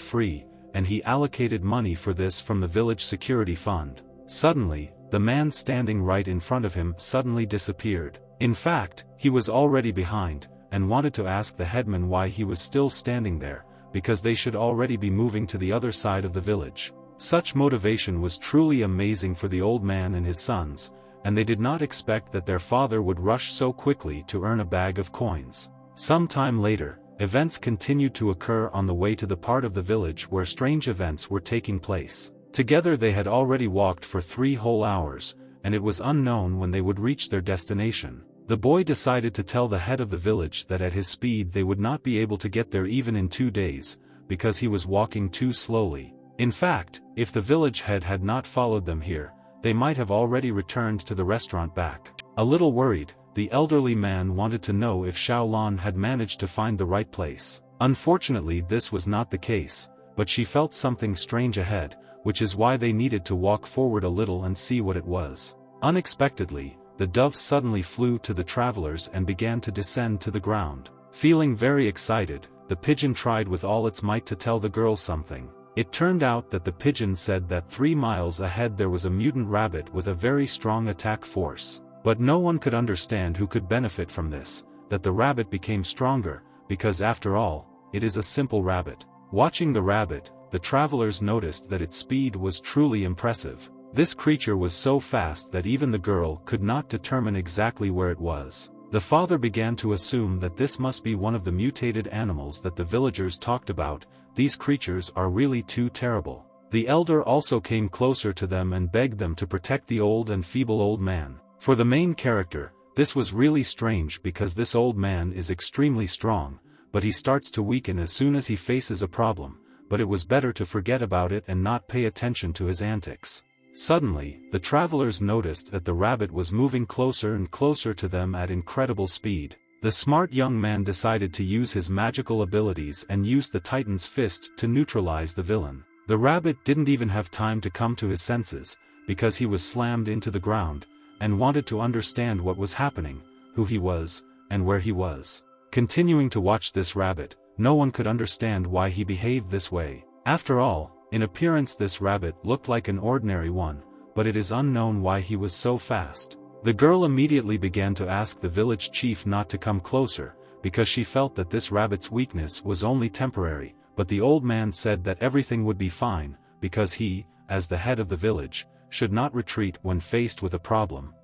free, and he allocated money for this from the village security fund. Suddenly, the man standing right in front of him suddenly disappeared. In fact, he was already behind, and wanted to ask the headman why he was still standing there, because they should already be moving to the other side of the village. Such motivation was truly amazing for the old man and his sons, and they did not expect that their father would rush so quickly to earn a bag of coins. Some time later, events continued to occur on the way to the part of the village where strange events were taking place. Together they had already walked for 3 whole hours, and it was unknown when they would reach their destination. The boy decided to tell the head of the village that at his speed they would not be able to get there even in 2 days, because he was walking too slowly. In fact, if the village head had not followed them here, they might have already returned to the restaurant back. A little worried, the elderly man wanted to know if Xiaolan had managed to find the right place. Unfortunately, this was not the case, but she felt something strange ahead, which is why they needed to walk forward a little and see what it was. Unexpectedly, the dove suddenly flew to the travelers and began to descend to the ground. Feeling very excited, the pigeon tried with all its might to tell the girl something. It turned out that the pigeon said that 3 miles ahead there was a mutant rabbit with a very strong attack force. But no one could understand who could benefit from this, that the rabbit became stronger, because after all, it is a simple rabbit. Watching the rabbit, the travelers noticed that its speed was truly impressive. This creature was so fast that even the girl could not determine exactly where it was. The father began to assume that this must be one of the mutated animals that the villagers talked about. These creatures are really too terrible. The elder also came closer to them and begged them to protect the old and feeble old man. For the main character, this was really strange because this old man is extremely strong, but he starts to weaken as soon as he faces a problem, but it was better to forget about it and not pay attention to his antics. Suddenly, the travelers noticed that the rabbit was moving closer and closer to them at incredible speed. The smart young man decided to use his magical abilities and used the Titan's fist to neutralize the villain. The rabbit didn't even have time to come to his senses, because he was slammed into the ground, and wanted to understand what was happening, who he was, and where he was. Continuing to watch this rabbit, no one could understand why he behaved this way. After all, in appearance this rabbit looked like an ordinary one, but it is unknown why he was so fast. The girl immediately began to ask the village chief not to come closer, because she felt that this rabbit's weakness was only temporary, but the old man said that everything would be fine, because he, as the head of the village, should not retreat when faced with a problem.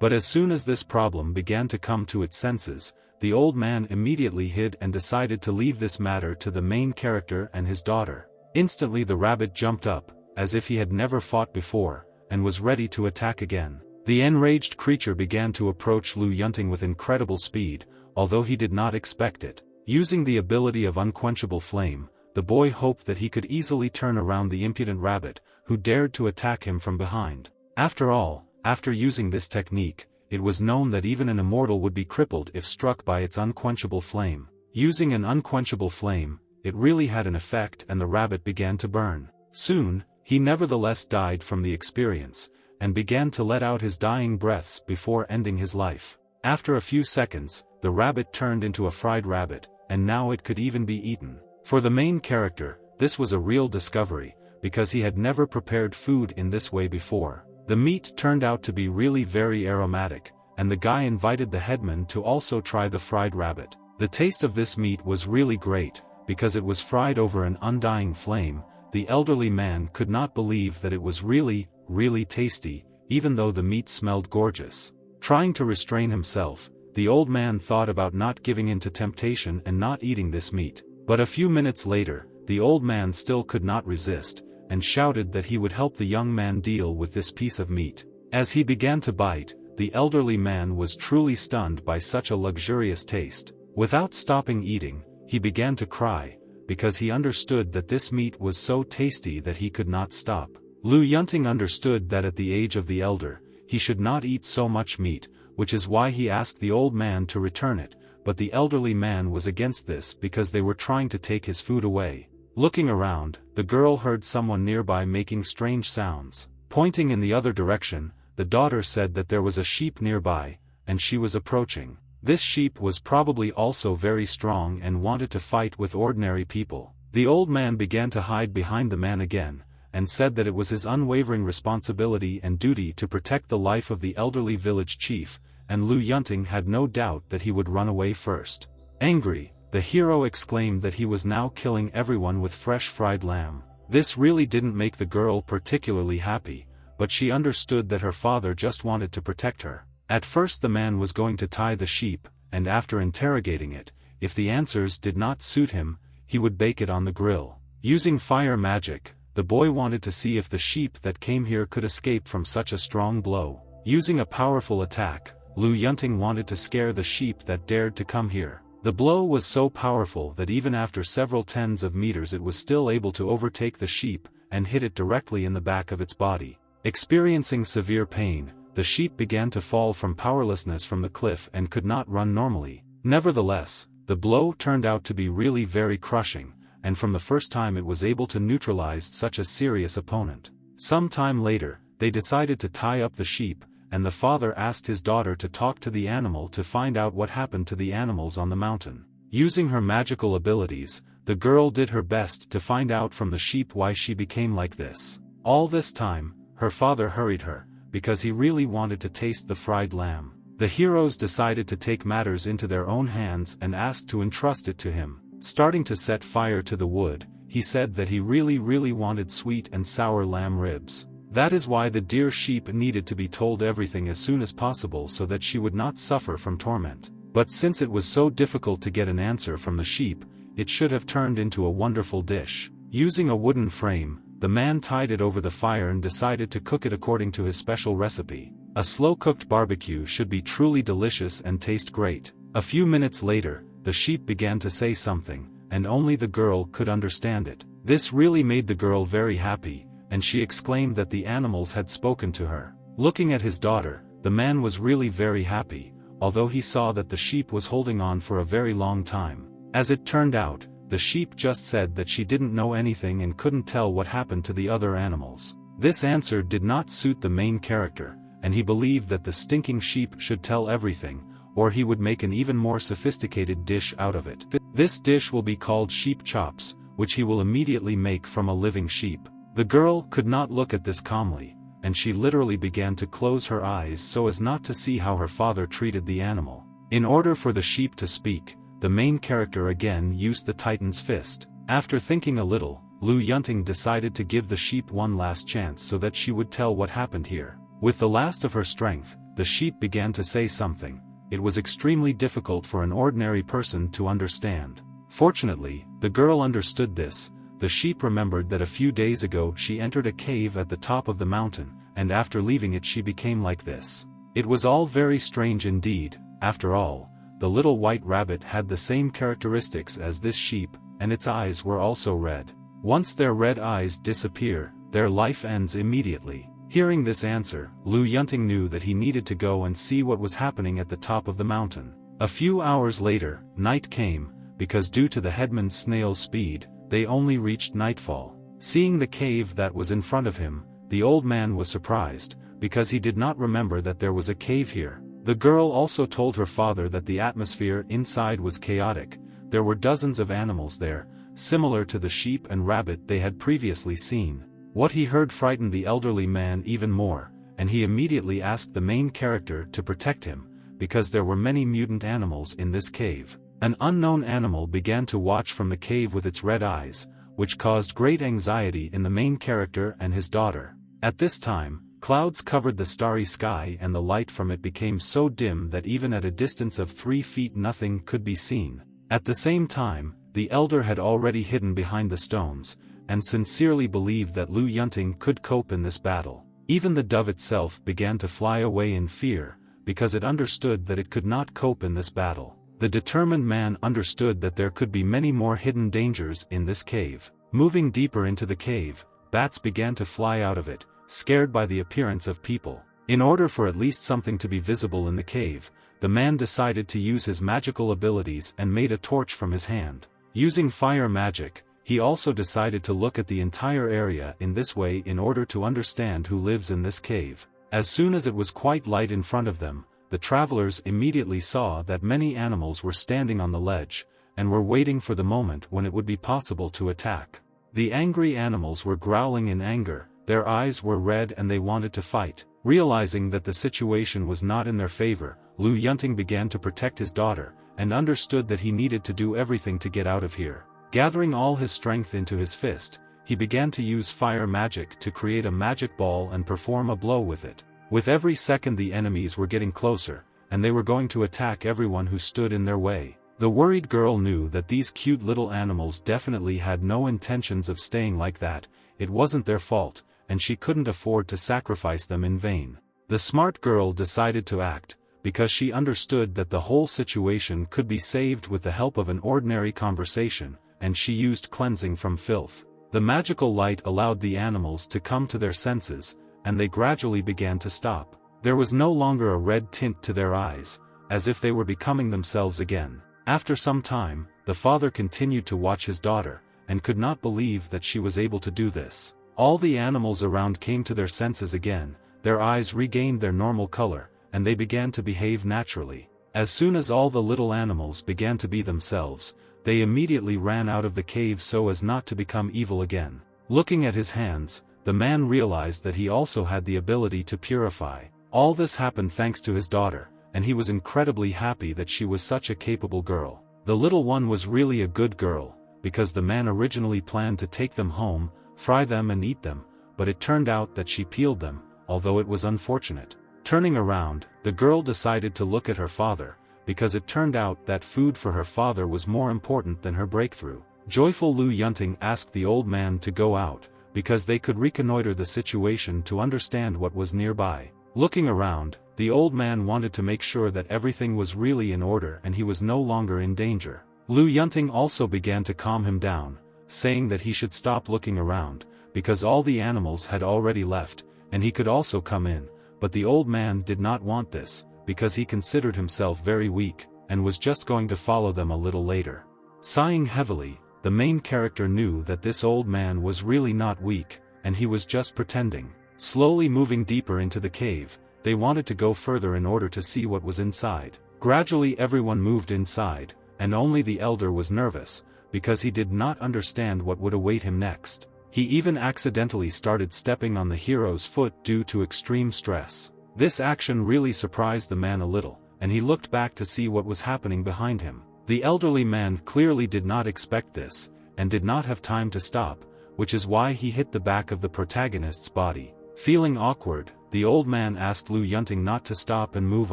But as soon as this problem began to come to its senses, the old man immediately hid and decided to leave this matter to the main character and his daughter. Instantly the rabbit jumped up, as if he had never fought before, and was ready to attack again. The enraged creature began to approach Lu Yunting with incredible speed, although he did not expect it. Using the ability of unquenchable flame, the boy hoped that he could easily turn around the impudent rabbit, who dared to attack him from behind. After all, after using this technique, it was known that even an immortal would be crippled if struck by its unquenchable flame. Using an unquenchable flame, it really had an effect and the rabbit began to burn. Soon, he nevertheless died from the experience, and began to let out his dying breaths before ending his life. After a few seconds, the rabbit turned into a fried rabbit, and now it could even be eaten. For the main character, this was a real discovery, because he had never prepared food in this way before. The meat turned out to be really very aromatic, and the guy invited the headman to also try the fried rabbit. The taste of this meat was really great, because it was fried over an undying flame. The elderly man could not believe that it was really tasty, even though the meat smelled gorgeous. Trying to restrain himself, the old man thought about not giving in to temptation and not eating this meat. But a few minutes later, the old man still could not resist, and shouted that he would help the young man deal with this piece of meat. As he began to bite, the elderly man was truly stunned by such a luxurious taste. Without stopping eating, he began to cry, because he understood that this meat was so tasty that he could not stop. Lu Yunting understood that at the age of the elder, he should not eat so much meat, which is why he asked the old man to return it, but the elderly man was against this because they were trying to take his food away. Looking around, the girl heard someone nearby making strange sounds. Pointing in the other direction, the daughter said that there was a sheep nearby, and she was approaching. This sheep was probably also very strong and wanted to fight with ordinary people. The old man began to hide behind the man again, and said that it was his unwavering responsibility and duty to protect the life of the elderly village chief, and Lu Yunting had no doubt that he would run away first. Angry, the hero exclaimed that he was now killing everyone with fresh fried lamb. This really didn't make the girl particularly happy, but she understood that her father just wanted to protect her. At first the man was going to tie the sheep, and after interrogating it, if the answers did not suit him, he would bake it on the grill. Using fire magic, the boy wanted to see if the sheep that came here could escape from such a strong blow. Using a powerful attack, Lu Yunting wanted to scare the sheep that dared to come here. The blow was so powerful that even after several tens of meters it was still able to overtake the sheep and hit it directly in the back of its body. Experiencing severe pain, the sheep began to fall from powerlessness from the cliff and could not run normally. Nevertheless, the blow turned out to be really very crushing, and from the first time it was able to neutralize such a serious opponent. Some time later, they decided to tie up the sheep, and the father asked his daughter to talk to the animal to find out what happened to the animals on the mountain. Using her magical abilities, the girl did her best to find out from the sheep why she became like this. All this time, her father hurried her, because he really wanted to taste the fried lamb. The heroes decided to take matters into their own hands and asked to entrust it to him. Starting to set fire to the wood, he said that he really wanted sweet and sour lamb ribs. That is why the dear sheep needed to be told everything as soon as possible so that she would not suffer from torment. But since it was so difficult to get an answer from the sheep, it should have turned into a wonderful dish. Using a wooden frame, the man tied it over the fire and decided to cook it according to his special recipe. A slow-cooked barbecue should be truly delicious and taste great. A few minutes later, the sheep began to say something, and only the girl could understand it. This really made the girl very happy, and she exclaimed that the animals had spoken to her. Looking at his daughter, the man was really very happy, although he saw that the sheep was holding on for a very long time. As it turned out, the sheep just said that she didn't know anything and couldn't tell what happened to the other animals. This answer did not suit the main character, and he believed that the stinking sheep should tell everything, or he would make an even more sophisticated dish out of it. This dish will be called sheep chops, which he will immediately make from a living sheep. The girl could not look at this calmly, and she literally began to close her eyes so as not to see how her father treated the animal. In order for the sheep to speak, the main character again used the Titan's fist. After thinking a little, Lu Yunting decided to give the sheep one last chance so that she would tell what happened here. With the last of her strength, the sheep began to say something. It was extremely difficult for an ordinary person to understand. Fortunately, the girl understood this. The sheep remembered that a few days ago she entered a cave at the top of the mountain, and after leaving it she became like this. It was all very strange indeed. After all, the little white rabbit had the same characteristics as this sheep, and its eyes were also red. Once their red eyes disappear, their life ends immediately. Hearing this answer, Lu Yunting knew that he needed to go and see what was happening at the top of the mountain. A few hours later, night came, because due to the headman's snail's speed, they only reached nightfall. Seeing the cave that was in front of him, the old man was surprised, because he did not remember that there was a cave here. The girl also told her father that the atmosphere inside was chaotic. There were dozens of animals there, similar to the sheep and rabbit they had previously seen. What he heard frightened the elderly man even more, and he immediately asked the main character to protect him, because there were many mutant animals in this cave. An unknown animal began to watch from the cave with its red eyes, which caused great anxiety in the main character and his daughter. At this time, clouds covered the starry sky and the light from it became so dim that even at a distance of 3 feet nothing could be seen. At the same time, the elder had already hidden behind the stones, and sincerely believed that Lu Yunting could cope in this battle. Even the dove itself began to fly away in fear, because it understood that it could not cope in this battle. The determined man understood that there could be many more hidden dangers in this cave. Moving deeper into the cave, bats began to fly out of it, scared by the appearance of people. In order for at least something to be visible in the cave, the man decided to use his magical abilities and made a torch from his hand. Using fire magic, he also decided to look at the entire area in this way in order to understand who lives in this cave. As soon as it was quite light in front of them, the travelers immediately saw that many animals were standing on the ledge, and were waiting for the moment when it would be possible to attack. The angry animals were growling in anger, their eyes were red and they wanted to fight. Realizing that the situation was not in their favor, Lu Yunting began to protect his daughter, and understood that he needed to do everything to get out of here. Gathering all his strength into his fist, he began to use fire magic to create a magic ball and perform a blow with it. With every second the enemies were getting closer, and they were going to attack everyone who stood in their way. The worried girl knew that these cute little animals definitely had no intentions of staying like that. It wasn't their fault, and she couldn't afford to sacrifice them in vain. The smart girl decided to act, because she understood that the whole situation could be saved with the help of an ordinary conversation, and she used cleansing from filth. The magical light allowed the animals to come to their senses, and they gradually began to stop. There was no longer a red tint to their eyes, as if they were becoming themselves again. After some time, the father continued to watch his daughter, and could not believe that she was able to do this. All the animals around came to their senses again, their eyes regained their normal color, and they began to behave naturally. As soon as all the little animals began to be themselves, they immediately ran out of the cave so as not to become evil again. Looking at his hands, the man realized that he also had the ability to purify. All this happened thanks to his daughter, and he was incredibly happy that she was such a capable girl. The little one was really a good girl, because the man originally planned to take them home, fry them and eat them, but it turned out that she peeled them, although it was unfortunate. Turning around, the girl decided to look at her father, because it turned out that food for her father was more important than her breakthrough. Joyful Lu Yunting asked the old man to go out, because they could reconnoiter the situation to understand what was nearby. Looking around, the old man wanted to make sure that everything was really in order and he was no longer in danger. Lu Yunting also began to calm him down, saying that he should stop looking around, because all the animals had already left, and he could also come in, but the old man did not want this, because he considered himself very weak, and was just going to follow them a little later. Sighing heavily, the main character knew that this old man was really not weak, and he was just pretending. Slowly moving deeper into the cave, they wanted to go further in order to see what was inside. Gradually everyone moved inside, and only the elder was nervous, because he did not understand what would await him next. He even accidentally started stepping on the hero's foot due to extreme stress. This action really surprised the man a little, and he looked back to see what was happening behind him. The elderly man clearly did not expect this, and did not have time to stop, which is why he hit the back of the protagonist's body. Feeling awkward, the old man asked Lu Yunting not to stop and move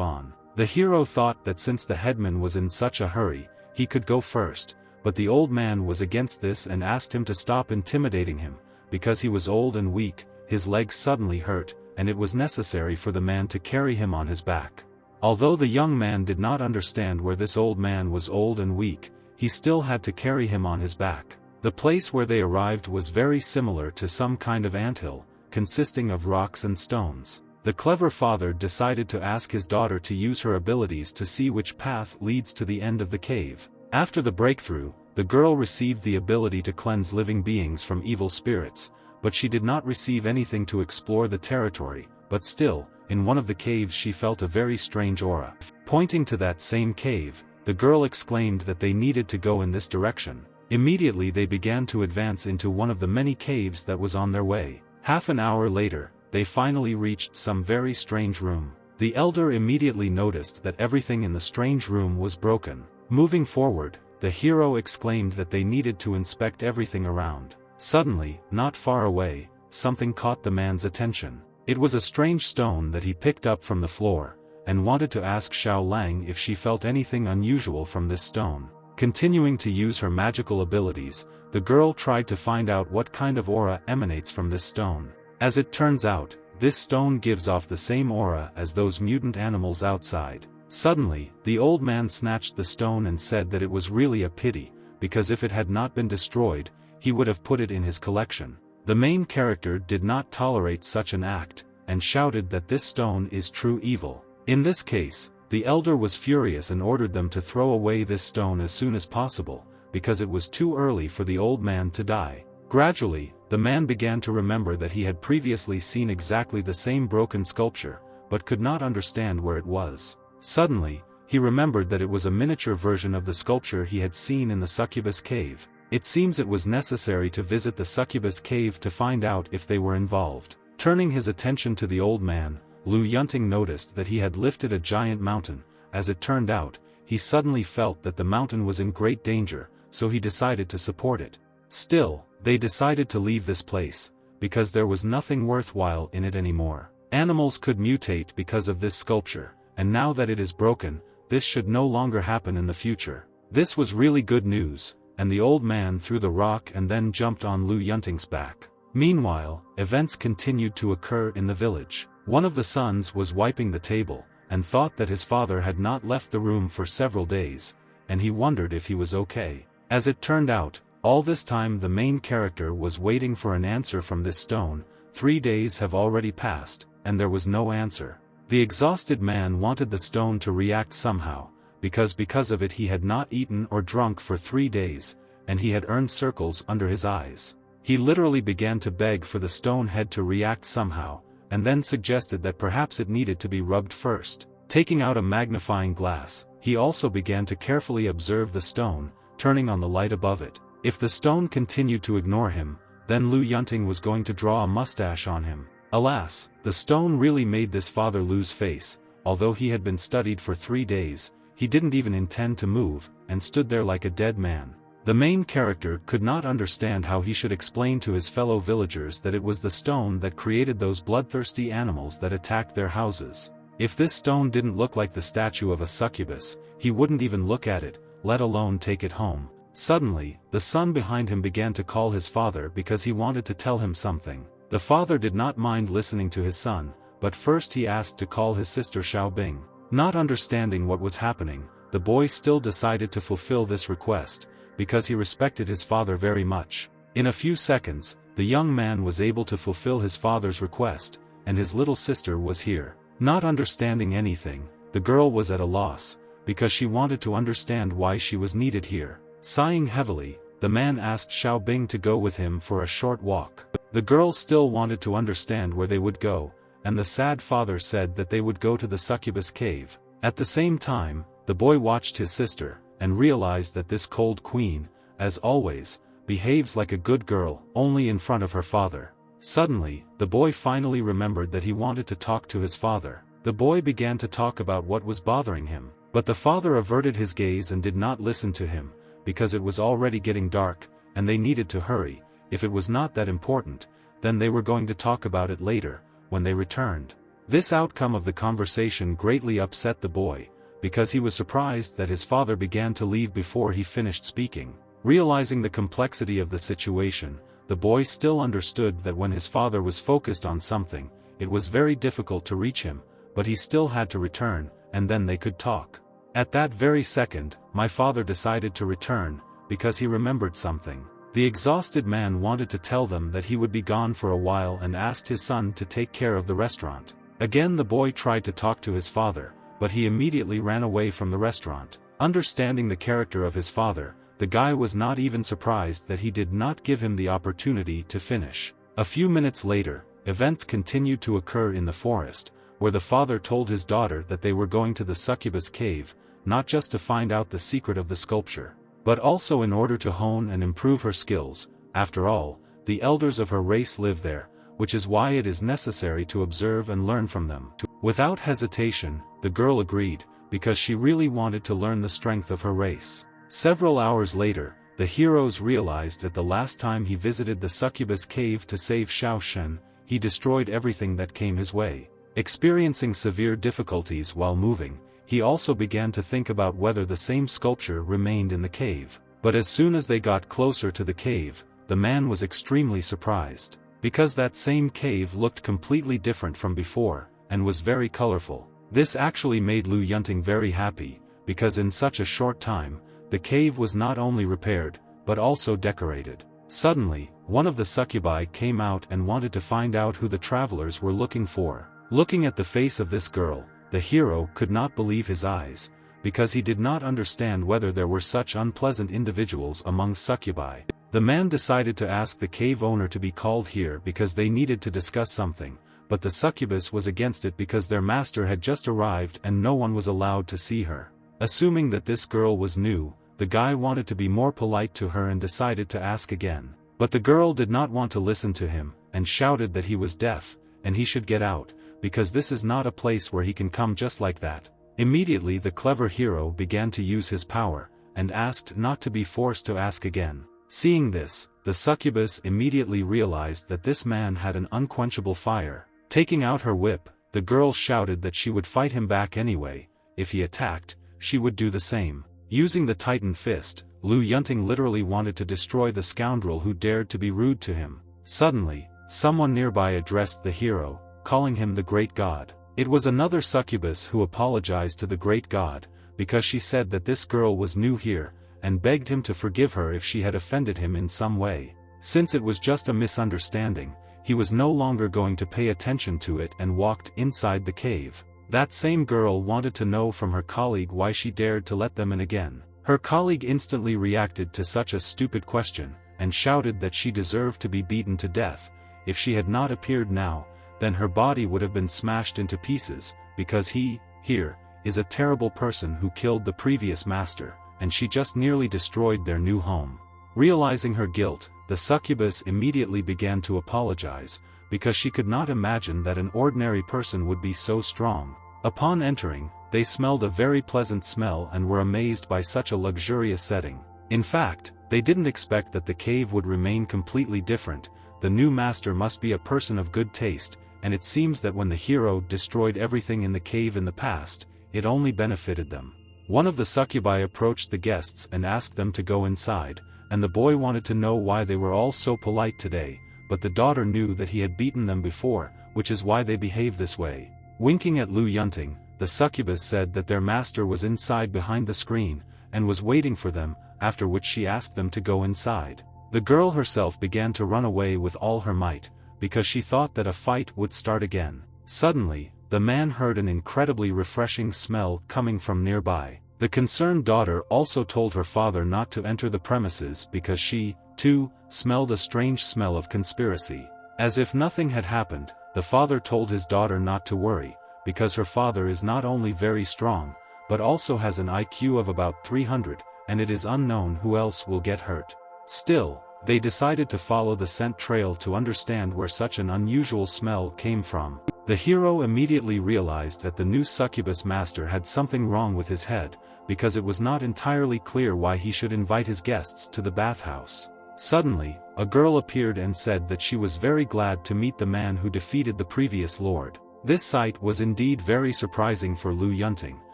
on. The hero thought that since the headman was in such a hurry, he could go first, but the old man was against this and asked him to stop intimidating him, because he was old and weak, his legs suddenly hurt, and it was necessary for the man to carry him on his back. Although the young man did not understand where this old man was old and weak, he still had to carry him on his back. The place where they arrived was very similar to some kind of anthill, consisting of rocks and stones. The clever father decided to ask his daughter to use her abilities to see which path leads to the end of the cave. After the breakthrough, the girl received the ability to cleanse living beings from evil spirits, but she did not receive anything to explore the territory, but still, in one of the caves she felt a very strange aura. Pointing to that same cave, the girl exclaimed that they needed to go in this direction. Immediately they began to advance into one of the many caves that was on their way. Half an hour later, they finally reached some very strange room. The elder immediately noticed that everything in the strange room was broken. Moving forward, the hero exclaimed that they needed to inspect everything around. Suddenly, not far away, something caught the man's attention. It was a strange stone that he picked up from the floor, and wanted to ask Xiao Lang if she felt anything unusual from this stone. Continuing to use her magical abilities, the girl tried to find out what kind of aura emanates from this stone. As it turns out, this stone gives off the same aura as those mutant animals outside. Suddenly, the old man snatched the stone and said that it was really a pity, because if it had not been destroyed, he would have put it in his collection. The main character did not tolerate such an act, and shouted that this stone is true evil. In this case, the elder was furious and ordered them to throw away this stone as soon as possible, because it was too early for the old man to die. Gradually, the man began to remember that he had previously seen exactly the same broken sculpture, but could not understand where it was. Suddenly, he remembered that it was a miniature version of the sculpture he had seen in the succubus cave. It seems it was necessary to visit the succubus cave to find out if they were involved. Turning his attention to the old man, Lu Yunting noticed that he had lifted a giant mountain. As it turned out, he suddenly felt that the mountain was in great danger, so he decided to support it. Still, They decided to leave this place, because there was nothing worthwhile in it anymore. Animals could mutate because of this sculpture, and now that it is broken, this should no longer happen in the future. This was really good news, and the old man threw the rock and then jumped on Lu Yunting's back. Meanwhile, events continued to occur in the village. One of the sons was wiping the table, and thought that his father had not left the room for several days, and he wondered if he was okay. As it turned out, all this time the main character was waiting for an answer from this stone. 3 days have already passed, and there was no answer. The exhausted man wanted the stone to react somehow, because of it he had not eaten or drunk for 3 days, and he had earned circles under his eyes. He literally began to beg for the stone head to react somehow, and then suggested that perhaps it needed to be rubbed first. Taking out a magnifying glass, he also began to carefully observe the stone, turning on the light above it. If the stone continued to ignore him, then Lu Yunting was going to draw a mustache on him. Alas, the stone really made this father lose face. Although he had been studied for 3 days, he didn't even intend to move, and stood there like a dead man. The main character could not understand how he should explain to his fellow villagers that it was the stone that created those bloodthirsty animals that attacked their houses. If this stone didn't look like the statue of a succubus, he wouldn't even look at it, let alone take it home. Suddenly, the son behind him began to call his father because he wanted to tell him something. The father did not mind listening to his son, but first he asked to call his sister Xiaobing. Not understanding what was happening, the boy still decided to fulfill this request, because he respected his father very much. In a few seconds, the young man was able to fulfill his father's request, and his little sister was here. Not understanding anything, the girl was at a loss, because she wanted to understand why she was needed here. Sighing heavily, the man asked Xiaobing to go with him for a short walk. The girl still wanted to understand where they would go, and the sad father said that they would go to the succubus cave. At the same time, the boy watched his sister, and realized that this cold queen, as always, behaves like a good girl, only in front of her father. Suddenly, the boy finally remembered that he wanted to talk to his father. The boy began to talk about what was bothering him, but the father averted his gaze and did not listen to him, because it was already getting dark, and they needed to hurry. If it was not that important, then they were going to talk about it later, when they returned. This outcome of the conversation greatly upset the boy, because he was surprised that his father began to leave before he finished speaking. Realizing the complexity of the situation, the boy still understood that when his father was focused on something, it was very difficult to reach him, but he still had to return, and then they could talk. At that very second, my father decided to return, because he remembered something. The exhausted man wanted to tell them that he would be gone for a while and asked his son to take care of the restaurant. Again the boy tried to talk to his father, but he immediately ran away from the restaurant. Understanding the character of his father, the guy was not even surprised that he did not give him the opportunity to finish. A few minutes later, events continued to occur in the forest, where the father told his daughter that they were going to the succubus cave, not just to find out the secret of the sculpture, but also in order to hone and improve her skills. After all, the elders of her race live there, which is why it is necessary to observe and learn from them. Without hesitation, the girl agreed, because she really wanted to learn the strength of her race. Several hours later, the heroes realized that the last time he visited the succubus cave to save Xiaoshen, he destroyed everything that came his way. Experiencing severe difficulties while moving, he also began to think about whether the same sculpture remained in the cave. But as soon as they got closer to the cave, the man was extremely surprised, because that same cave looked completely different from before, and was very colorful. This actually made Lu Yunting very happy, because in such a short time, the cave was not only repaired, but also decorated. Suddenly, one of the succubi came out and wanted to find out who the travelers were looking for. Looking at the face of this girl, the hero could not believe his eyes, because he did not understand whether there were such unpleasant individuals among succubi. The man decided to ask the cave owner to be called here because they needed to discuss something, but the succubus was against it because their master had just arrived and no one was allowed to see her. Assuming that this girl was new, the guy wanted to be more polite to her and decided to ask again. But the girl did not want to listen to him, and shouted that he was deaf, and he should get out, because this is not a place where he can come just like that. Immediately the clever hero began to use his power, and asked not to be forced to ask again. Seeing this, the succubus immediately realized that this man had an unquenchable fire. Taking out her whip, the girl shouted that she would fight him back anyway. If he attacked, she would do the same. Using the tightened fist, Lu Yunting literally wanted to destroy the scoundrel who dared to be rude to him. Suddenly, someone nearby addressed the hero, calling him the great god. It was another succubus who apologized to the great god, because she said that this girl was new here, and begged him to forgive her if she had offended him in some way. Since it was just a misunderstanding, he was no longer going to pay attention to it and walked inside the cave. That same girl wanted to know from her colleague why she dared to let them in again. Her colleague instantly reacted to such a stupid question, and shouted that she deserved to be beaten to death. If she had not appeared now, then her body would have been smashed into pieces, because he, here, is a terrible person who killed the previous master, and she just nearly destroyed their new home. Realizing her guilt, the succubus immediately began to apologize, because she could not imagine that an ordinary person would be so strong. Upon entering, they smelled a very pleasant smell and were amazed by such a luxurious setting. In fact, they didn't expect that the cave would remain completely different. The new master must be a person of good taste, and it seems that when the hero destroyed everything in the cave in the past, it only benefited them. One of the succubi approached the guests and asked them to go inside, and the boy wanted to know why they were all so polite today, but the daughter knew that he had beaten them before, which is why they behaved this way. Winking at Lu Yunting, the succubus said that their master was inside behind the screen, and was waiting for them, after which she asked them to go inside. The girl herself began to run away with all her might, because she thought that a fight would start again. Suddenly, the man heard an incredibly refreshing smell coming from nearby. The concerned daughter also told her father not to enter the premises because she, too, smelled a strange smell of conspiracy. As if nothing had happened, the father told his daughter not to worry, because her father is not only very strong, but also has an IQ of about 300, and it is unknown who else will get hurt. Still, they decided to follow the scent trail to understand where such an unusual smell came from. The hero immediately realized that the new succubus master had something wrong with his head, because it was not entirely clear why he should invite his guests to the bathhouse. Suddenly, a girl appeared and said that she was very glad to meet the man who defeated the previous lord. This sight was indeed very surprising for Lu Yunting,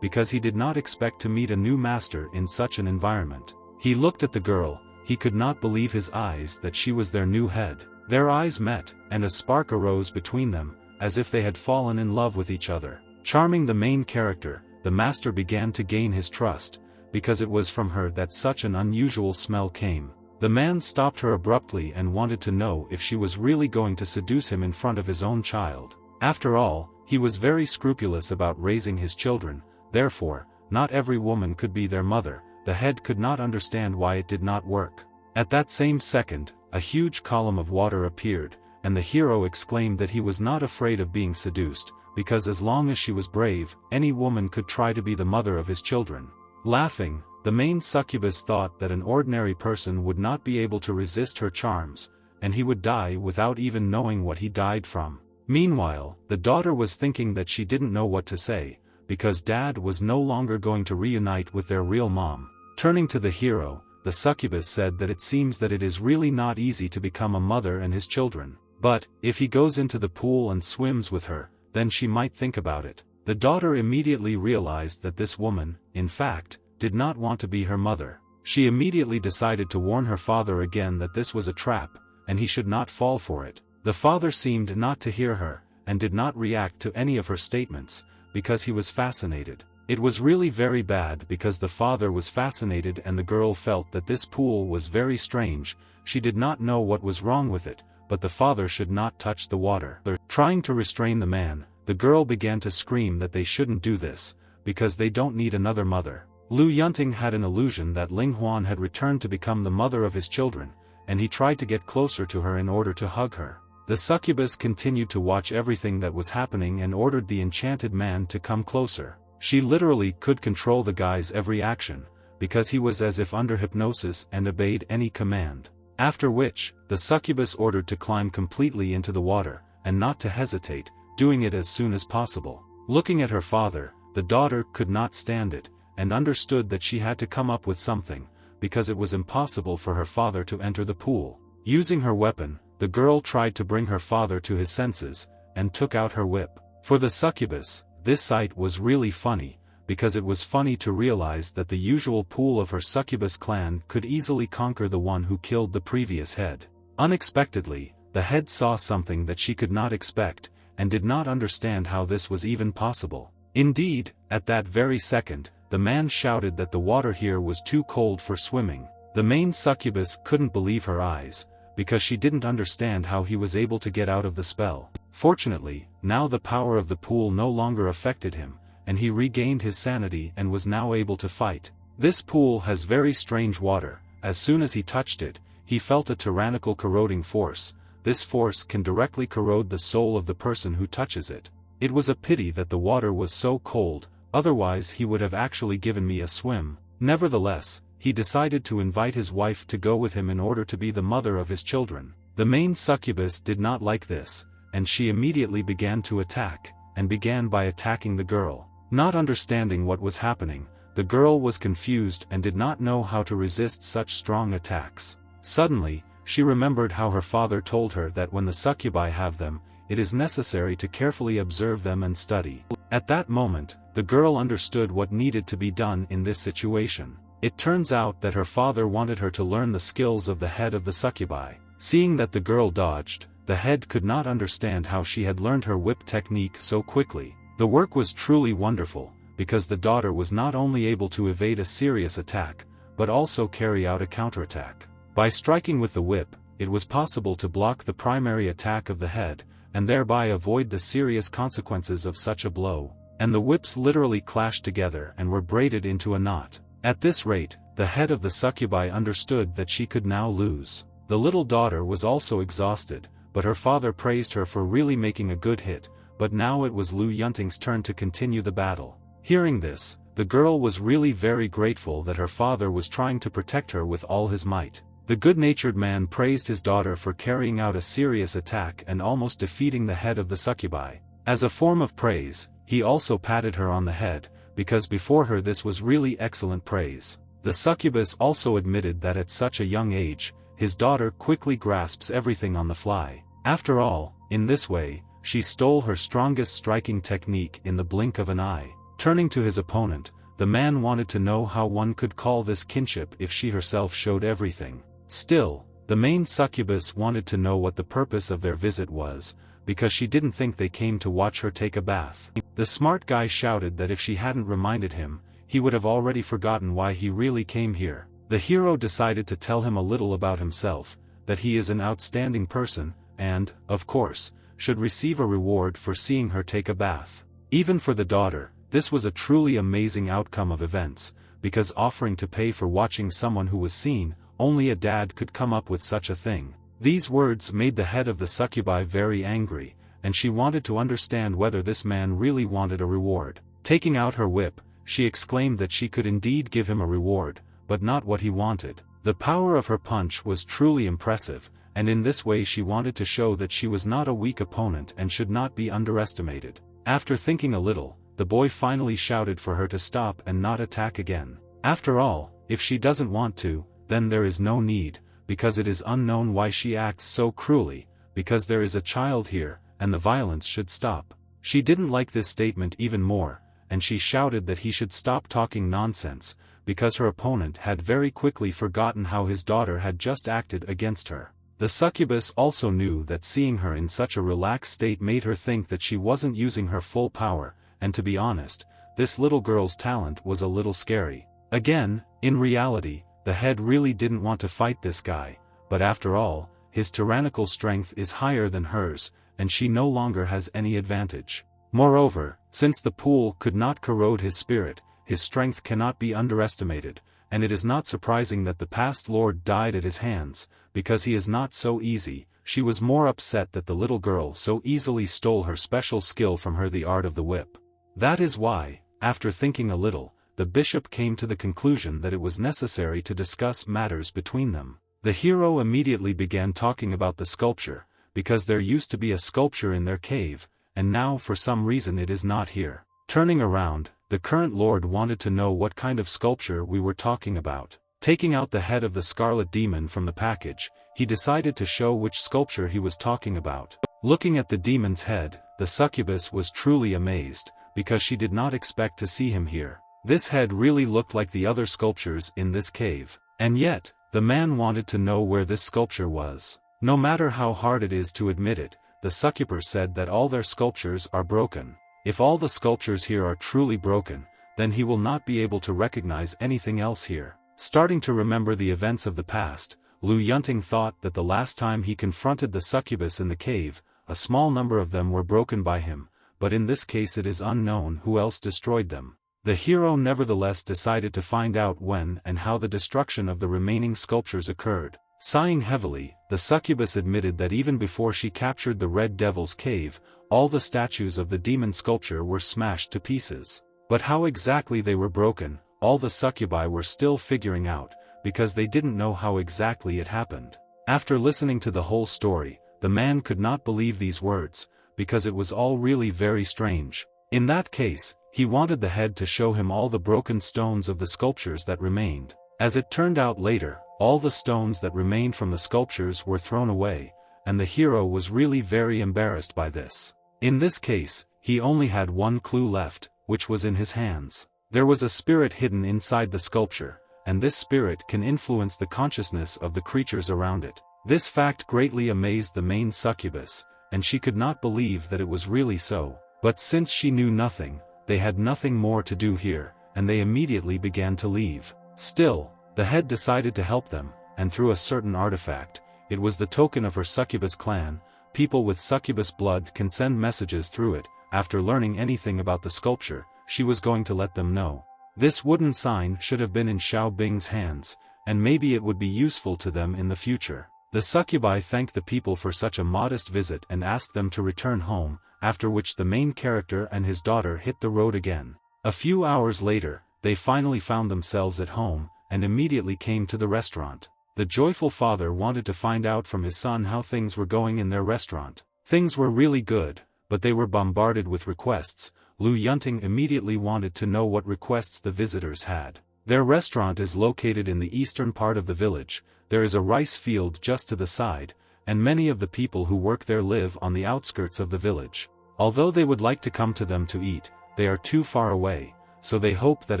because he did not expect to meet a new master in such an environment. He looked at the girl. He could not believe his eyes that she was their new head. Their eyes met, and a spark arose between them, as if they had fallen in love with each other. Charming the main character, the master began to gain his trust, because it was from her that such an unusual smell came. The man stopped her abruptly and wanted to know if she was really going to seduce him in front of his own child. After all, he was very scrupulous about raising his children, therefore, not every woman could be their mother. The head could not understand why it did not work. At that same second, a huge column of water appeared, and the hero exclaimed that he was not afraid of being seduced, because as long as she was brave, any woman could try to be the mother of his children. Laughing, the main succubus thought that an ordinary person would not be able to resist her charms, and he would die without even knowing what he died from. Meanwhile, the daughter was thinking that she didn't know what to say, because dad was no longer going to reunite with their real mom. Turning to the hero, the succubus said that it seems that it is really not easy to become a mother and his children. But, if he goes into the pool and swims with her, then she might think about it. The daughter immediately realized that this woman, in fact, did not want to be her mother. She immediately decided to warn her father again that this was a trap, and he should not fall for it. The father seemed not to hear her, and did not react to any of her statements, because he was fascinated. It was really very bad because the father was fascinated and the girl felt that this pool was very strange. She did not know what was wrong with it, but the father should not touch the water. Trying to restrain the man, the girl began to scream that they shouldn't do this, because they don't need another mother. Lu Yunting had an illusion that Ling Huan had returned to become the mother of his children, and he tried to get closer to her in order to hug her. The succubus continued to watch everything that was happening and ordered the enchanted man to come closer. She literally could control the guy's every action, because he was as if under hypnosis and obeyed any command. After which, the succubus ordered to climb completely into the water, and not to hesitate, doing it as soon as possible. Looking at her father, the daughter could not stand it, and understood that she had to come up with something, because it was impossible for her father to enter the pool. Using her weapon, the girl tried to bring her father to his senses, and took out her whip. For the succubus, this sight was really funny, because it was funny to realize that the usual pool of her succubus clan could easily conquer the one who killed the previous head. Unexpectedly, the head saw something that she could not expect, and did not understand how this was even possible. Indeed, at that very second, the man shouted that the water here was too cold for swimming. The main succubus couldn't believe her eyes, because she didn't understand how he was able to get out of the spell. Fortunately, now the power of the pool no longer affected him, and he regained his sanity and was now able to fight. This pool has very strange water. As soon as he touched it, he felt a tyrannical corroding force. This force can directly corrode the soul of the person who touches it. It was a pity that the water was so cold, otherwise he would have actually given me a swim. Nevertheless, he decided to invite his wife to go with him in order to be the mother of his children. The main succubus did not like this, and she immediately began to attack, and began by attacking the girl. Not understanding what was happening, the girl was confused and did not know how to resist such strong attacks. Suddenly, she remembered how her father told her that when the succubi have them, it is necessary to carefully observe them and study. At that moment, the girl understood what needed to be done in this situation. It turns out that her father wanted her to learn the skills of the head of the succubi. Seeing that the girl dodged, the head could not understand how she had learned her whip technique so quickly. The work was truly wonderful, because the daughter was not only able to evade a serious attack, but also carry out a counterattack. By striking with the whip, it was possible to block the primary attack of the head, and thereby avoid the serious consequences of such a blow. And the whips literally clashed together and were braided into a knot. At this rate, the head of the succubi understood that she could now lose. The little daughter was also exhausted, but her father praised her for really making a good hit, but now it was Lu Yunting's turn to continue the battle. Hearing this, the girl was really very grateful that her father was trying to protect her with all his might. The good-natured man praised his daughter for carrying out a serious attack and almost defeating the head of the succubi. As a form of praise, he also patted her on the head, because before her this was really excellent praise. The succubus also admitted that at such a young age, his daughter quickly grasps everything on the fly. After all, in this way, she stole her strongest striking technique in the blink of an eye. Turning to his opponent, the man wanted to know how one could call this kinship if she herself showed everything. Still, the main succubus wanted to know what the purpose of their visit was, because she didn't think they came to watch her take a bath. The smart guy shouted that if she hadn't reminded him, he would have already forgotten why he really came here. The hero decided to tell him a little about himself, that he is an outstanding person, and, of course, should receive a reward for seeing her take a bath. Even for the daughter, this was a truly amazing outcome of events, because offering to pay for watching someone who was seen, only a dad could come up with such a thing. These words made the head of the succubi very angry, and she wanted to understand whether this man really wanted a reward. Taking out her whip, she exclaimed that she could indeed give him a reward, but not what he wanted. The power of her punch was truly impressive, and in this way she wanted to show that she was not a weak opponent and should not be underestimated. After thinking a little, the boy finally shouted for her to stop and not attack again. After all, if she doesn't want to, then there is no need, because it is unknown why she acts so cruelly, because there is a child here, and the violence should stop. She didn't like this statement even more, and she shouted that he should stop talking nonsense, because her opponent had very quickly forgotten how his daughter had just acted against her. The succubus also knew that seeing her in such a relaxed state made her think that she wasn't using her full power, and to be honest, this little girl's talent was a little scary. Again, in reality, the head really didn't want to fight this guy, but after all, his tyrannical strength is higher than hers, and she no longer has any advantage. Moreover, since the pool could not corrode his spirit, his strength cannot be underestimated, and it is not surprising that the past lord died at his hands, because he is not so easy. She was more upset that the little girl so easily stole her special skill from her, the art of the whip. That is why, after thinking a little, the bishop came to the conclusion that it was necessary to discuss matters between them. The hero immediately began talking about the sculpture, because there used to be a sculpture in their cave, and now for some reason it is not here. Turning around, the current lord wanted to know what kind of sculpture we were talking about. Taking out the head of the scarlet demon from the package, he decided to show which sculpture he was talking about. Looking at the demon's head, the succubus was truly amazed, because she did not expect to see him here. This head really looked like the other sculptures in this cave. And yet, the man wanted to know where this sculpture was. No matter how hard it is to admit it, the succubus said that all their sculptures are broken. If all the sculptures here are truly broken, then he will not be able to recognize anything else here. Starting to remember the events of the past, Lu Yunting thought that the last time he confronted the succubus in the cave, a small number of them were broken by him, but in this case it is unknown who else destroyed them. The hero nevertheless decided to find out when and how the destruction of the remaining sculptures occurred. Sighing heavily, the succubus admitted that even before she captured the Red Devil's cave, all the statues of the demon sculpture were smashed to pieces. But how exactly they were broken, all the succubi were still figuring out, because they didn't know how exactly it happened. After listening to the whole story, the man could not believe these words, because it was all really very strange. In that case, he wanted the head to show him all the broken stones of the sculptures that remained. As it turned out later, all the stones that remained from the sculptures were thrown away, and the hero was really very embarrassed by this. In this case, he only had one clue left, which was in his hands. There was a spirit hidden inside the sculpture, and this spirit can influence the consciousness of the creatures around it. This fact greatly amazed the main succubus, and she could not believe that it was really so. But since she knew nothing, they had nothing more to do here, and they immediately began to leave. Still, the head decided to help them, and through a certain artifact, it was the token of her succubus clan. People with succubus blood can send messages through it. After learning anything about the sculpture, she was going to let them know. This wooden sign should have been in Xiao Bing's hands, and maybe it would be useful to them in the future. The succubi thanked the people for such a modest visit and asked them to return home, after which the main character and his daughter hit the road again. A few hours later, they finally found themselves at home, and immediately came to the restaurant. The joyful father wanted to find out from his son how things were going in their restaurant. Things were really good, but they were bombarded with requests. Lu Yunting immediately wanted to know what requests the visitors had. Their restaurant is located in the eastern part of the village. There is a rice field just to the side, and many of the people who work there live on the outskirts of the village. Although they would like to come to them to eat, they are too far away, so they hope that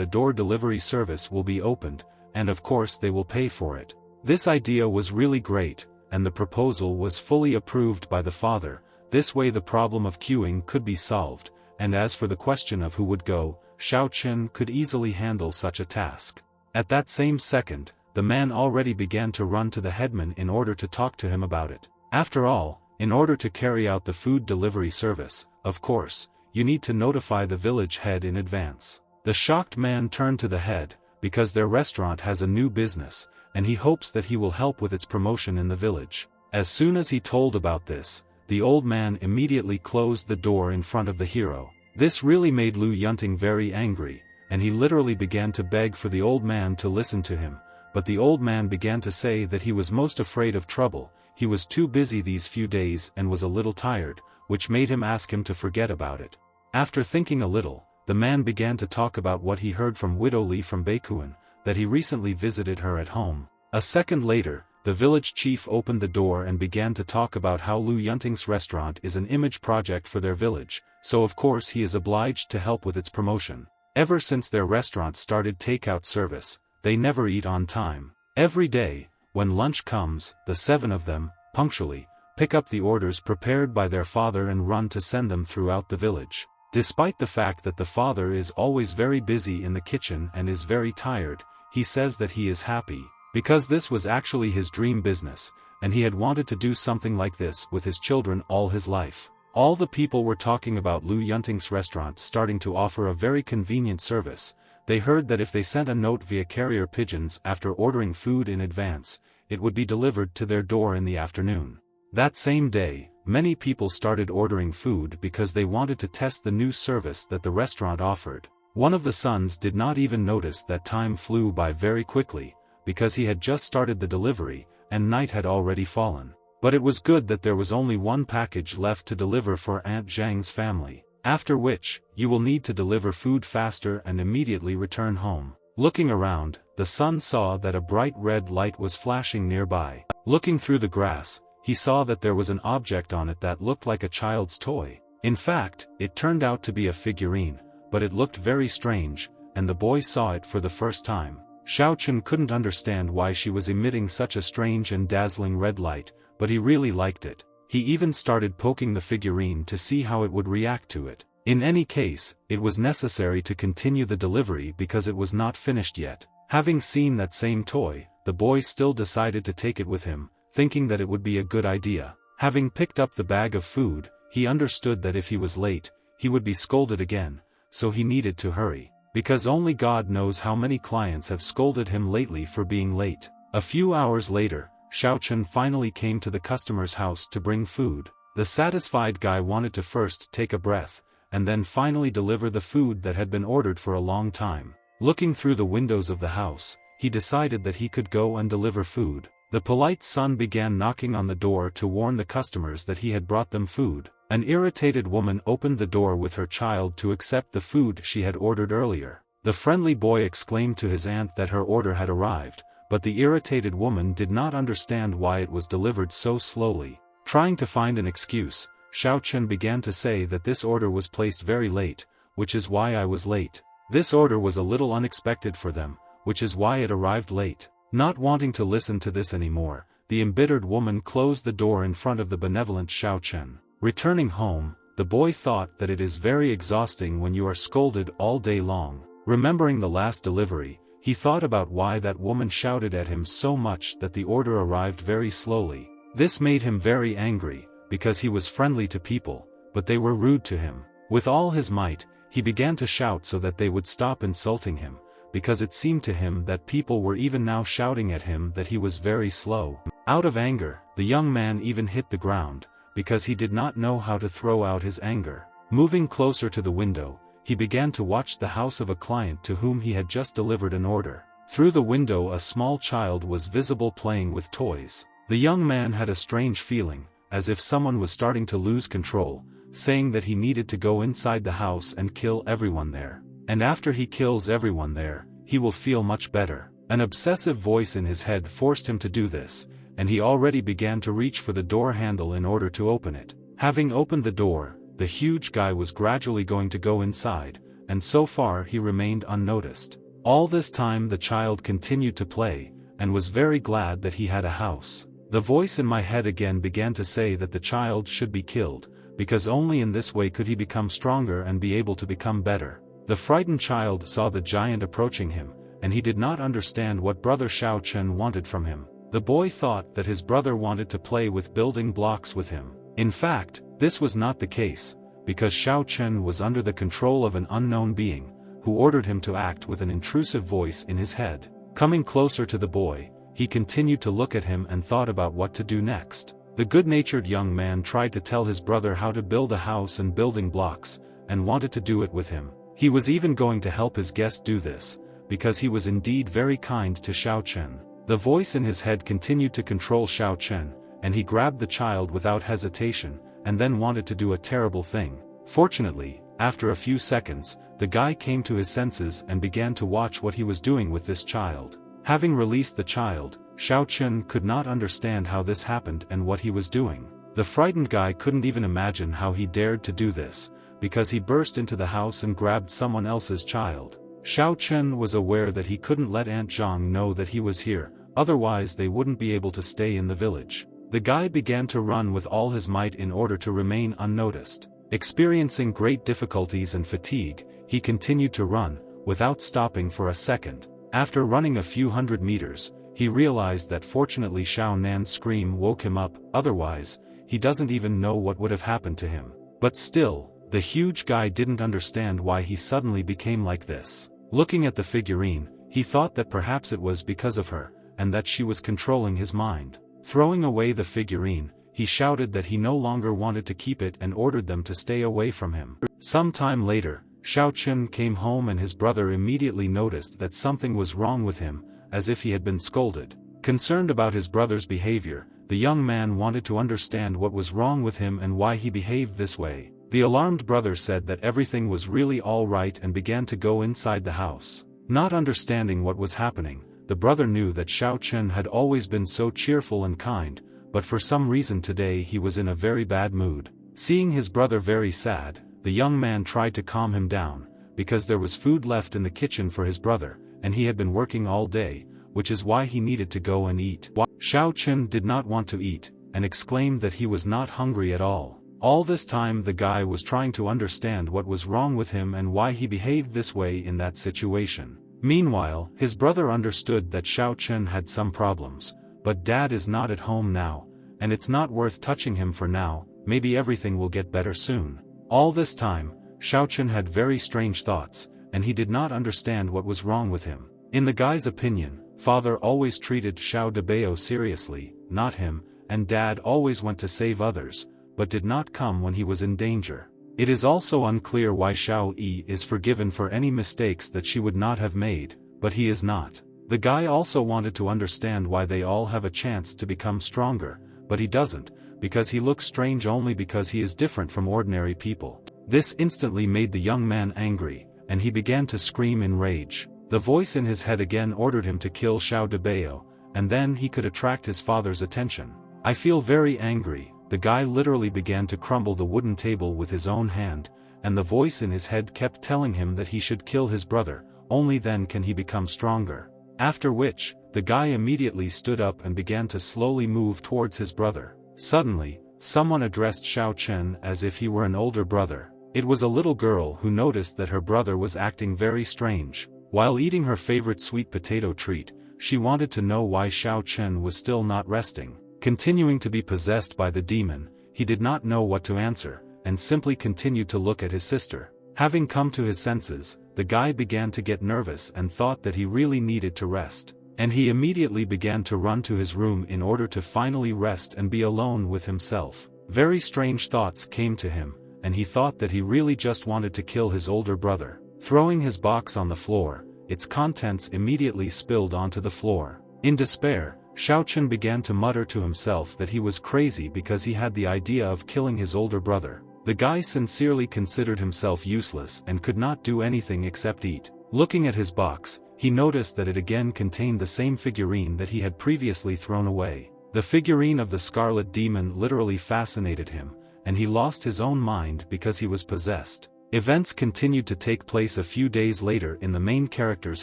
a door delivery service will be opened, and of course they will pay for it. This idea was really great, and the proposal was fully approved by the father. This way the problem of queuing could be solved, and as for the question of who would go, Xiao Chen could easily handle such a task. At that same second, the man already began to run to the headman in order to talk to him about it. After all, in order to carry out the food delivery service, of course, you need to notify the village head in advance. The shocked man turned to the head, because their restaurant has a new business, and he hopes that he will help with its promotion in the village. As soon as he told about this, the old man immediately closed the door in front of the hero. This really made Lu Yunting very angry, and he literally began to beg for the old man to listen to him, but the old man began to say that he was most afraid of trouble. He was too busy these few days and was a little tired, which made him ask him to forget about it. After thinking a little, the man began to talk about what he heard from Widow Li from Beikuan, that he recently visited her at home. A second later, the village chief opened the door and began to talk about how Lu Yunting's restaurant is an image project for their village, so of course he is obliged to help with its promotion. Ever since their restaurant started takeout service, they never eat on time. Every day, when lunch comes, the 7 of them, punctually, pick up the orders prepared by their father and run to send them throughout the village. Despite the fact that the father is always very busy in the kitchen and is very tired, he says that he is happy, because this was actually his dream business, and he had wanted to do something like this with his children all his life. All the people were talking about Lu Yunting's restaurant starting to offer a very convenient service. They heard that if they sent a note via carrier pigeons after ordering food in advance, it would be delivered to their door in the afternoon. That same day, many people started ordering food because they wanted to test the new service that the restaurant offered. One of the sons did not even notice that time flew by very quickly, because he had just started the delivery, and night had already fallen. But it was good that there was only one package left to deliver for Aunt Zhang's family. After which, you will need to deliver food faster and immediately return home. Looking around, the son saw that a bright red light was flashing nearby. Looking through the grass, he saw that there was an object on it that looked like a child's toy. In fact, it turned out to be a figurine, but it looked very strange, and the boy saw it for the first time. Xiaochun couldn't understand why she was emitting such a strange and dazzling red light, but he really liked it. He even started poking the figurine to see how it would react to it. In any case, it was necessary to continue the delivery because it was not finished yet. Having seen that same toy, the boy still decided to take it with him, thinking that it would be a good idea. Having picked up the bag of food, he understood that if he was late, he would be scolded again, so he needed to hurry. Because only God knows how many clients have scolded him lately for being late. A few hours later, Xiaochun finally came to the customer's house to bring food. The satisfied guy wanted to first take a breath, and then finally deliver the food that had been ordered for a long time. Looking through the windows of the house, he decided that he could go and deliver food. The polite son began knocking on the door to warn the customers that he had brought them food. An irritated woman opened the door with her child to accept the food she had ordered earlier. The friendly boy exclaimed to his aunt that her order had arrived, but the irritated woman did not understand why it was delivered so slowly. Trying to find an excuse, Xiaochun began to say that this order was placed very late, which is why I was late. This order was a little unexpected for them, which is why it arrived late. Not wanting to listen to this anymore, the embittered woman closed the door in front of the benevolent Xiaochun. Returning home, the boy thought that it is very exhausting when you are scolded all day long. Remembering the last delivery, he thought about why that woman shouted at him so much that the order arrived very slowly. This made him very angry, because he was friendly to people, but they were rude to him. With all his might, he began to shout so that they would stop insulting him, because it seemed to him that people were even now shouting at him that he was very slow. Out of anger, the young man even hit the ground, because he did not know how to throw out his anger. Moving closer to the window, he began to watch the house of a client to whom he had just delivered an order. Through the window a small child was visible playing with toys. The young man had a strange feeling, as if someone was starting to lose control, saying that he needed to go inside the house and kill everyone there. And after he kills everyone there, he will feel much better. An obsessive voice in his head forced him to do this, and he already began to reach for the door handle in order to open it. Having opened the door, the huge guy was gradually going to go inside, and so far he remained unnoticed. All this time the child continued to play, and was very glad that he had a house. The voice in my head again began to say that the child should be killed, because only in this way could he become stronger and be able to become better. The frightened child saw the giant approaching him, and he did not understand what brother Xiaochun wanted from him. The boy thought that his brother wanted to play with building blocks with him. In fact, this was not the case, because Xiaochun was under the control of an unknown being, who ordered him to act with an intrusive voice in his head. Coming closer to the boy, he continued to look at him and thought about what to do next. The good-natured young man tried to tell his brother how to build a house and building blocks, and wanted to do it with him. He was even going to help his guest do this, because he was indeed very kind to Xiaochun. The voice in his head continued to control Xiaochun, and he grabbed the child without hesitation, and then wanted to do a terrible thing. Fortunately, after a few seconds, the guy came to his senses and began to watch what he was doing with this child. Having released the child, Xiaochun could not understand how this happened and what he was doing. The frightened guy couldn't even imagine how he dared to do this, because he burst into the house and grabbed someone else's child. Xiaochun was aware that he couldn't let Aunt Zhang know that he was here, otherwise they wouldn't be able to stay in the village. The guy began to run with all his might in order to remain unnoticed. Experiencing great difficulties and fatigue, he continued to run, without stopping for a second. After running a few hundred meters, he realized that fortunately Xiao Nan's scream woke him up, otherwise, he doesn't even know what would have happened to him. But still, the huge guy didn't understand why he suddenly became like this. Looking at the figurine, he thought that perhaps it was because of her, and that she was controlling his mind. Throwing away the figurine, he shouted that he no longer wanted to keep it and ordered them to stay away from him. Some time later, Xiaochun came home and his brother immediately noticed that something was wrong with him, as if he had been scolded. Concerned about his brother's behavior, the young man wanted to understand what was wrong with him and why he behaved this way. The alarmed brother said that everything was really all right and began to go inside the house. Not understanding what was happening, the brother knew that Xiao Chen had always been so cheerful and kind, but for some reason today he was in a very bad mood. Seeing his brother very sad, the young man tried to calm him down, because there was food left in the kitchen for his brother, and he had been working all day, which is why he needed to go and eat. Xiao Chen did not want to eat, and exclaimed that he was not hungry at all. All this time the guy was trying to understand what was wrong with him and why he behaved this way in that situation. Meanwhile, his brother understood that Xiao Chen had some problems, but dad is not at home now, and it's not worth touching him for now, maybe everything will get better soon. All this time, Xiao Chen had very strange thoughts, and he did not understand what was wrong with him. In the guy's opinion, father always treated Xiao Debao seriously, not him, and dad always went to save others, but did not come when he was in danger. It is also unclear why Xiao Yi is forgiven for any mistakes that she would not have made, but he is not. The guy also wanted to understand why they all have a chance to become stronger, but he doesn't, because he looks strange only because he is different from ordinary people. This instantly made the young man angry, and he began to scream in rage. The voice in his head again ordered him to kill Xiao Debao, and then he could attract his father's attention. I feel very angry. The guy literally began to crumble the wooden table with his own hand, and the voice in his head kept telling him that he should kill his brother, only then can he become stronger. After which, the guy immediately stood up and began to slowly move towards his brother. Suddenly, someone addressed Xiao Chen as if he were an older brother. It was a little girl who noticed that her brother was acting very strange. While eating her favorite sweet potato treat, she wanted to know why Xiao Chen was still not resting. Continuing to be possessed by the demon, he did not know what to answer, and simply continued to look at his sister. Having come to his senses, the guy began to get nervous and thought that he really needed to rest, and he immediately began to run to his room in order to finally rest and be alone with himself. Very strange thoughts came to him, and he thought that he really just wanted to kill his older brother. Throwing his box on the floor, its contents immediately spilled onto the floor. In despair, Xiao Chen began to mutter to himself that he was crazy because he had the idea of killing his older brother. The guy sincerely considered himself useless and could not do anything except eat. Looking at his box, he noticed that it again contained the same figurine that he had previously thrown away. The figurine of the Scarlet Demon literally fascinated him, and he lost his own mind because he was possessed. Events continued to take place a few days later in the main character's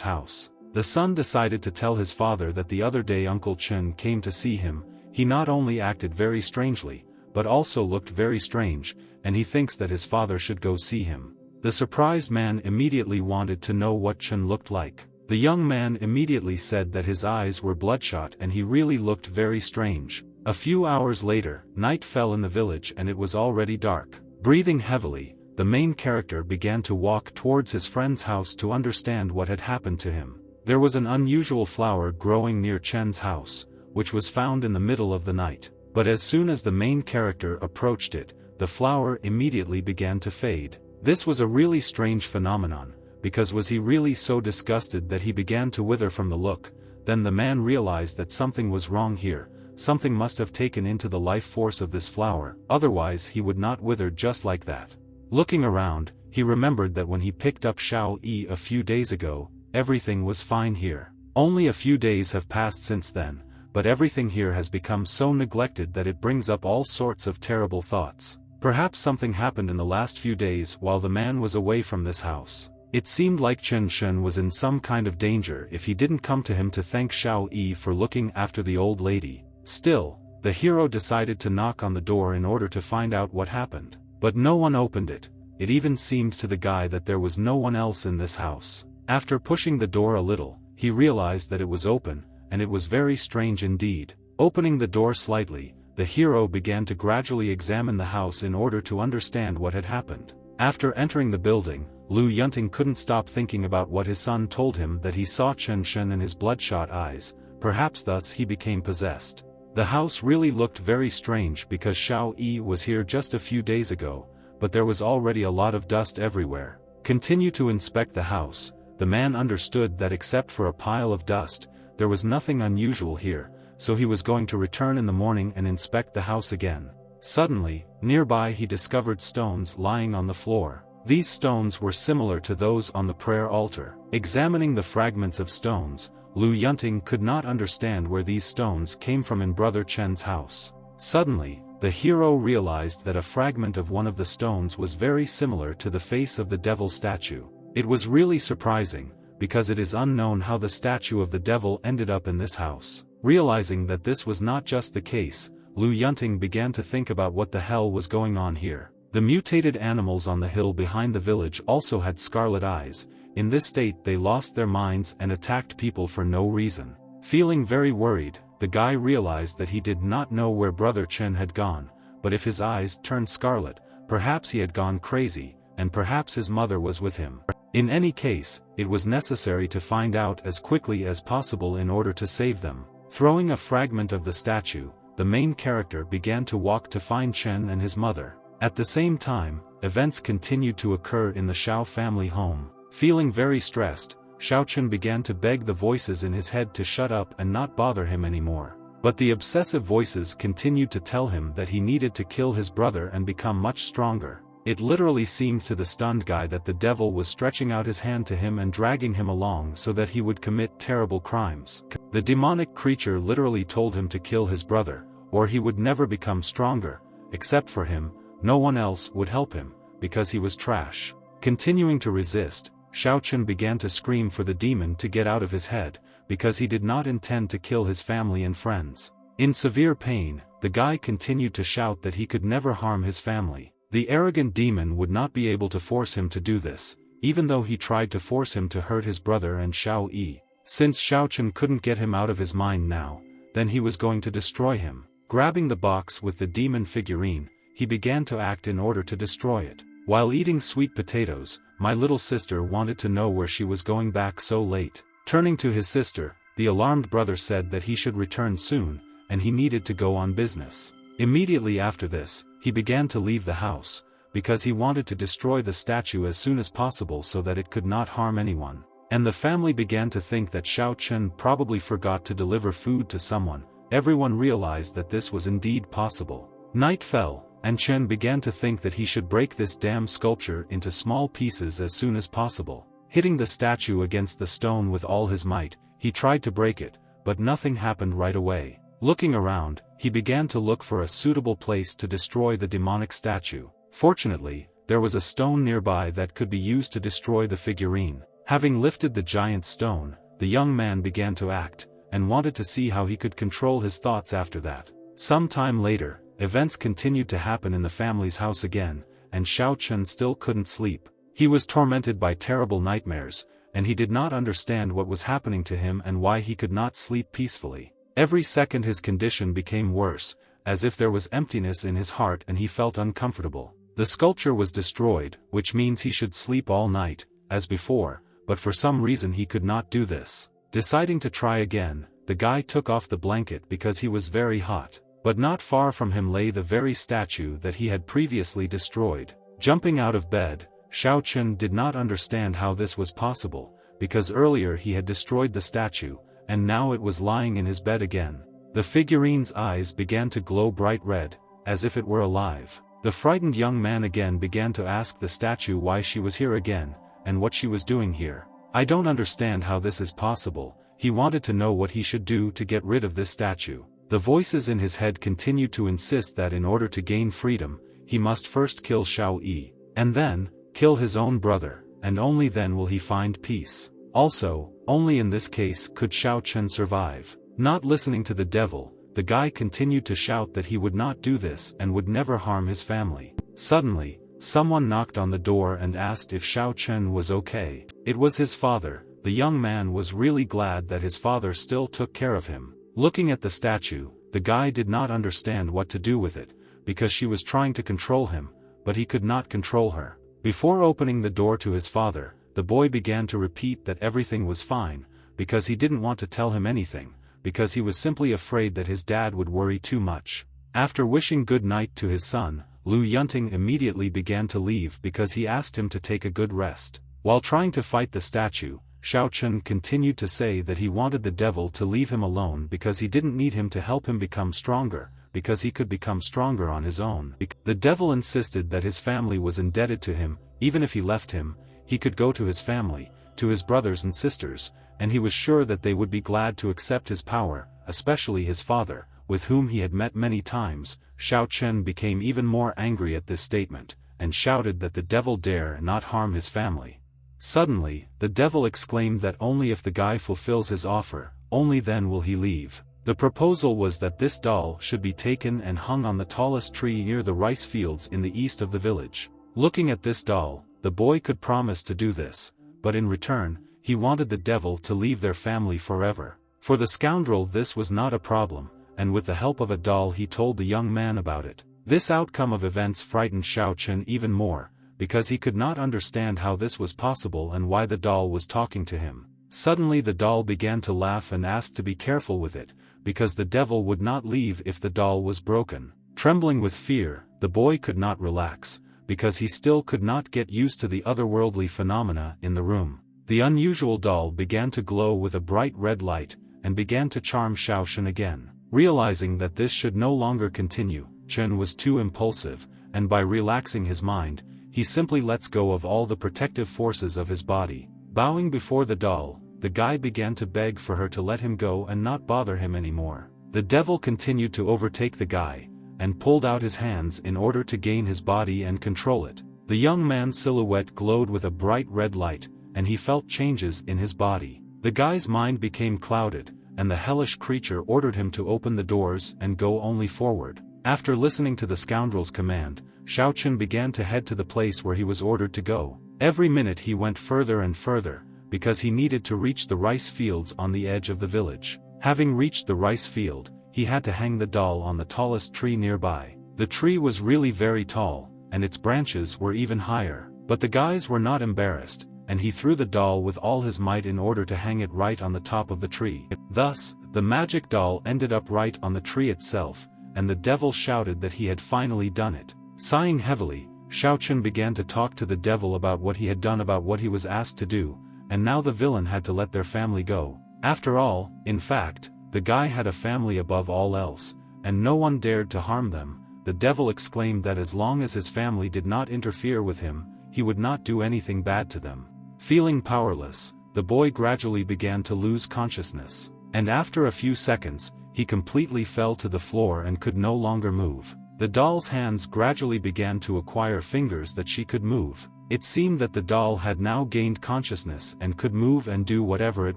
house. The son decided to tell his father that the other day Uncle Chen came to see him. He not only acted very strangely, but also looked very strange, and he thinks that his father should go see him. The surprised man immediately wanted to know what Chen looked like. The young man immediately said that his eyes were bloodshot and he really looked very strange. A few hours later, night fell in the village and it was already dark. Breathing heavily, the main character began to walk towards his friend's house to understand what had happened to him. There was an unusual flower growing near Chen's house, which was found in the middle of the night. But as soon as the main character approached it, the flower immediately began to fade. This was a really strange phenomenon, because was he really so disgusted that he began to wither from the look? Then the man realized that something was wrong here, something must have taken into the life force of this flower, otherwise he would not wither just like that. Looking around, he remembered that when he picked up Xiao Yi a few days ago, everything was fine here. Only a few days have passed since then, but everything here has become so neglected that it brings up all sorts of terrible thoughts. Perhaps something happened in the last few days while the man was away from this house. It seemed like Chen Shen was in some kind of danger if he didn't come to him to thank Xiao Yi for looking after the old lady. Still, the hero decided to knock on the door in order to find out what happened. But no one opened it. It even seemed to the guy that there was no one else in this house. After pushing the door a little, he realized that it was open, and it was very strange indeed. Opening the door slightly, the hero began to gradually examine the house in order to understand what had happened. After entering the building, Lu Yunting couldn't stop thinking about what his son told him that he saw Chen Shen in his bloodshot eyes, perhaps thus he became possessed. The house really looked very strange because Xiao Yi was here just a few days ago, but there was already a lot of dust everywhere. Continue to inspect the house. The man understood that except for a pile of dust, there was nothing unusual here, so he was going to return in the morning and inspect the house again. Suddenly, nearby he discovered stones lying on the floor. These stones were similar to those on the prayer altar. Examining the fragments of stones, Lu Yunting could not understand where these stones came from in Brother Chen's house. Suddenly, the hero realized that a fragment of one of the stones was very similar to the face of the devil statue. It was really surprising, because it is unknown how the statue of the devil ended up in this house. Realizing that this was not just the case, Lu Yunting began to think about what the hell was going on here. The mutated animals on the hill behind the village also had scarlet eyes. In this state they lost their minds and attacked people for no reason. Feeling very worried, the guy realized that he did not know where Brother Chen had gone, but if his eyes turned scarlet, perhaps he had gone crazy, and perhaps his mother was with him. In any case, it was necessary to find out as quickly as possible in order to save them. Throwing a fragment of the statue, the main character began to walk to find Chen and his mother. At the same time, events continued to occur in the Xiao family home. Feeling very stressed, Xiao Chen began to beg the voices in his head to shut up and not bother him anymore. But the obsessive voices continued to tell him that he needed to kill his brother and become much stronger. It literally seemed to the stunned guy that the devil was stretching out his hand to him and dragging him along so that he would commit terrible crimes. The demonic creature literally told him to kill his brother, or he would never become stronger. Except for him, no one else would help him, because he was trash. Continuing to resist, Xiao Chen began to scream for the demon to get out of his head, because he did not intend to kill his family and friends. In severe pain, the guy continued to shout that he could never harm his family. The arrogant demon would not be able to force him to do this, even though he tried to force him to hurt his brother and Xiao Yi. Since Xiao Chen couldn't get him out of his mind now, then he was going to destroy him. Grabbing the box with the demon figurine, he began to act in order to destroy it. While eating sweet potatoes, my little sister wanted to know where she was going back so late. Turning to his sister, the alarmed brother said that he should return soon, and he needed to go on business. Immediately after this, he began to leave the house, because he wanted to destroy the statue as soon as possible so that it could not harm anyone. And the family began to think that Xiao Chen probably forgot to deliver food to someone. Everyone realized that this was indeed possible. Night fell, and Chen began to think that he should break this damn sculpture into small pieces as soon as possible. Hitting the statue against the stone with all his might, he tried to break it, but nothing happened right away. Looking around, he began to look for a suitable place to destroy the demonic statue. Fortunately, there was a stone nearby that could be used to destroy the figurine. Having lifted the giant stone, the young man began to act, and wanted to see how he could control his thoughts after that. Some time later, events continued to happen in the family's house again, and Xiao Chen still couldn't sleep. He was tormented by terrible nightmares, and he did not understand what was happening to him and why he could not sleep peacefully. Every second his condition became worse, as if there was emptiness in his heart and he felt uncomfortable. The sculpture was destroyed, which means he should sleep all night, as before, but for some reason he could not do this. Deciding to try again, the guy took off the blanket because he was very hot. But not far from him lay the very statue that he had previously destroyed. Jumping out of bed, Xiao Chen did not understand how this was possible, because earlier he had destroyed the statue, and now it was lying in his bed again. The figurine's eyes began to glow bright red, as if it were alive. The frightened young man again began to ask the statue why she was here again, and what she was doing here. I don't understand how this is possible. He wanted to know what he should do to get rid of this statue. The voices in his head continued to insist that in order to gain freedom, he must first kill Xiao Yi, and then, kill his own brother, and only then will he find peace. Also, only in this case could Xiao Chen survive. Not listening to the devil, the guy continued to shout that he would not do this and would never harm his family. Suddenly, someone knocked on the door and asked if Xiao Chen was okay. It was his father. The young man was really glad that his father still took care of him. Looking at the statue, the guy did not understand what to do with it, because she was trying to control him, but he could not control her. Before opening the door to his father, the boy began to repeat that everything was fine, because he didn't want to tell him anything, because he was simply afraid that his dad would worry too much. After wishing good night to his son, Lu Yunting immediately began to leave because he asked him to take a good rest. While trying to fight the statue, Xiao Chen continued to say that he wanted the devil to leave him alone because he didn't need him to help him become stronger, because he could become stronger on his own. The devil insisted that his family was indebted to him. Even if he left him, he could go to his family, to his brothers and sisters, and he was sure that they would be glad to accept his power, especially his father, with whom he had met many times. Xiao Chen became even more angry at this statement, and shouted that the devil dare not harm his family. Suddenly, the devil exclaimed that only if the guy fulfills his offer, only then will he leave. The proposal was that this doll should be taken and hung on the tallest tree near the rice fields in the east of the village. Looking at this doll, the boy could promise to do this, but in return, he wanted the devil to leave their family forever. For the scoundrel this was not a problem, and with the help of a doll he told the young man about it. This outcome of events frightened Xiao Chen even more, because he could not understand how this was possible and why the doll was talking to him. Suddenly the doll began to laugh and asked to be careful with it, because the devil would not leave if the doll was broken. Trembling with fear, the boy could not relax, because he still could not get used to the otherworldly phenomena in the room. The unusual doll began to glow with a bright red light, and began to charm Xiao Chen again. Realizing that this should no longer continue, Chen was too impulsive, and by relaxing his mind, he simply lets go of all the protective forces of his body. Bowing before the doll, the guy began to beg for her to let him go and not bother him anymore. The devil continued to overtake the guy, and pulled out his hands in order to gain his body and control it. The young man's silhouette glowed with a bright red light, and he felt changes in his body. The guy's mind became clouded, and the hellish creature ordered him to open the doors and go only forward. After listening to the scoundrel's command, Xiao Chen began to head to the place where he was ordered to go. Every minute he went further and further, because he needed to reach the rice fields on the edge of the village. Having reached the rice field, he had to hang the doll on the tallest tree nearby. The tree was really very tall, and its branches were even higher. But the guys were not embarrassed, and he threw the doll with all his might in order to hang it right on the top of the tree. Thus, the magic doll ended up right on the tree itself, and the devil shouted that he had finally done it. Sighing heavily, Xiao Chen began to talk to the devil about what he had done, about what he was asked to do, and now the villain had to let their family go. After all, in fact, the guy had a family above all else, and no one dared to harm them. The devil exclaimed that as long as his family did not interfere with him, he would not do anything bad to them. Feeling powerless, the boy gradually began to lose consciousness, and after a few seconds, he completely fell to the floor and could no longer move. The doll's hands gradually began to acquire fingers that she could move. It seemed that the doll had now gained consciousness and could move and do whatever it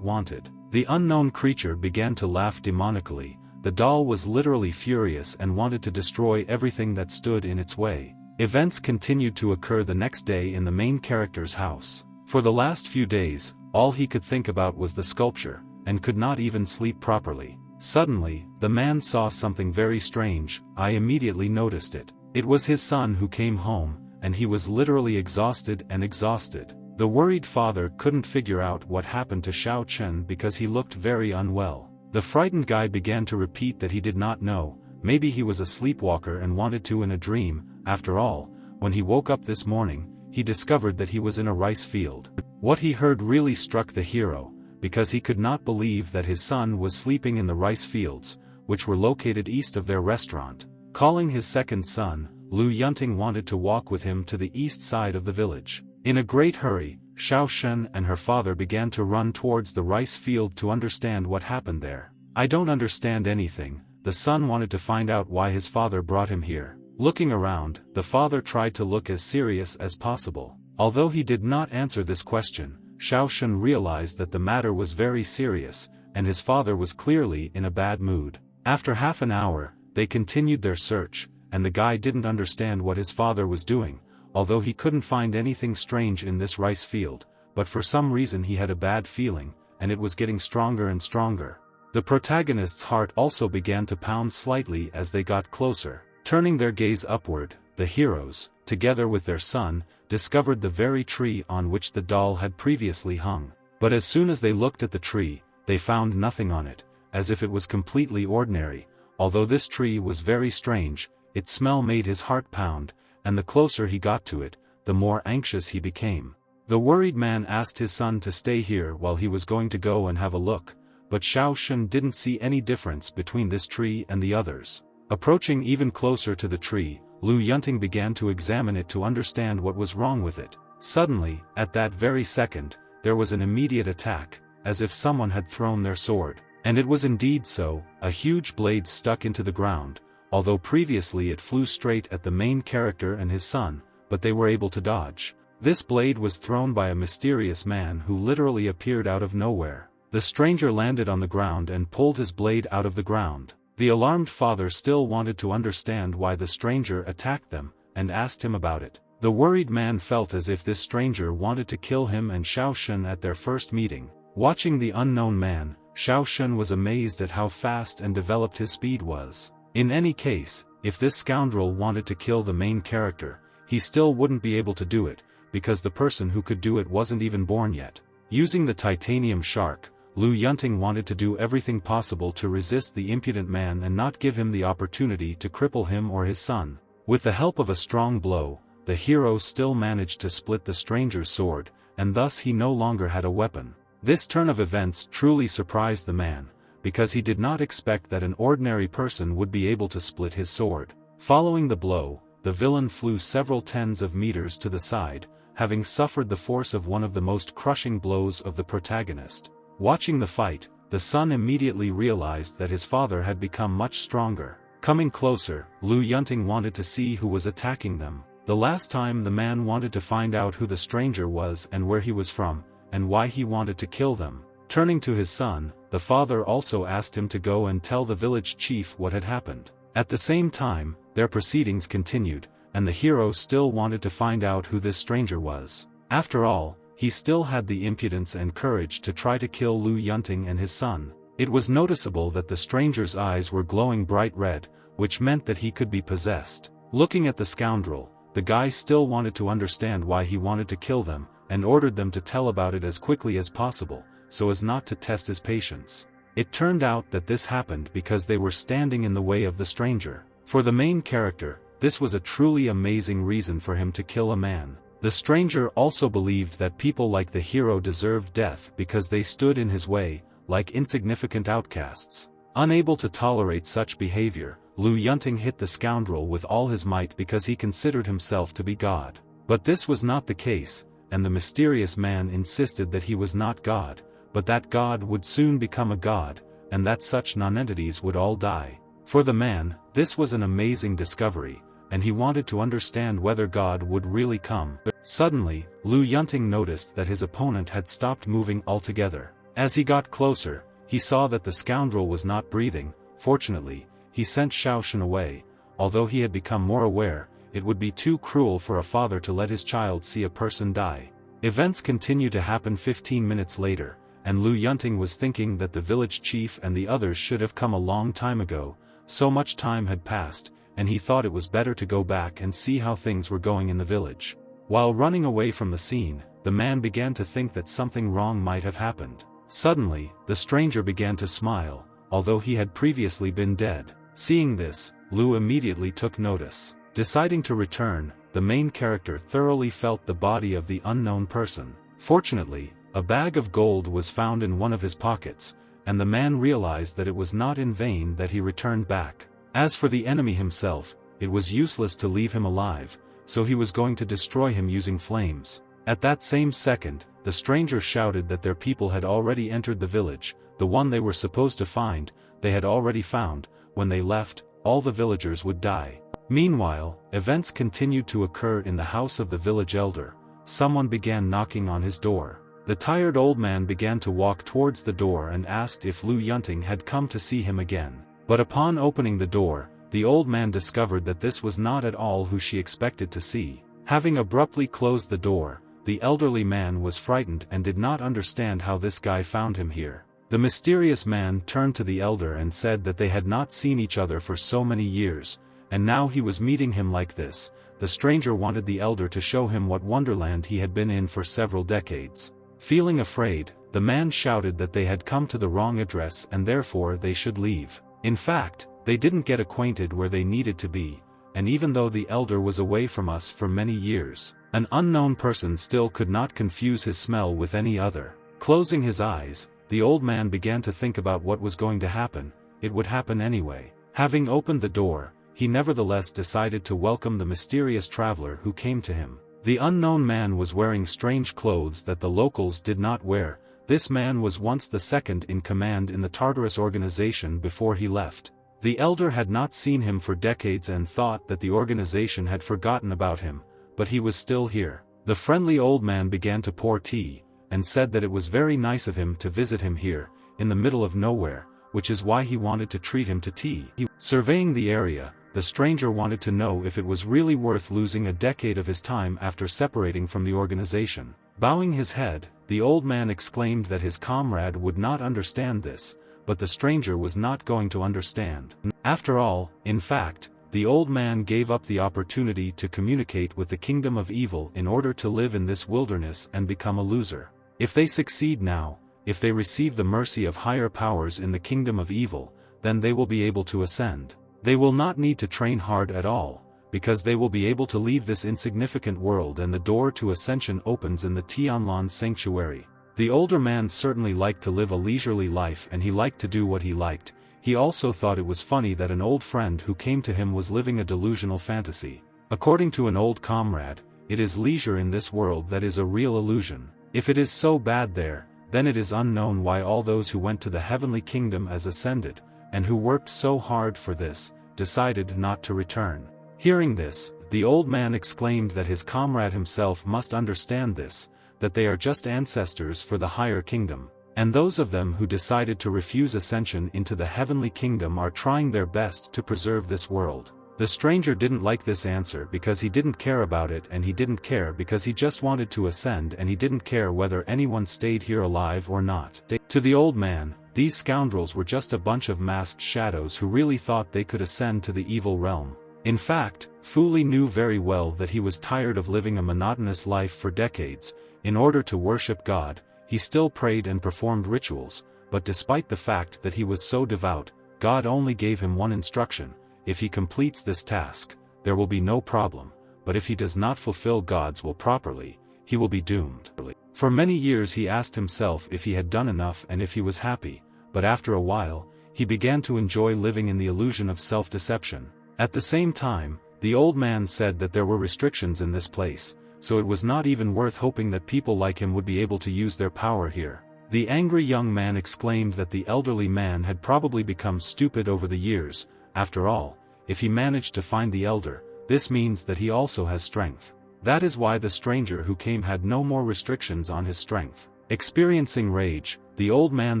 wanted. The unknown creature began to laugh demonically. The doll was literally furious and wanted to destroy everything that stood in its way. Events continued to occur the next day in the main character's house. For the last few days, all he could think about was the sculpture, and could not even sleep properly. Suddenly, the man saw something very strange. I immediately noticed it. It was his son who came home, and he was literally exhausted and exhausted. The worried father couldn't figure out what happened to Xiao Chen because he looked very unwell. The frightened guy began to repeat that he did not know, maybe he was a sleepwalker and wanted to in a dream. After all, when he woke up this morning, he discovered that he was in a rice field. What he heard really struck the hero, because he could not believe that his son was sleeping in the rice fields, which were located east of their restaurant. Calling his second son, Lu Yunting wanted to walk with him to the east side of the village. In a great hurry, Xiao Shen and her father began to run towards the rice field to understand what happened there. I don't understand anything. The son wanted to find out why his father brought him here. Looking around, the father tried to look as serious as possible. Although he did not answer this question, Xiao Shen realized that the matter was very serious, and his father was clearly in a bad mood. After half an hour, they continued their search, and the guy didn't understand what his father was doing, although he couldn't find anything strange in this rice field, but for some reason he had a bad feeling, and it was getting stronger and stronger. The protagonist's heart also began to pound slightly as they got closer. Turning their gaze upward, the heroes, together with their son, discovered the very tree on which the doll had previously hung. But as soon as they looked at the tree, they found nothing on it, as if it was completely ordinary. Although this tree was very strange, its smell made his heart pound, and the closer he got to it, the more anxious he became. The worried man asked his son to stay here while he was going to go and have a look, but Xiao Shen didn't see any difference between this tree and the others. Approaching even closer to the tree, Lu Yunting began to examine it to understand what was wrong with it. Suddenly, at that very second, there was an immediate attack, as if someone had thrown their sword. And it was indeed so, a huge blade stuck into the ground, although previously it flew straight at the main character and his son, but they were able to dodge. This blade was thrown by a mysterious man who literally appeared out of nowhere. The stranger landed on the ground and pulled his blade out of the ground. The alarmed father still wanted to understand why the stranger attacked them, and asked him about it. The worried man felt as if this stranger wanted to kill him and Xiao Shun at their first meeting. Watching the unknown man, Xiao Shun was amazed at how fast and developed his speed was. In any case, if this scoundrel wanted to kill the main character, he still wouldn't be able to do it, because the person who could do it wasn't even born yet. Using the titanium shark, Lu Yunting wanted to do everything possible to resist the impudent man and not give him the opportunity to cripple him or his son. With the help of a strong blow, the hero still managed to split the stranger's sword, and thus he no longer had a weapon. This turn of events truly surprised the man, because he did not expect that an ordinary person would be able to split his sword. Following the blow, the villain flew several tens of meters to the side, having suffered the force of one of the most crushing blows of the protagonist. Watching the fight, the son immediately realized that his father had become much stronger. Coming closer, Lu Yunting wanted to see who was attacking them. The last time the man wanted to find out who the stranger was and where he was from, and why he wanted to kill them. Turning to his son, the father also asked him to go and tell the village chief what had happened. At the same time, their proceedings continued, and the hero still wanted to find out who this stranger was. After all, he still had the impudence and courage to try to kill Lu Yunting and his son. It was noticeable that the stranger's eyes were glowing bright red, which meant that he could be possessed. Looking at the scoundrel, the guy still wanted to understand why he wanted to kill them, and ordered them to tell about it as quickly as possible, so as not to test his patience. It turned out that this happened because they were standing in the way of the stranger. For the main character, this was a truly amazing reason for him to kill a man. The stranger also believed that people like the hero deserved death because they stood in his way, like insignificant outcasts. Unable to tolerate such behavior, Lu Yunting hit the scoundrel with all his might because he considered himself to be God. But this was not the case, and the mysterious man insisted that he was not God, but that God would soon become a god, and that such nonentities would all die. For the man, this was an amazing discovery, and he wanted to understand whether God would really come. Suddenly, Lu Yunting noticed that his opponent had stopped moving altogether. As he got closer, he saw that the scoundrel was not breathing. Fortunately, he sent Xiao Shun away. Although he had become more aware, it would be too cruel for a father to let his child see a person die. Events continued to happen 15 minutes later, and Lu Yunting was thinking that the village chief and the others should have come a long time ago. So much time had passed, and he thought it was better to go back and see how things were going in the village. While running away from the scene, the man began to think that something wrong might have happened. Suddenly, the stranger began to smile, although he had previously been dead. Seeing this, Lu immediately took notice. Deciding to return, the main character thoroughly felt the body of the unknown person. Fortunately, a bag of gold was found in one of his pockets, and the man realized that it was not in vain that he returned back. As for the enemy himself, it was useless to leave him alive, so he was going to destroy him using flames. At that same second, the stranger shouted that their people had already entered the village. The one they were supposed to find, they had already found. When they left, all the villagers would die. Meanwhile, events continued to occur in the house of the village elder. Someone began knocking on his door. The tired old man began to walk towards the door and asked if Lu Yunting had come to see him again. But upon opening the door, the old man discovered that this was not at all who she expected to see. Having abruptly closed the door, the elderly man was frightened and did not understand how this guy found him here. The mysterious man turned to the elder and said that they had not seen each other for so many years, and now he was meeting him like this. The stranger wanted the elder to show him what wonderland he had been in for several decades. Feeling afraid, the man shouted that they had come to the wrong address and therefore they should leave. In fact, they didn't get acquainted where they needed to be, and even though the elder was away from us for many years, an unknown person still could not confuse his smell with any other. Closing his eyes, the old man began to think about what was going to happen. It would happen anyway. Having opened the door, he nevertheless decided to welcome the mysterious traveler who came to him. The unknown man was wearing strange clothes that the locals did not wear. This man was once the second in command in the Tartarus organization before he left. The elder had not seen him for decades and thought that the organization had forgotten about him, but he was still here. The friendly old man began to pour tea, and said that it was very nice of him to visit him here, in the middle of nowhere, which is why he wanted to treat him to tea. Surveying the area, the stranger wanted to know if it was really worth losing a decade of his time after separating from the organization. Bowing his head, the old man exclaimed that his comrade would not understand this, but the stranger was not going to understand. After all, in fact, the old man gave up the opportunity to communicate with the kingdom of evil in order to live in this wilderness and become a loser. If they succeed now, if they receive the mercy of higher powers in the kingdom of evil, then they will be able to ascend. They will not need to train hard at all, because they will be able to leave this insignificant world and the door to ascension opens in the Tianlan sanctuary. The older man certainly liked to live a leisurely life and he liked to do what he liked. He also thought it was funny that an old friend who came to him was living a delusional fantasy. According to an old comrade, it is leisure in this world that is a real illusion. If it is so bad there, then it is unknown why all those who went to the heavenly kingdom as ascended, and who worked so hard for this, decided not to return. Hearing this, the old man exclaimed that his comrade himself must understand this, that they are just ancestors for the higher kingdom, and those of them who decided to refuse ascension into the heavenly kingdom are trying their best to preserve this world. The stranger didn't like this answer because he didn't care about it, and he didn't care because he just wanted to ascend, and he didn't care whether anyone stayed here alive or not. To the old man, these scoundrels were just a bunch of masked shadows who really thought they could ascend to the evil realm. In fact, Fu Li knew very well that he was tired of living a monotonous life for decades. In order to worship God, he still prayed and performed rituals, but despite the fact that he was so devout, God only gave him one instruction: if he completes this task, there will be no problem, but if he does not fulfill God's will properly, he will be doomed. For many years he asked himself if he had done enough and if he was happy, but after a while, he began to enjoy living in the illusion of self-deception. At the same time, the old man said that there were restrictions in this place, so it was not even worth hoping that people like him would be able to use their power here. The angry young man exclaimed that the elderly man had probably become stupid over the years. After all, if he managed to find the elder, this means that he also has strength. That is why the stranger who came had no more restrictions on his strength. Experiencing rage, the old man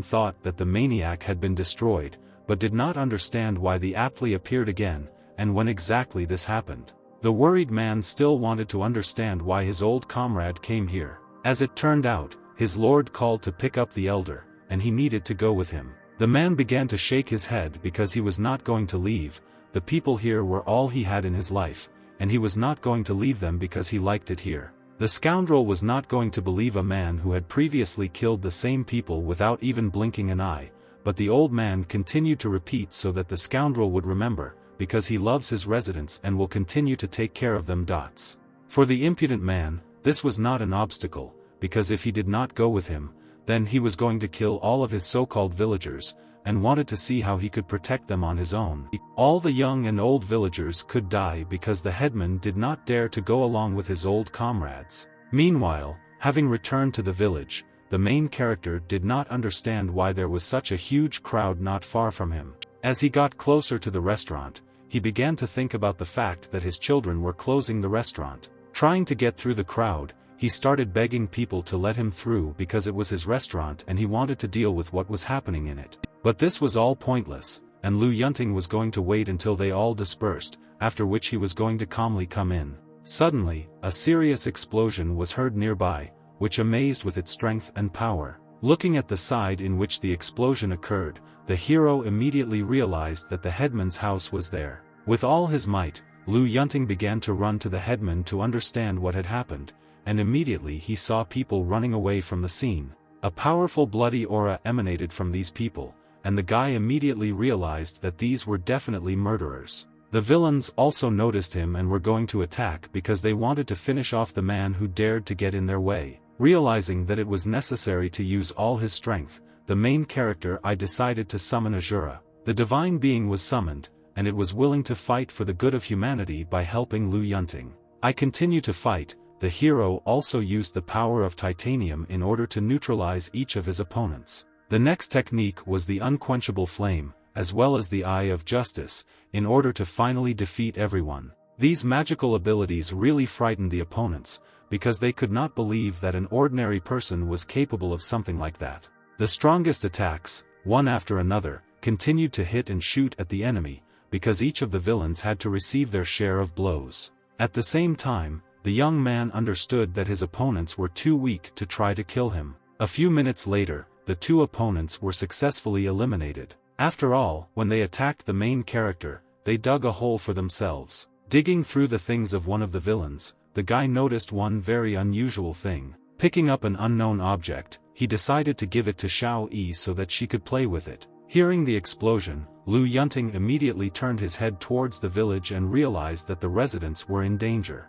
thought that the maniac had been destroyed, but did not understand why the aptly appeared again, and when exactly this happened. The worried man still wanted to understand why his old comrade came here. As it turned out, his lord called to pick up the elder, and he needed to go with him. The man began to shake his head because he was not going to leave. The people here were all he had in his life, and he was not going to leave them because he liked it here. The scoundrel was not going to believe a man who had previously killed the same people without even blinking an eye, but the old man continued to repeat so that the scoundrel would remember, because he loves his residents and will continue to take care of them. For the impudent man, this was not an obstacle, because if he did not go with him, then he was going to kill all of his so-called villagers, and wanted to see how he could protect them on his own. All the young and old villagers could die because the headman did not dare to go along with his old comrades. Meanwhile, having returned to the village, the main character did not understand why there was such a huge crowd not far from him. As he got closer to the restaurant, he began to think about the fact that his children were closing the restaurant. Trying to get through the crowd, he started begging people to let him through because it was his restaurant and he wanted to deal with what was happening in it. But this was all pointless, and Lu Yunting was going to wait until they all dispersed, after which he was going to calmly come in. Suddenly, a serious explosion was heard nearby, which amazed with its strength and power. Looking at the side in which the explosion occurred, the hero immediately realized that the headman's house was there. With all his might, Lu Yunting began to run to the headman to understand what had happened, and immediately he saw people running away from the scene. A powerful bloody aura emanated from these people, and the guy immediately realized that these were definitely murderers. The villains also noticed him and were going to attack because they wanted to finish off the man who dared to get in their way. Realizing that it was necessary to use all his strength, the main character decided to summon Azura. The divine being was summoned, and it was willing to fight for the good of humanity by helping Lu Yunting. I continue to fight. The hero also used the power of titanium in order to neutralize each of his opponents. The next technique was the unquenchable flame, as well as the eye of justice, in order to finally defeat everyone. These magical abilities really frightened the opponents, because they could not believe that an ordinary person was capable of something like that. The strongest attacks, one after another, continued to hit and shoot at the enemy, because each of the villains had to receive their share of blows. At the same time, the young man understood that his opponents were too weak to try to kill him. A few minutes later, the two opponents were successfully eliminated. After all, when they attacked the main character, they dug a hole for themselves. Digging through the things of one of the villains, the guy noticed one very unusual thing. Picking up an unknown object, he decided to give it to Xiao Yi so that she could play with it. Hearing the explosion, Lu Yunting immediately turned his head towards the village and realized that the residents were in danger.